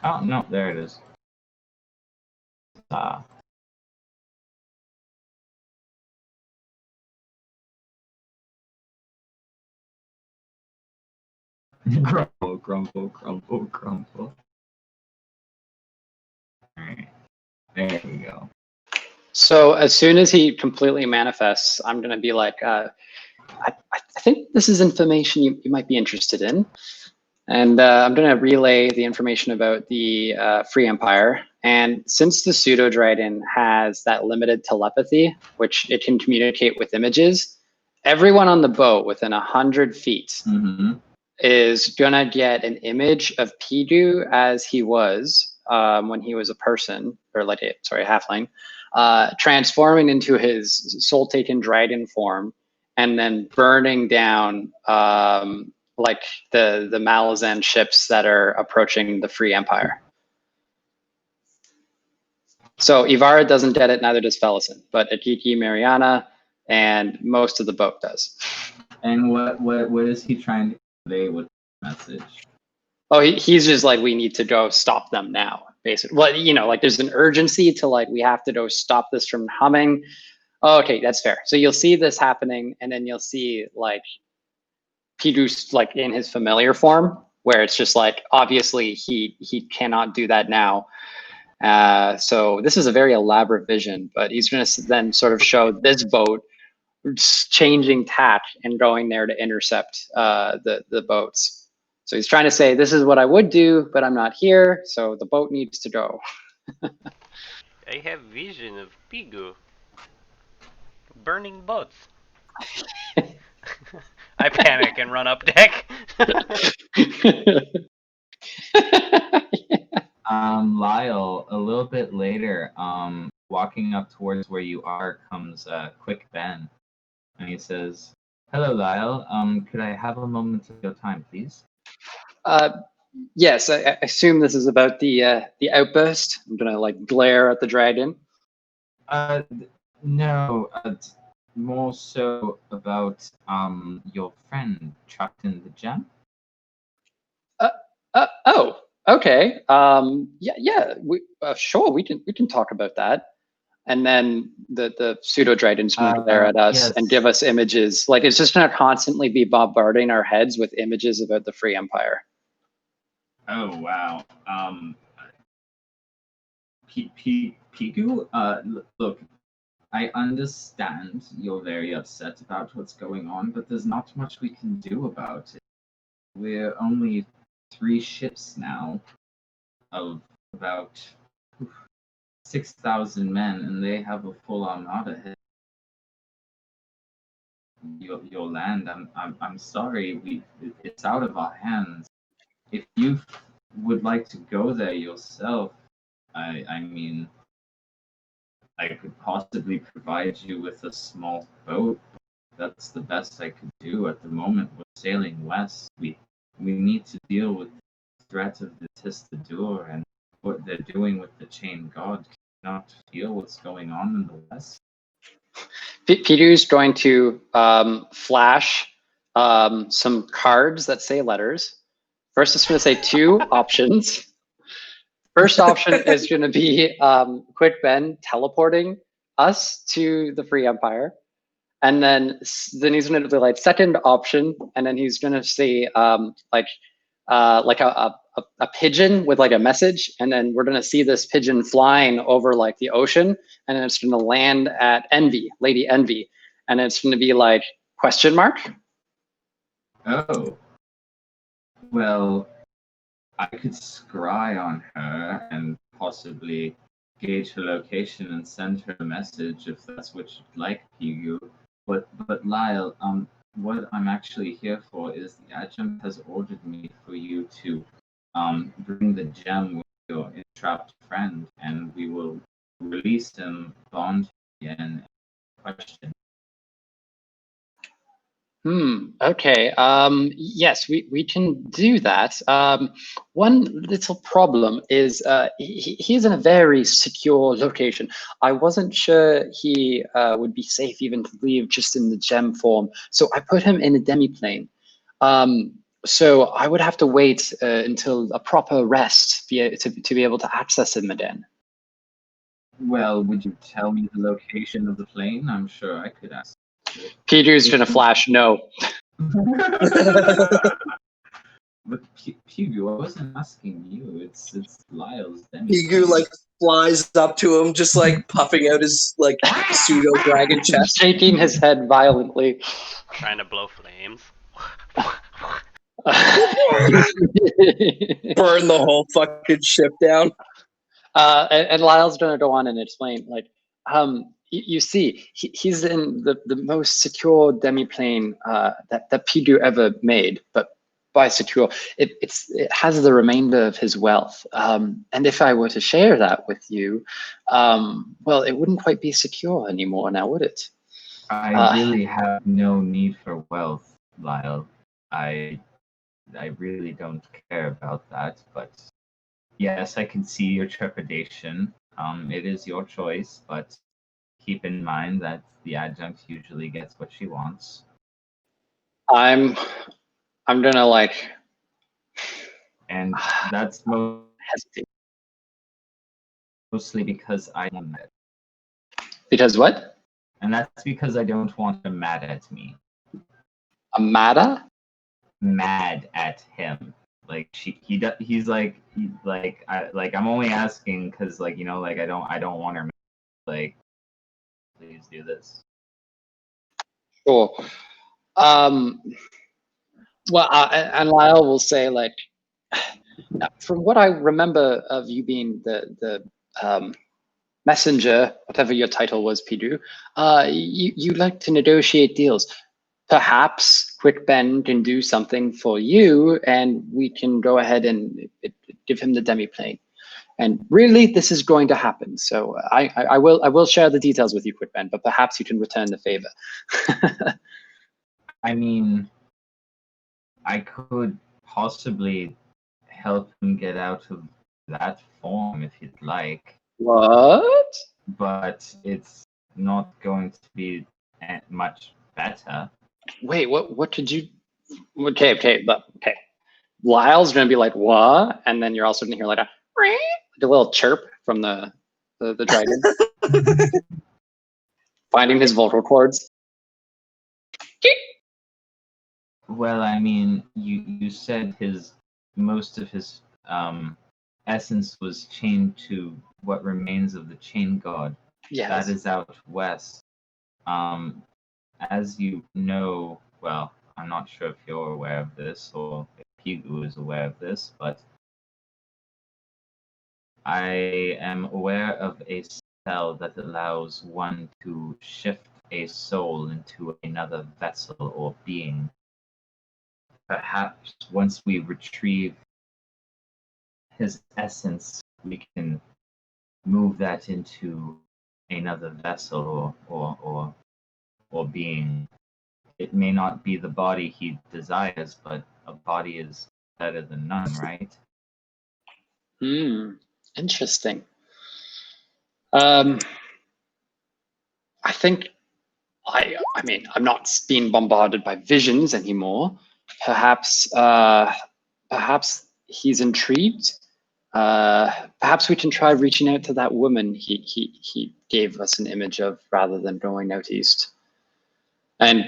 Oh, no, there it is. Ah. Grumble, grumble, grumble, grumble. Alright. There we go. So as soon as he completely manifests, I'm going to be like, I think this is information you might be interested in. And I'm going to relay the information about the Free Empire. And since the Pseudo-Dryden has that limited telepathy, which it can communicate with images, everyone on the boat within 100 feet is going to get an image of Pidu as he was when he was a person, or like, a halfling, transforming into his soul-taken Dryden form, and then burning down like the Malazan ships that are approaching the Free Empire. So Ibarra doesn't get it, neither does Felison, but Akiki, Mariana, and most of the boat does. And what is he trying to convey with the message? Oh, he's just like, we need to go stop them now, basically. Well, like there's an urgency to like, we have to go stop this from humming. Oh, okay, that's fair. So you'll see this happening, and then you'll see like Pidu's like in his familiar form, where it's just like, obviously he cannot do that now. So this is a very elaborate vision, but he's going to then sort of show this boat changing tack and going there to intercept the boats. So he's trying to say, this is what I would do, but I'm not here, so the boat needs to go. I have vision of Pigu burning boats. I panic and run up deck. Lyle, a little bit later, walking up towards where you are comes Quick Ben, and he says, "Hello, Lyle. Could I have a moment of your time, please?" Yes, I assume this is about the outburst. I'm gonna like glare at the dragon. No, it's more so about your friend trapped in the gem. Oh, okay. Yeah. Sure. We can talk about that. And then the pseudo dragon's going to glare at us and give us images. Like it's just going to constantly be bombarding our heads with images about the Free Empire. Oh wow. Pigu, look, I understand you're very upset about what's going on, but there's not much we can do about it. We're only 3 ships now of about 6,000 men, and they have a full armada head. Your land, I'm sorry, it's out of our hands. If you would like to go there yourself, I mean, I could possibly provide you with a small boat. That's the best I could do at the moment. We're sailing west. We need to deal with the threat of the Testadur and what they're doing with the Chain God. Can you not feel what's going on in the west? Peter's going to flash some cards that say letters. First, it's going to say 2 options. First option is going to be Quick Ben teleporting us to the Free Empire. And then he's going to be like second option, and then he's going to say like a pigeon with like a message, and then we're going to see this pigeon flying over like the ocean, and then it's going to land at Envy, Lady Envy, and it's going to be like question mark. Oh, well, I could scry on her and possibly gauge her location and send her a message if that's what you'd like, Pigu. But Lyle, what I'm actually here for is the adjunct has ordered me for you to bring the gem with your entrapped friend, and we will release him, bond again, and question. Okay. Yes, we can do that. One little problem is he's in a very secure location. I wasn't sure he would be safe even to leave just in the gem form, so I put him in a demiplane. So I would have to wait until a proper rest to be able to access him again. Well, would you tell me the location of the plane? I'm sure I could ask. Peter's gonna flash no. But Pigu, I wasn't asking you. It's Lyle's. Pigu like flies up to him, just like puffing out his like pseudo dragon chest, shaking his head violently, trying to blow flames. burn the whole fucking ship down. And Lyle's gonna go on and explain, like, you see, he's in the most secure demiplane that Pigu ever made, but by secure, it has the remainder of his wealth. And if I were to share that with you, well, it wouldn't quite be secure anymore now, would it? I really have no need for wealth, Lyle. I really don't care about that, but yes, I can see your trepidation. It is your choice, but keep in mind that the adjunct usually gets what she wants. I'm gonna like, and that's mostly because I am mad. Because what? And that's because I don't want him mad at me. Amada? Mad at him. Like he's like I'm only asking because like you know like I don't want her like please do this. Sure. Well, and Lyle will say like, from what I remember of you being the messenger, whatever your title was, Pidu, you like to negotiate deals. Perhaps Quick Ben can do something for you, and we can go ahead and give him the demiplane. And really, this is going to happen. So I will share the details with you, Quick Ben, but perhaps you can return the favor. I mean, I could possibly help him get out of that form if you'd like. What? But it's not going to be much better. Wait, what did you? Okay. Lyle's gonna be like, "What?" And then you're also gonna hear like a little chirp from the dragon, finding his vocal cords. Well, I mean, you said most of his essence was chained to what remains of the chain god. Yes. That is out west. As you know, well, I'm not sure if you're aware of this or if Pigu is aware of this, but I am aware of a spell that allows one to shift a soul into another vessel or being. Perhaps once we retrieve his essence, we can move that into another vessel or being. It may not be the body he desires, but a body is better than none, right? Interesting. I think I mean, I'm not being bombarded by visions anymore. Perhaps he's intrigued. Perhaps we can try reaching out to that woman he gave us an image of rather than going out east. And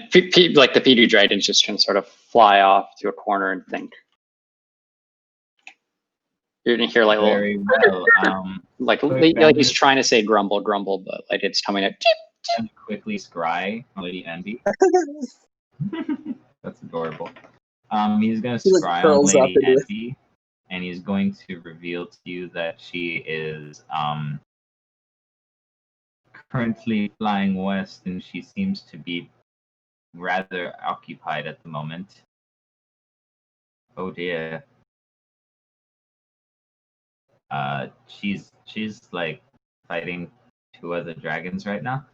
like the Pidu dragon's just gonna sort of fly off to a corner and think. You're gonna hear like a Very little, well. like Quick, he's trying to say grumble, grumble, but like it's coming out. And quickly scry Lady Envy. That's adorable. He's gonna He, like, scry on curls up Lady into it. Envy, and he's going to reveal to you that she is currently flying west, and she seems to be rather occupied at the moment. Oh dear. She's like fighting 2 other dragons right now.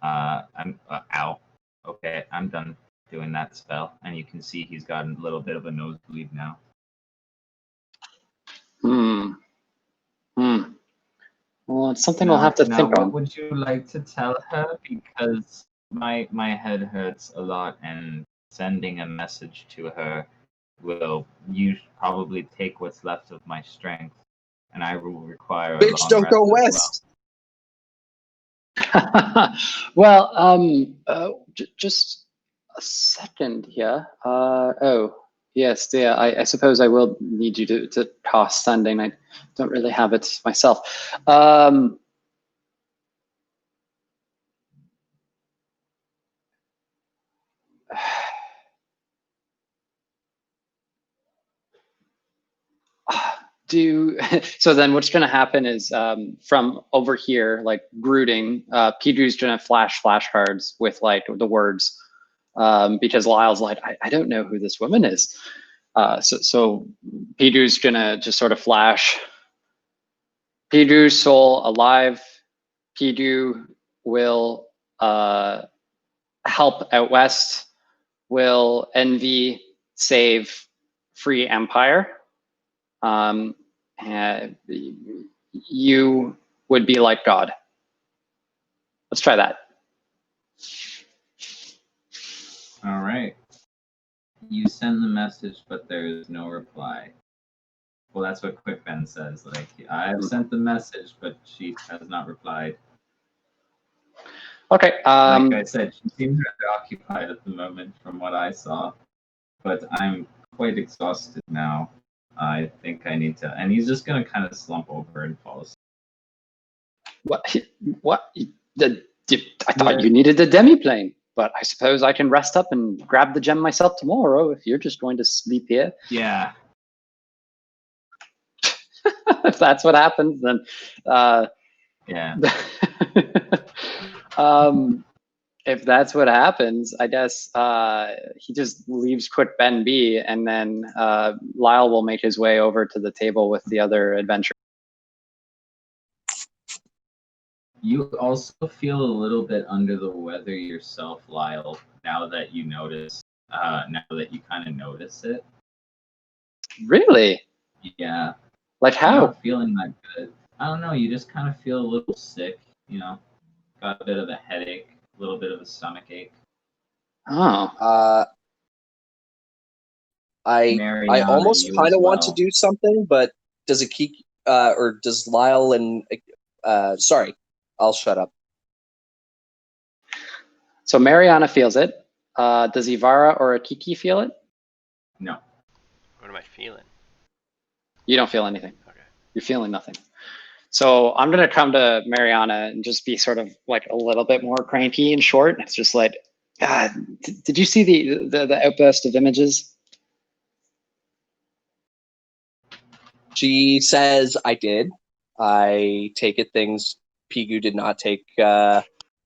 Ow. Okay, I'm done doing that spell, and you can see he's got a little bit of a nosebleed now. Well, it's something we'll have to think what on. would you like to tell her? Because my head hurts a lot, and sending a message to her will probably take what's left of my strength, and I will require a Bitch, long don't rest go as west. Well, just a second here. Oh, yes, dear. I suppose I will need you to cast sending. I don't really have it myself. So then what's going to happen is from over here, like brooding, Pidu's going to flash flashcards with like the words because Lyle's like, I don't know who this woman is. So Pidu's going to just sort of flash Pidu's soul alive. Pidu will help out west, will envy, save, free empire. You would be like God. Let's try that. All right. You send the message, but there is no reply. Well, that's what QuickBen says. Like, I've sent the message, but she has not replied. Okay. Like I said, she seems rather occupied at the moment from what I saw, but I'm quite exhausted now. I think I need to, and he's just gonna kind of slump over and fall asleep. What? I thought you needed the demiplane, but I suppose I can rest up and grab the gem myself tomorrow if you're just going to sleep here. Yeah. If that's what happens, then Yeah. If that's what happens, I guess he just leaves QuickBen be, and then Lyle will make his way over to the table with the other adventurers. You also feel a little bit under the weather yourself, Lyle, now that you notice, now that you kind of notice it. Really? Yeah. Like how? You're not feeling that good. I don't know, you just kind of feel a little sick, you know, got a bit of a headache, a little bit of a stomach ache. Oh. I Mariana, almost you kind as of want to well. do something, but does Akiki or does Lyle and sorry, I'll shut up. So Mariana feels it. Does Ivara or Akiki feel it? No. What am I feeling? You don't feel anything. Okay. You're feeling nothing. So I'm gonna come to Mariana and just be sort of like a little bit more cranky and short. It's just like, God, did you see the outburst of images? She says, "I did. I take it things Pigu did not take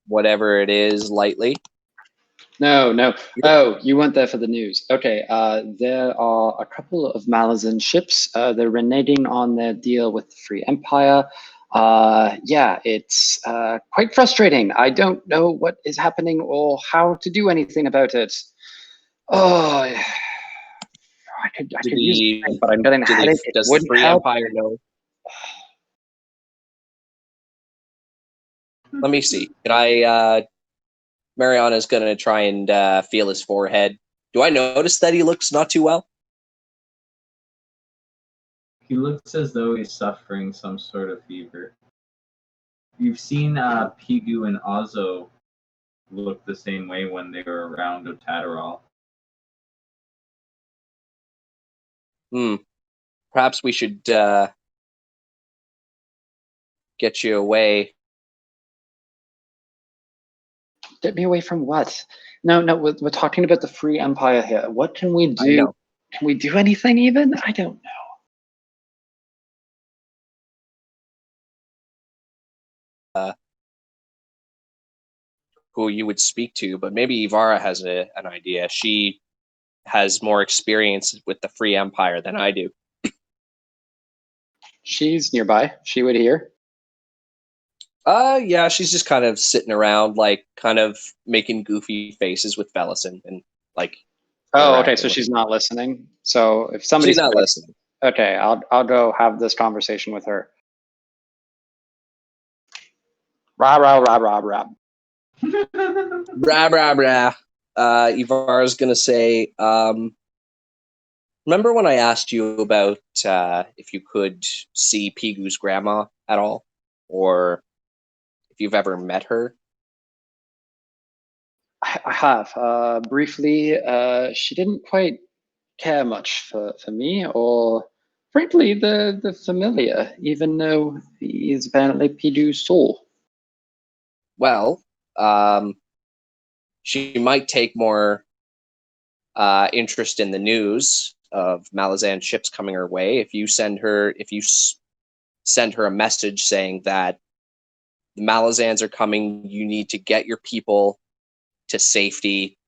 whatever it is lightly." No. Oh, you went there for the news. Okay. There are a couple of Malazan ships. They're reneging on their deal with the Free Empire. Yeah, it's quite frustrating. I don't know what is happening or how to do anything about it. Oh, I could use a drink, but I'm getting a headache. It Does the wouldn't Free help. Empire know? Let me see. Can I? Mariana's gonna try and feel his forehead. Do I notice that he looks not too well? He looks as though he's suffering some sort of fever. You've seen Pigu and Ozo look the same way when they were around Otadderall. Perhaps we should get you away. Get me away from what? No, we're talking about the Free Empire here. What can we do? I know. Can we do anything even? I don't know. Who you would speak to, but maybe Ivara has an idea. She has more experience with the Free Empire than I do. She's nearby. She would hear. Yeah, she's just kind of sitting around, like, kind of making goofy faces with Bellison and, like. Oh, okay. So she's not listening. So if somebody's She's not listening. Okay, I'll go have this conversation with her. Rah. Blah, blah, blah. Ivara's gonna say, remember when I asked you about if you could see Pigu's grandma at all? Or if you've ever met her? I have. Briefly, she didn't quite care much for me, or frankly, the familiar, even though he is apparently Pidu's soul. Well, she might take more interest in the news of Malazan ships coming her way if you send her a message saying that the Malazans are coming. You need to get your people to safety.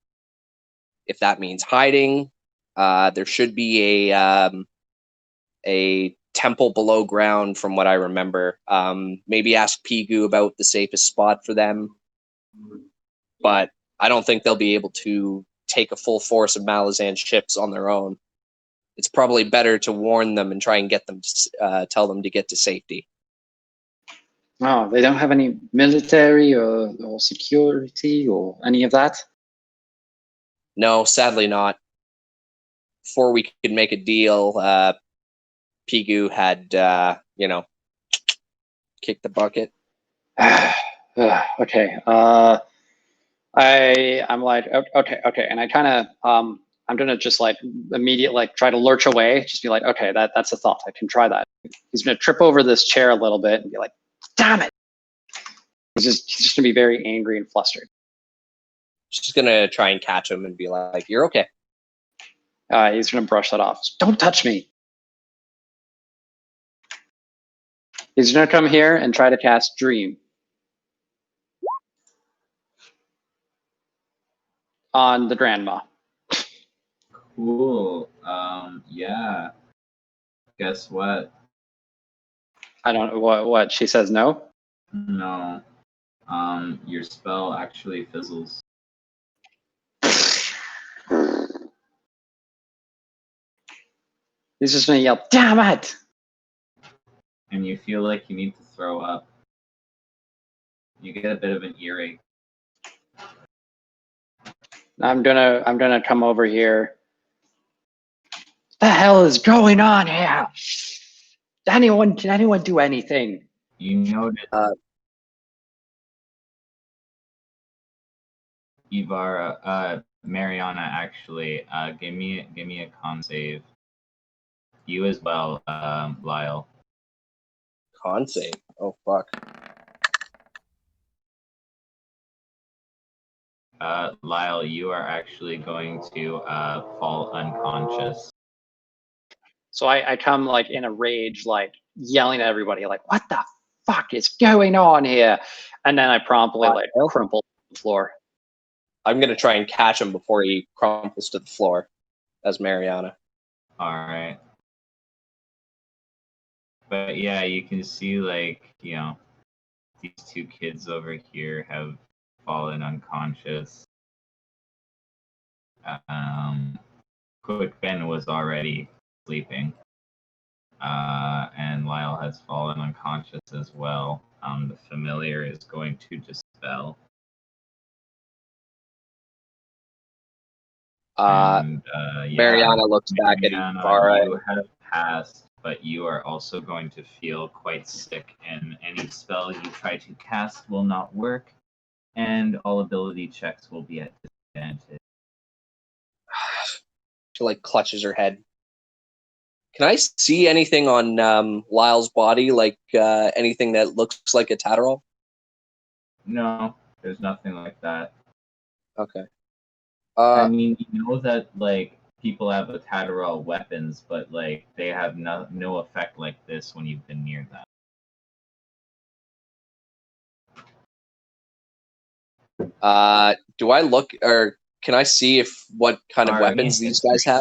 If that means hiding, there should be a temple below ground, from what I remember. Maybe ask Pigu about the safest spot for them, but I don't think they'll be able to take a full force of Malazan ships on their own. It's probably better to warn them and try and get them to tell them to get to safety. Oh, they don't have any military or security or any of that? No, sadly not. Before we could make a deal, Pigu had, kicked the bucket. Okay. I'm like, okay, and I kind of I'm gonna just like immediately like try to lurch away, just be like, okay, that's a thought. I can try that. He's gonna trip over this chair a little bit and be like, damn it. He's just gonna be very angry and flustered. She's gonna try and catch him and be like, "You're okay." He's gonna brush that off. Don't touch me. He's gonna come here and try to cast Dream on the grandma. Cool. Yeah. Guess what? I don't know what she says. No. No. Your spell actually fizzles. He's just gonna yell, "Damn it!" And you feel like you need to throw up. You get a bit of an earache. I'm gonna come over here The hell is going on here? Can anyone do anything? You notice Ivara, Mariana, actually, give me a con save. You as well, Lyle. Con save. Oh fuck. Lyle, you are actually going to fall unconscious. So I come like in a rage, like yelling at everybody, like, what the fuck is going on here? And then I promptly like crumple to the floor. I'm gonna try and catch him before he crumples to the floor as Mariana. Alright. But yeah, you can see like, these two kids over here have fallen unconscious. Quick Ben was already sleeping. And Lyle has fallen unconscious as well. The familiar is going to dispel. Mariana looks back at Ivara. You have passed, but you are also going to feel quite sick, and any spell you try to cast will not work, and all ability checks will be at disadvantage. She like clutches her head. Can I see anything on Lyle's body, like anything that looks like a Tatteral? No, there's nothing like that. Okay. I mean, you know that like people have a Tatteral weapons, but like they have no effect like this when you've been near them. Do I look, or can I see what kind of weapons these guys have?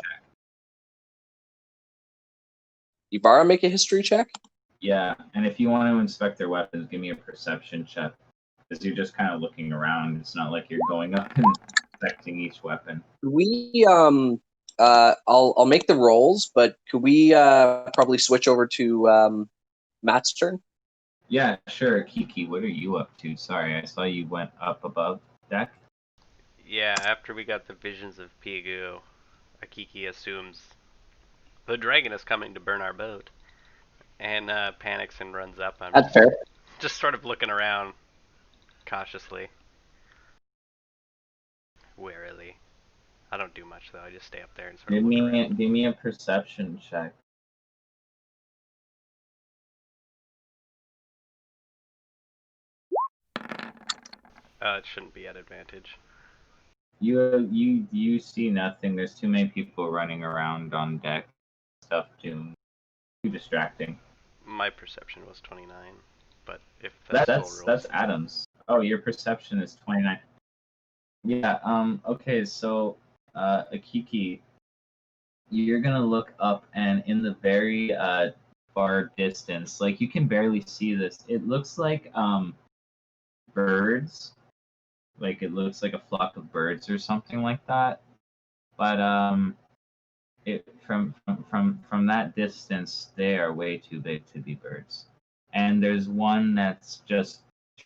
Ivara, make a history check? Yeah, and if you want to inspect their weapons, give me a perception check. Because you're just kind of looking around. It's not like you're going up and inspecting each weapon. We, I'll make the rolls, but could we probably switch over to Matt's turn? Yeah, sure. Kiki, what are you up to? Sorry, I saw you went up above deck. Yeah, after we got the visions of Piagu, Akiki assumes the dragon is coming to burn our boat, and panics and runs up. I'm That's fair. Just sort of looking around cautiously, warily. I don't do much though. I just stay up there and sort of look around. Give me a perception check. It shouldn't be at advantage. You see nothing. There's too many people running around on deck. Stuff too distracting. My perception was 29, but if that's Adam's. Oh, your perception is 29. Yeah. Okay. So, Akiki, you're gonna look up, and in the very far distance, like you can barely see this. It looks like birds. Like it looks like a flock of birds or something like that. But it from that distance, they are way too big to be birds. And there's one that's just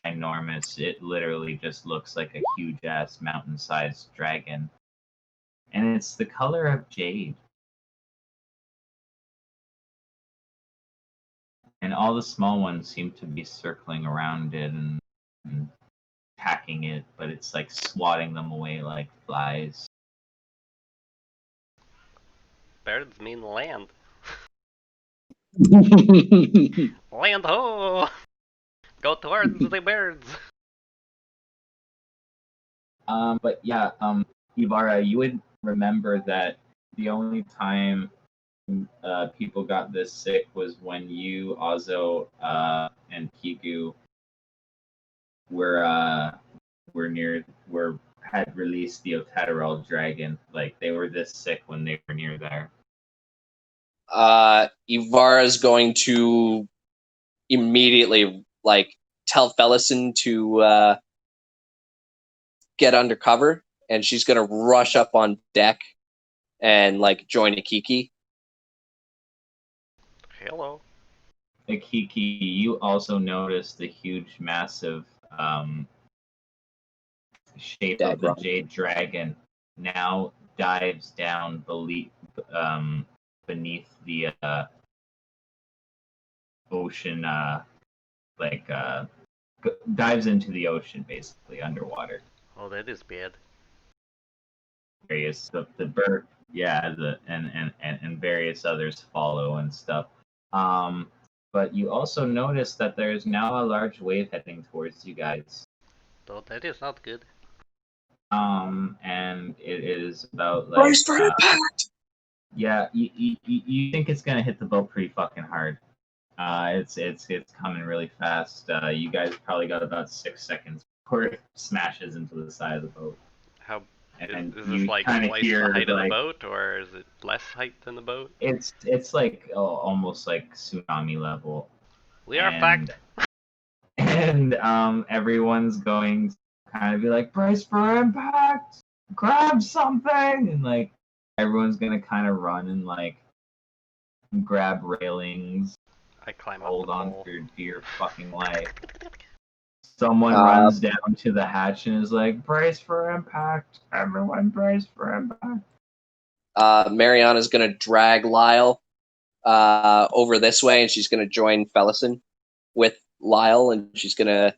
ginormous. It literally just looks like a huge ass mountain-sized dragon. And it's the color of jade. And all the small ones seem to be circling around it and attacking it, but it's like swatting them away like flies. Birds mean land. Land ho! Go towards the birds. But yeah, Ivara, you would remember that the only time people got this sick was when you, Ozo, and Kigu had released the Otatteral dragon. Like they were this sick when they were near there. Ivara's going to immediately like tell Fellison to get under cover, and she's gonna rush up on deck and like join Akiki. Hello. Akiki, you also notice the huge, massive shape of the jade dragon now dives down beneath the ocean, dives into the ocean basically underwater. Oh, that is bad. Various the bird, yeah, and various others follow and stuff. But you also notice that there's now a large wave heading towards you guys. Oh, that is not good. And it is about like Brace for impact! yeah, you think it's gonna hit the boat pretty fucking hard. It's coming really fast. You guys probably got about 6 seconds before it smashes into the side of the boat. How And is you this like kinda twice hear, the height of the like- boat, or is it less height than the boat? It's like almost like tsunami level. We are And- fucked. And everyone's going to kind of be like, brace for impact, grab something, and like everyone's gonna kind of run and like grab railings, I climb hold up the on pole. for dear fucking life. Someone Uh, runs down to the hatch and is like, brace for impact, everyone brace for impact. Mariana's gonna drag Lyle over this way, and she's gonna join Fellison with Lyle, and she's gonna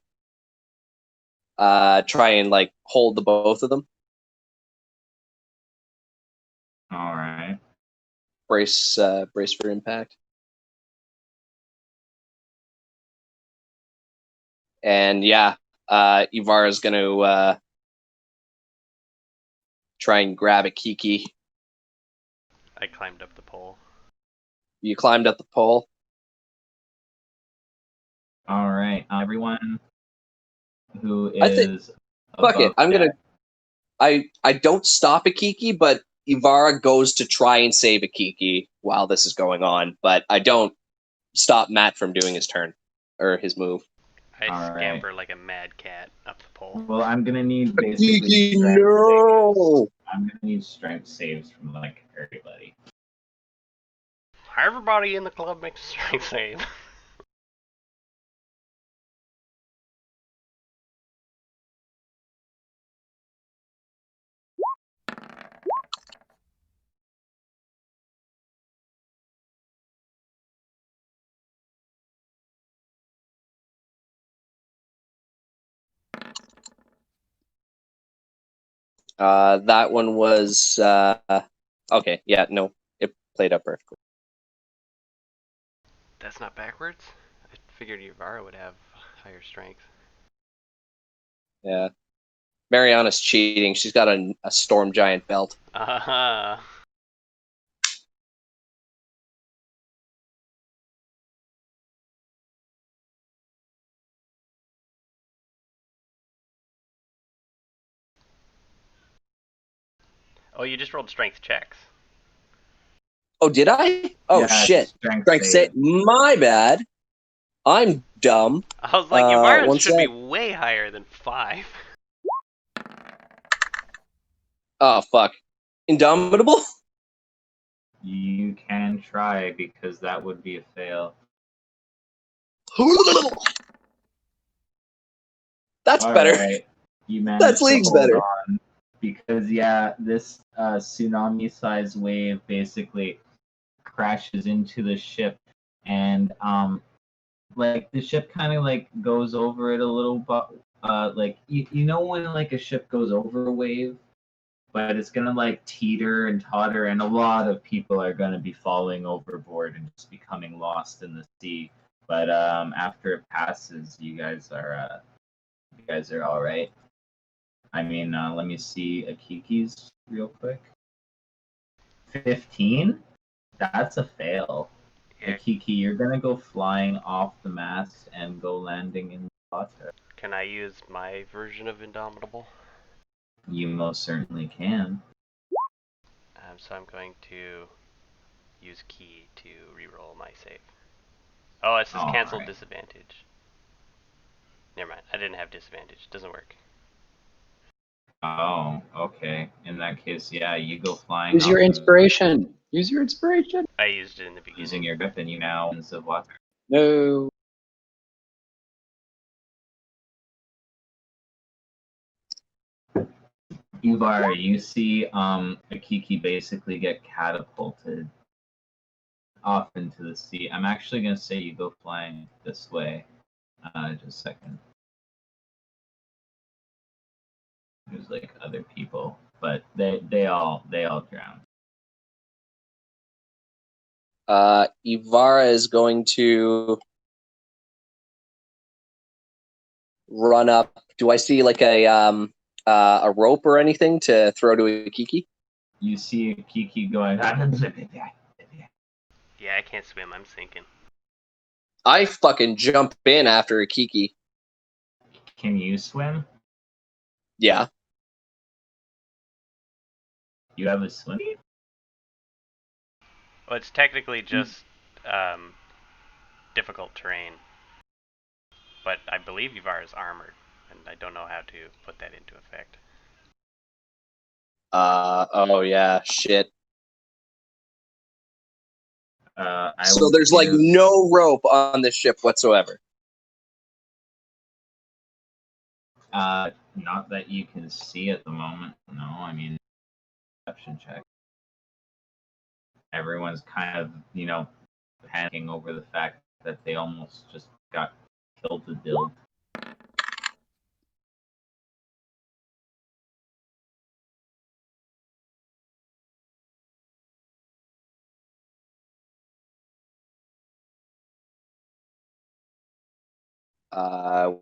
try and like hold the both of them. All right. Brace for impact. And yeah, Ibarra's gonna try and grab a Kiki. I climbed up the pole. You climbed up the pole. All right. Everyone who I think- is Fuck it. above I'm gonna. deck- I don't stop a Kiki, but Ivara goes to try and save a Kiki while this is going on. But I don't stop Matt from doing his turn or his move. I All scamper like a mad cat up the pole. Well, I'm gonna need basically Kiki, strength no! saves. I'm gonna need strength saves from like everybody. Everybody in the club makes a strength save. That one was okay. Yeah, no, it played up perfectly. That's not backwards? I figured Yvara would have higher strength. Yeah, Mariana's cheating. She's got a storm giant belt. Aha! Oh, you just rolled strength checks. Oh, did I? Oh Yeah, shit! Strength Strength save. My bad. I'm dumb. I was like, one Yvara's should be sec. way higher than 5. Oh fuck! Indomitable. You can try because that would be a fail. That's All better. right. You managed That's to leagues hold better. on because this tsunami-sized wave basically crashes into the ship, and like the ship kind of like goes over it a little, but like you know when like a ship goes over a wave, but it's gonna like teeter and totter, and a lot of people are gonna be falling overboard and just becoming lost in the sea. But after it passes, you guys are all right. I mean, let me see Akiki's real quick. 15? That's a fail. Yeah, Akiki, you're gonna go flying off the mast and go landing in the water. can I use my version of Indomitable? You most certainly can. So I'm going to use key to reroll my save. Oh, it says cancel Alright. disadvantage. Never mind, I didn't have disadvantage. Doesn't work. Oh, okay. In that case, yeah, you go flying. Use your off the- inspiration. Use your inspiration. I used it in the beginning. Using your weapon, you now in the water. No. Ivar, you see Akiki basically get catapulted off into the sea. I'm actually gonna say you go flying this way. Just a second. There's like other people, but they all drown. Ivara is going to run up. Do I see like a rope or anything to throw to Kiki? You see Kiki going. Yeah, I can't swim. I'm sinking. I fucking jump in after Kiki. Can you swim? Yeah. You have a swim? Well, it's technically just difficult terrain, but I believe Yvar is armored, and I don't know how to put that into effect. Oh yeah, shit. So there's like no rope on this ship whatsoever. Not that you can see at the moment. No, I mean, perception check. Everyone's kind of, panicking over the fact that they almost just got killed to death.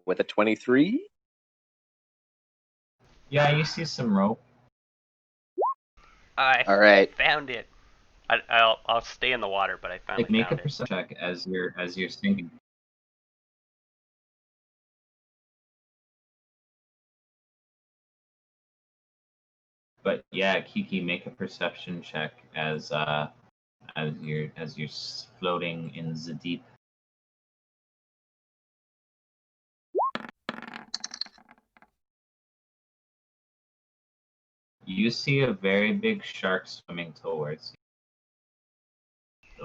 With a 23. Yeah, you see some rope. All right. Found it. I'll stay in the water, but I finally Make a found it. perception check as you're sinking. But yeah, Kiki, make a perception check as you're floating in the deep. You see a very big shark swimming towards you.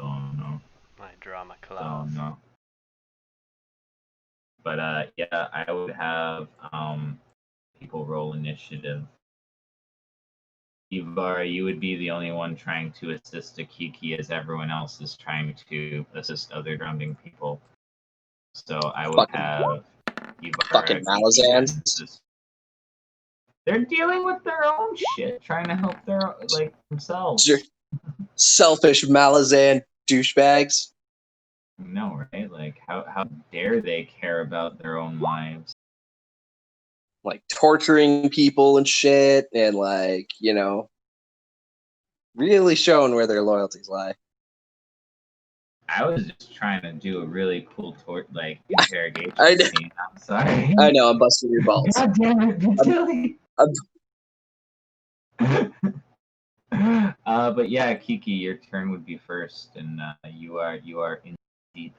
Oh no. I draw my Oh claws. no. But yeah, I would have people roll initiative. Ivar, you would be the only one trying to assist Akiki as everyone else is trying to assist other drowning people. So I would have Ivar. Fucking Malazans. They're dealing with their own shit, trying to help their themselves. Selfish Malazan douchebags. No, right? Like how dare they care about their own lives? Like torturing people and shit, and really showing where their loyalties lie. I was just trying to do a really cool interrogation I know. scene. I'm sorry. I know, I'm busting your balls. God damn it, Vitelli! But yeah, Kiki, your turn would be first, and you are in deep.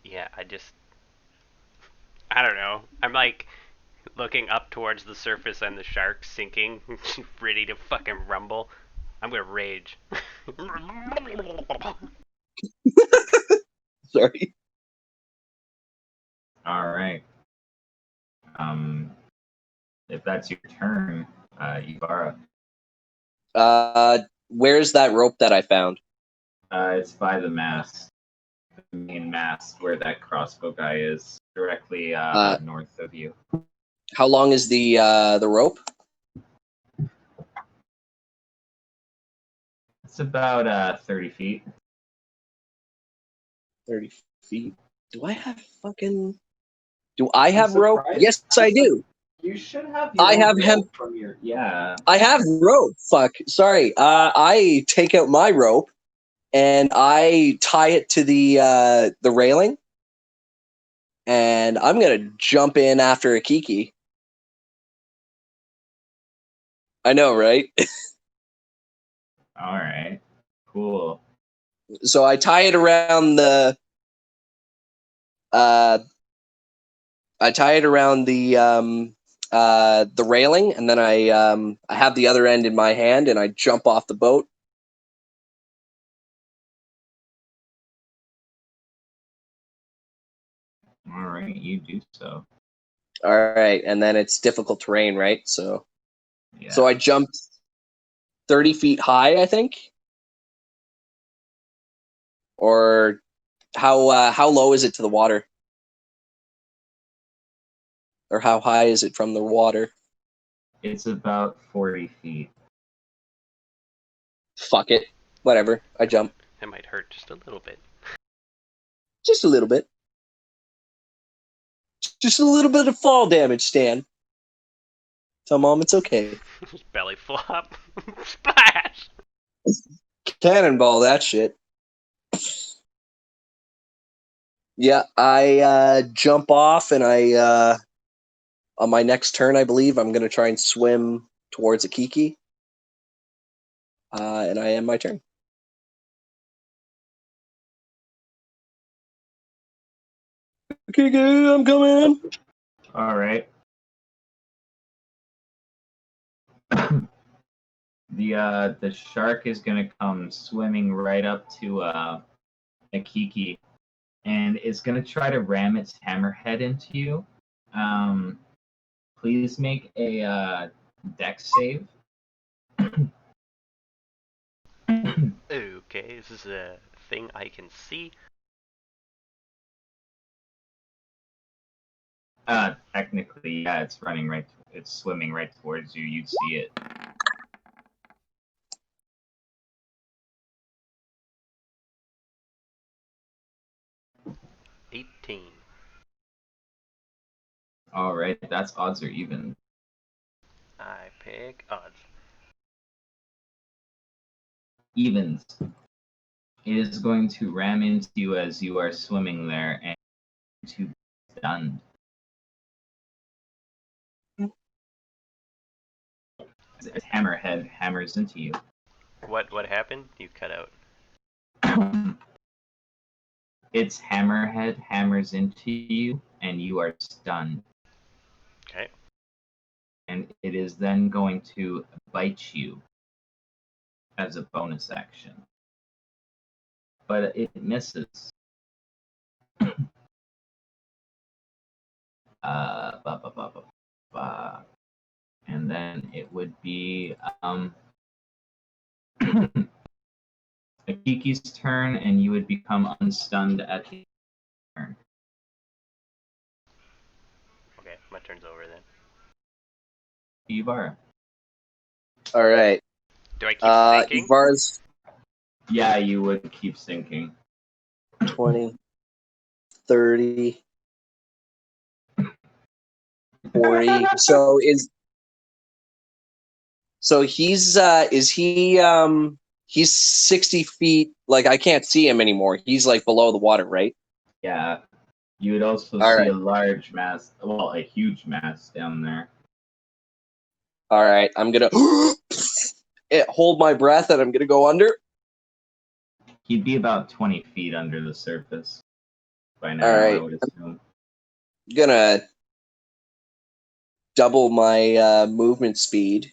Yeah, I don't know. I'm like looking up towards the surface and the shark sinking, ready to fucking rumble. I'm gonna rage. Sorry. All right. If that's your turn, Ibarra. Where's that rope that I found? It's by the mast, the main mast where that crossbow guy is, directly north of you. How long is the rope? It's about 30 feet. 30 feet. Do I have rope? Yes, I do. You should have. I have hemp from your. Yeah. I have rope. Fuck. Sorry. I take out my rope and I tie it to the railing, and I'm gonna jump in after Akiki. I know, right? All right. Cool. So I tie it around the. I tie it around the railing, and then I have the other end in my hand, and I jump off the boat. All right, you do so. All right, and then it's difficult terrain, right? So Yeah. so I jumped 30 feet high, I think. Or how low is it to the water? Or how high is it from the water? It's about 40 feet. Fuck it. Whatever. I jump. It might hurt just a little bit. Just a little bit. Just a little bit of fall damage, Stan. Tell Mom it's okay. Just belly flop. Splash! Cannonball that shit. Yeah, I jump off, and I on my next turn, I believe, I'm gonna try and swim towards a Kiki. And I end my turn. Kiki, I'm coming. All right. The shark is gonna come swimming right up to Akiki, and it's gonna try to ram its hammerhead into you. Please make a dex save. Okay, this is a thing I can see. Technically, yeah, it's running right. It's swimming right towards you. You'd see it. $18. All right, that's odds or even. I pick odds. Evens. It is going to ram into you as you are swimming there, and to be stunned. Its hammerhead hammers into you. What happened? You cut out. Its hammerhead hammers into you, and you are stunned. Okay. And it is then going to bite you as a bonus action. But it misses. And then it would be Akiki's turn, and you would become unstunned at the turn. Okay, my turn's over then. Ivar. All right. Do I keep sinking? Ivar's Yeah, you would keep sinking. 20, 30, 40. So he's 60 feet, like I can't see him anymore. He's like below the water, right? Yeah. You would also All see right. a large mass, well, a huge mass down there. All right, I'm gonna hold my breath, and I'm gonna go under. He'd be about 20 feet under the surface by now, All right. I would assume. Gonna double my movement speed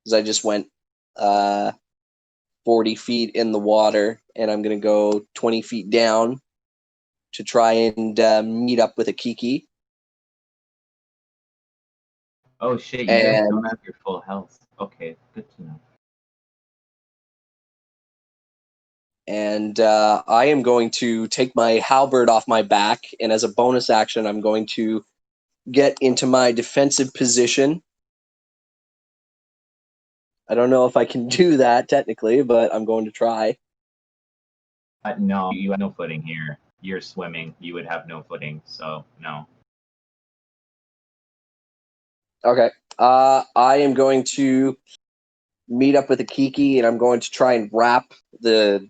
because I just went 40 feet in the water, and I'm gonna go 20 feet down to try and meet up with a Kiki. Oh shit, you guys don't have your full health. Okay, good to know. And I am going to take my halberd off my back, and as a bonus action, I'm going to get into my defensive position. I don't know if I can do that technically, but I'm going to try. No, you have no footing here. You're swimming. You would have no footing, so no. Okay. I am going to meet up with a Kiki, and I'm going to try and wrap the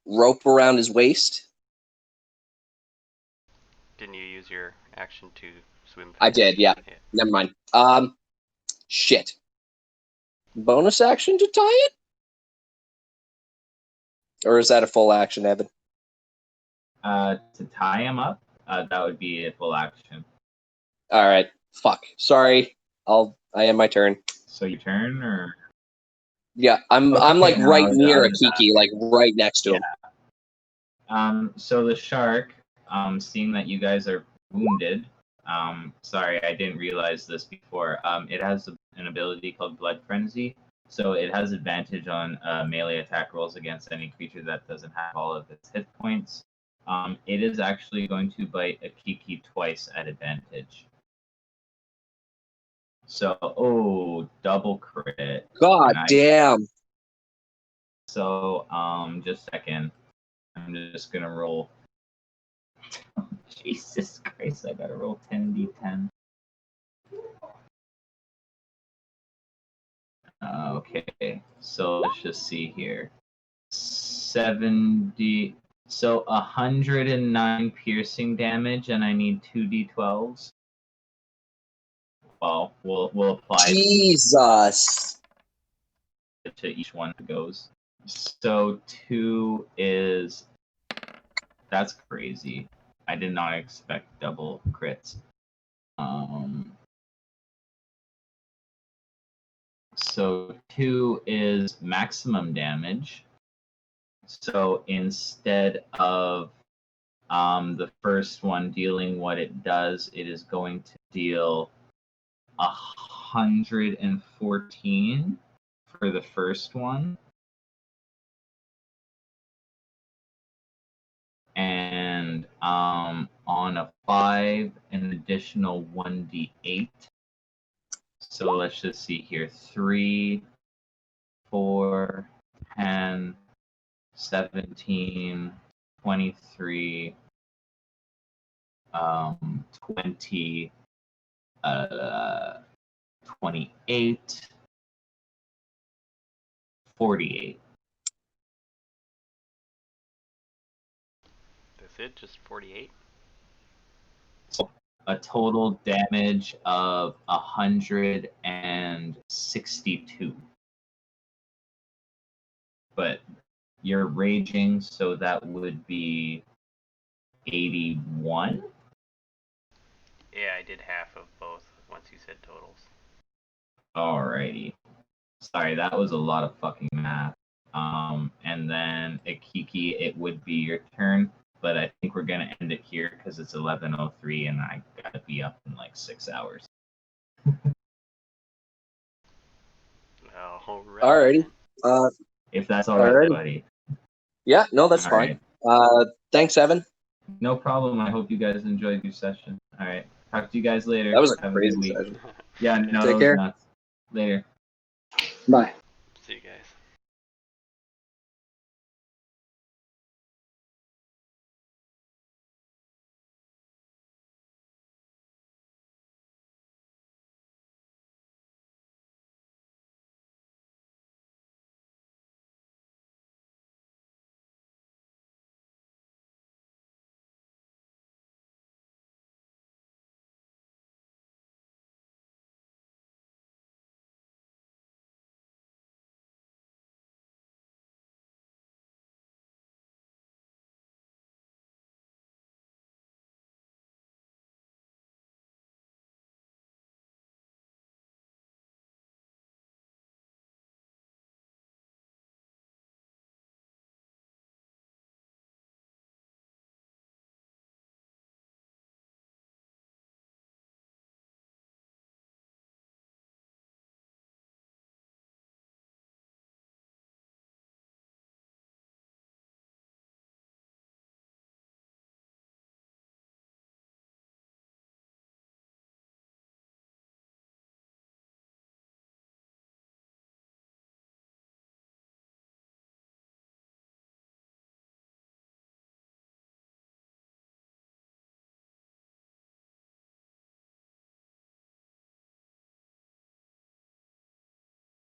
rope around his waist. Didn't you use your action to swim? I did, yeah. Never mind. Shit. Bonus action to tie it? Or is that a full action, Evan? To tie him up, that would be a full action. All right. Fuck. Sorry. I end my turn. So your turn, or yeah, I'm Okay, like no, right near I a was Kiki, like right next to him. So the shark seeing that you guys are wounded, sorry, I didn't realize this before. It has an ability called Blood Frenzy, so it has advantage on melee attack rolls against any creature that doesn't have all of its hit points. It is actually going to bite a Kiki twice at advantage. So, double crit. God damn. So, just a second. I'm just gonna roll. Jesus Christ, I gotta roll 10d10. Okay, so let's just see here. 70. So 109 piercing damage, and I need 2d12s. Well, we'll apply Jesus. to each one that goes. So 2 is. That's crazy. I did not expect double crits. So 2 is maximum damage. So instead of the first one dealing what it does, it is going to deal 114 for the first one. And on a 5, an additional 1d8. So let's just see here. 3, 4, 10, 17, 23, 20, 28, 48. That's it? Just 48? So a total damage of 162. But you're raging, so that would be 81. Yeah, I did half of both once you said totals. Alrighty. Sorry, that was a lot of fucking math. And then Akiki, it would be your turn, but I think we're gonna end it here because it's 11:03 and I gotta be up in like 6 hours. Alrighty. If that's alright, Alrighty. buddy. Yeah, no, that's fine. Thanks, Evan. No problem. I hope you guys enjoyed your session. Alright. Talk to you guys later. That was a Have crazy good week. session. Yeah, no, Take that was care. nuts. Later. Bye.